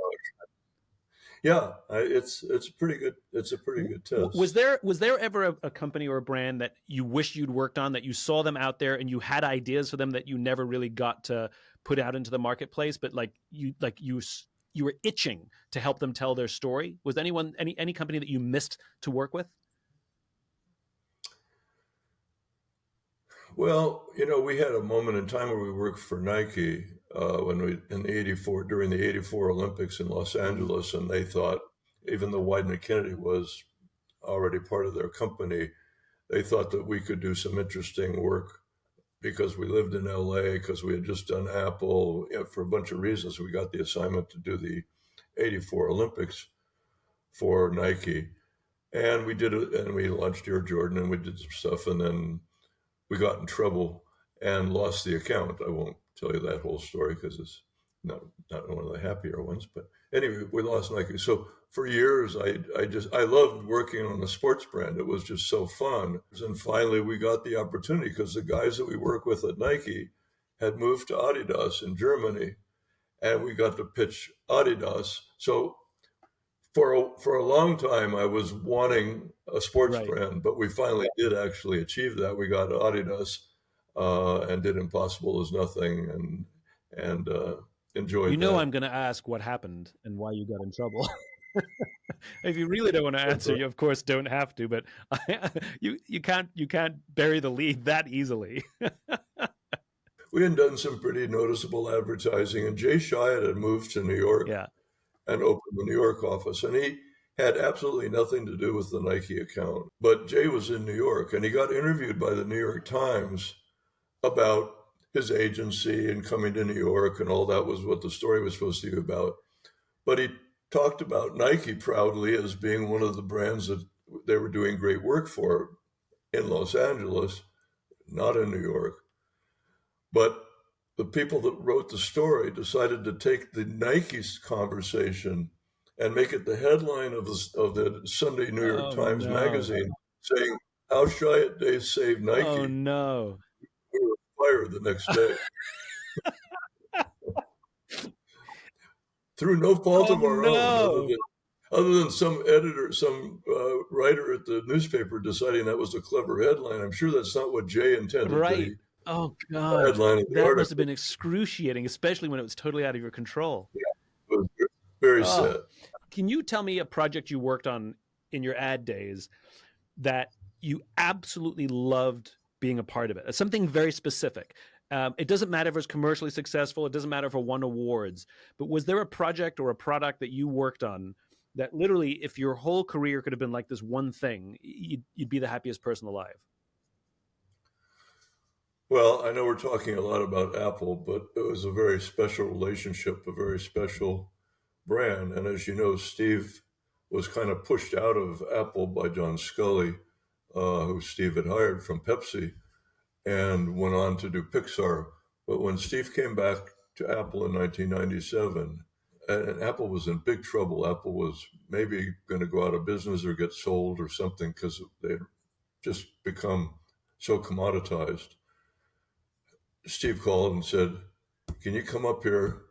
Yeah, it's a pretty good test. Was there ever a company or a brand that you wish you'd worked on, that you saw them out there and you had ideas for them that you never really got to put out into the marketplace, but you were itching to help them tell their story? Was anyone, any company that you missed to work with? Well, we had a moment in time where we worked for Nike during the '84 Olympics in Los Angeles, and they thought, even though Wieden & Kennedy was already part of their company, they thought that we could do some interesting work because we lived in LA, because we had just done Apple, for a bunch of reasons. We got the assignment to do the '84 Olympics for Nike, and we did it, and we launched Air Jordan, and we did some stuff, and then we got in trouble and lost the account. I won't tell you that whole story because it's not one of the happier ones. But anyway, we lost Nike. So for years, I loved working on the sports brand. It was just so fun. And finally, we got the opportunity because the guys that we work with at Nike had moved to Adidas in Germany, and we got to pitch Adidas. So for a long time, I was wanting a sports brand, but we finally did actually achieve that. We got Adidas and did Impossible is Nothing and enjoyed that. I'm going to ask what happened and why you got in trouble. If you really don't want to answer, you of course don't have to, but you can't bury the lead that easily. We had done some pretty noticeable advertising, and Jay Chiat had moved to New York. Yeah. And opened the New York office. And he had absolutely nothing to do with the Nike account. But Jay was in New York, and he got interviewed by the New York Times about his agency and coming to New York, and all that was what the story was supposed to be about. But he talked about Nike proudly as being one of the brands that they were doing great work for in Los Angeles, not in New York. But the people that wrote the story decided to take the Nike's conversation and make it the headline of the Sunday New York Times magazine, saying, "How Chiat Day saved Nike." Oh no! We were fired the next day. Through no fault of our own, other than some editor, some writer at the newspaper deciding that was a clever headline. I'm sure that's not what Jay intended. Right. Oh, God. Headline of the that article. Must have been excruciating, especially when it was totally out of your control. Yeah, it was very sad. Can you tell me a project you worked on in your ad days that you absolutely loved being a part of it? Something very specific. It doesn't matter if it was commercially successful. It doesn't matter if it won awards. But was there a project or a product that you worked on that literally, if your whole career could have been like this one thing, you'd be the happiest person alive? Well, I know we're talking a lot about Apple, but it was a very special relationship, a very special brand. And as you know, Steve was kind of pushed out of Apple by John Scully, who Steve had hired from Pepsi, and went on to do Pixar. But when Steve came back to Apple in 1997, and Apple was in big trouble. Apple was maybe going to go out of business or get sold or something because they had just become so commoditized. Steve called and said, "Can you come up here?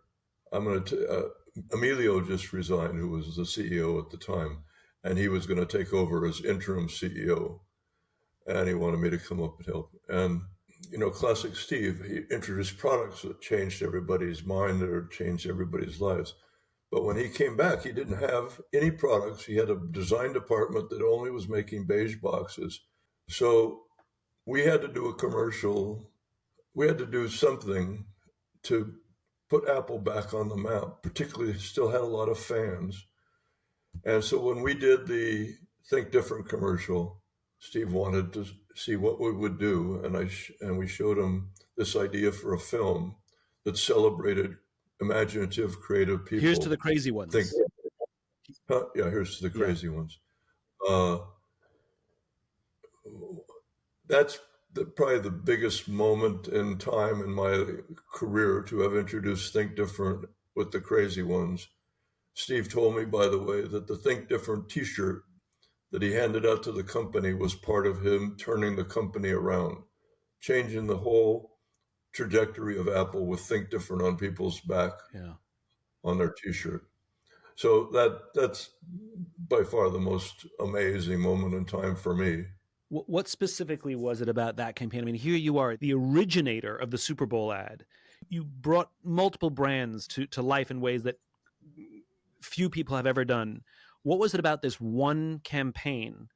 I'm going to." Emilio just resigned, who was the CEO at the time, and he was going to take over as interim CEO. And he wanted me to come up and help. And, you know, classic Steve, he introduced products that changed everybody's mind or changed everybody's lives. But when he came back, he didn't have any products. He had a design department that only was making beige boxes. So we had to do a commercial. We had to do something to put Apple back on the map, particularly still had a lot of fans. And so when we did the Think Different commercial, Steve wanted to see what we would do, and we showed him this idea for a film that celebrated imaginative, creative people. Here's to the crazy ones. Here's to the crazy ones. That's probably the biggest moment in time in my career to have introduced Think Different with the crazy ones. Steve told me, by the way, that the Think Different t-shirt that he handed out to the company was part of him turning the company around, changing the whole trajectory of Apple with Think Different on people's back on their t-shirt. So that's by far the most amazing moment in time for me. What specifically was it about that campaign? I mean, here you are, the originator of the Super Bowl ad. You brought multiple brands to life in ways that few people have ever done. What was it about this one campaign,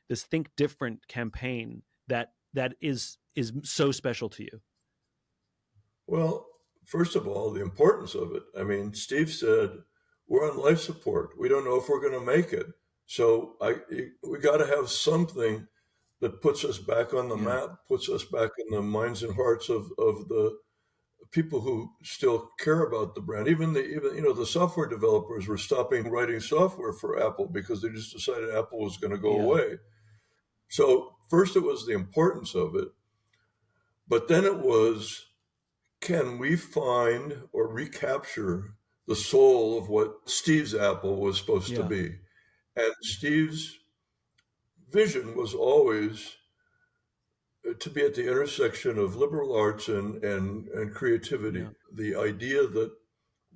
this Think Different campaign, that is so special to you? Well, first of all, the importance of it. I mean, Steve said, we're on life support. We don't know if we're going to make it. So we got to have something that puts us back on the map, puts us back in the minds and hearts of the people who still care about the brand. Even the software developers were stopping writing software for Apple because they just decided Apple was going to go away. So first it was the importance of it, but then it was, can we find or recapture the soul of what Steve's Apple was supposed to be? And Steve's vision was always to be at the intersection of liberal arts and creativity. The idea that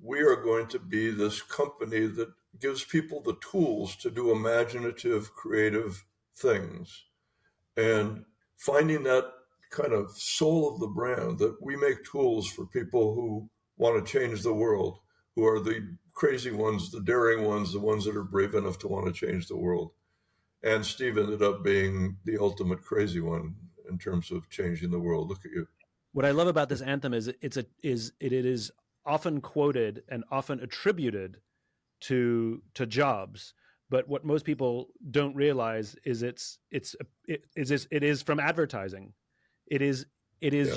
we are going to be this company that gives people the tools to do imaginative, creative things. And finding that kind of soul of the brand, that we make tools for people who want to change the world, who are the crazy ones, the daring ones, the ones that are brave enough to want to change the world. And Steve ended up being the ultimate crazy one in terms of changing the world. Look at you. What I love about this anthem is it is often quoted and often attributed to Jobs, but what most people don't realize is it is from advertising. It is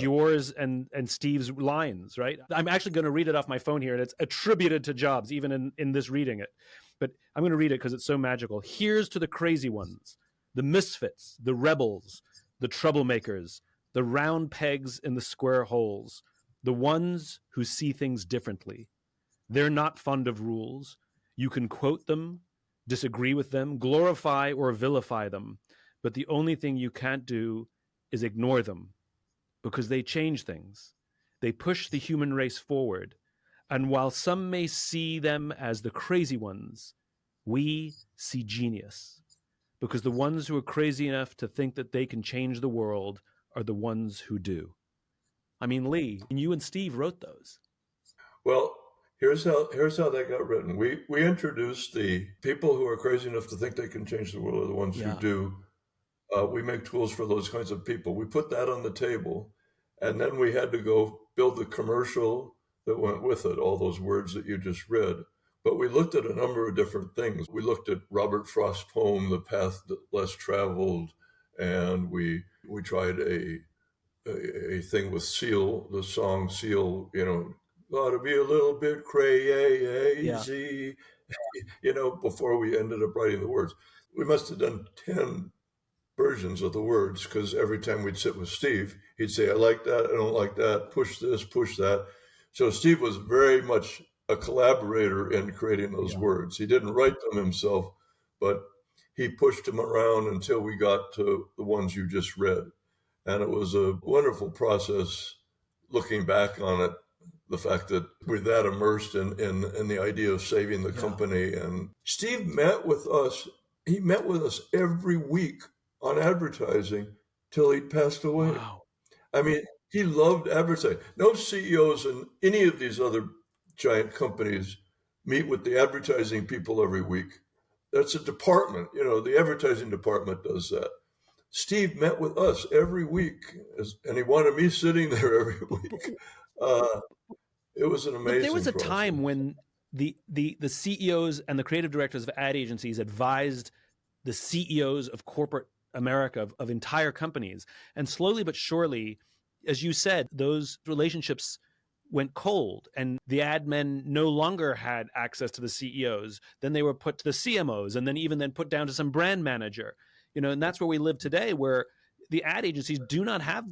yours and Steve's lines, right? I'm actually going to read it off my phone here, and it's attributed to Jobs, even in this reading it. But I'm going to read it because it's so magical. Here's to the crazy ones, the misfits, the rebels, the troublemakers, the round pegs in the square holes, the ones who see things differently. They're not fond of rules. You can quote them, disagree with them, glorify or vilify them, but the only thing you can't do is ignore them. because they change things. They push the human race forward. And while some may see them as the crazy ones, we see genius. Because the ones who are crazy enough to think that they can change the world are the ones who do. I mean, Lee, you and Steve wrote those. Well, here's how that got written. We introduced the people who are crazy enough to think they can change the world are the ones who do. We make tools for those kinds of people. We put that on the table, and then we had to go build the commercial that went with it, all those words that you just read. But we looked at a number of different things. We looked at Robert Frost's poem, The Path Less Traveled, and we tried a thing with Seal, the song Seal, ought to be a little bit crazy, before we ended up writing the words. We must have done 10 versions of the words, because every time we'd sit with Steve, he'd say, I like that, I don't like that, push this, push that. So Steve was very much a collaborator in creating those words. He didn't write them himself, but he pushed them around until we got to the ones you just read. And it was a wonderful process looking back on it, the fact that we're that immersed in the idea of saving the company. And Steve met with us. He met with us every week on advertising till he passed away. Wow. I mean, he loved advertising. No CEOs in any of these other giant companies meet with the advertising people every week. That's a department, the advertising department does that. Steve met with us every week, and he wanted me sitting there every week. It was an amazing. But there was a process. time when the CEOs and the creative directors of ad agencies advised the CEOs of corporate America, of entire companies. And slowly but surely, as you said, those relationships went cold, and the ad men no longer had access to the CEOs. Then they were put to the CMOs, and then put down to some brand manager. And that's where we live today, where the ad agencies do not have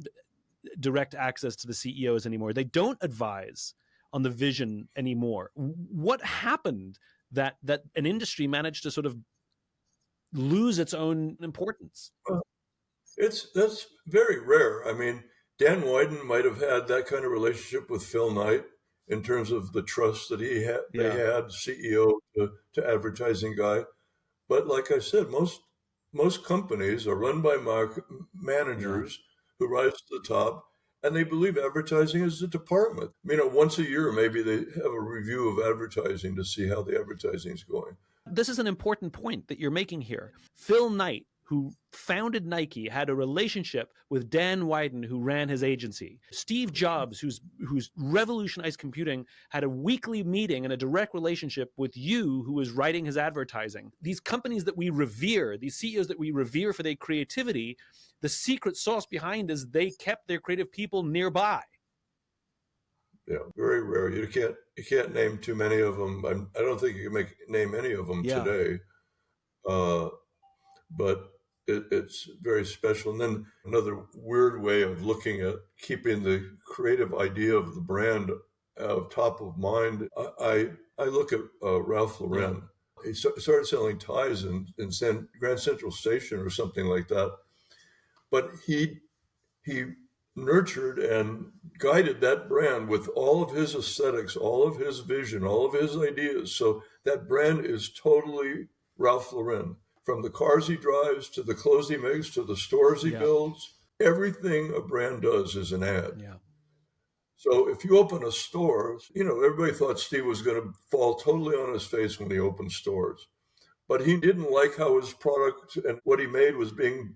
direct access to the CEOs anymore. They don't advise on the vision anymore. What happened that an industry managed to sort of lose its own importance? That's very rare. I mean, Dan Wyden might have had that kind of relationship with Phil Knight in terms of the trust that he had. They had CEO to advertising guy, but like I said, most companies are run by managers who rise to the top, and they believe advertising is a department. Once a year, maybe they have a review of advertising to see how the advertising is going. This is an important point that you're making here. Phil Knight, who founded Nike, had a relationship with Dan Wyden, who ran his agency. Steve Jobs, who's revolutionized computing, had a weekly meeting and a direct relationship with you, who was writing his advertising. These companies that we revere, these CEOs that we revere for their creativity, the secret sauce behind is they kept their creative people nearby. Yeah, very rare. You can't name too many of them. I don't think you can name any of them today. But it's very special. And then another weird way of looking at keeping the creative idea of the brand top of mind. I look at Ralph Lauren. He started selling ties in Grand Central Station or something like that. But he nurtured and guided that brand with all of his aesthetics, all of his vision, all of his ideas. So that brand is totally Ralph Lauren. From the cars he drives to the clothes he makes to the stores he builds, everything a brand does is an ad. Yeah. So if you open a store, everybody thought Steve was going to fall totally on his face when he opened stores. But he didn't like how his product and what he made was being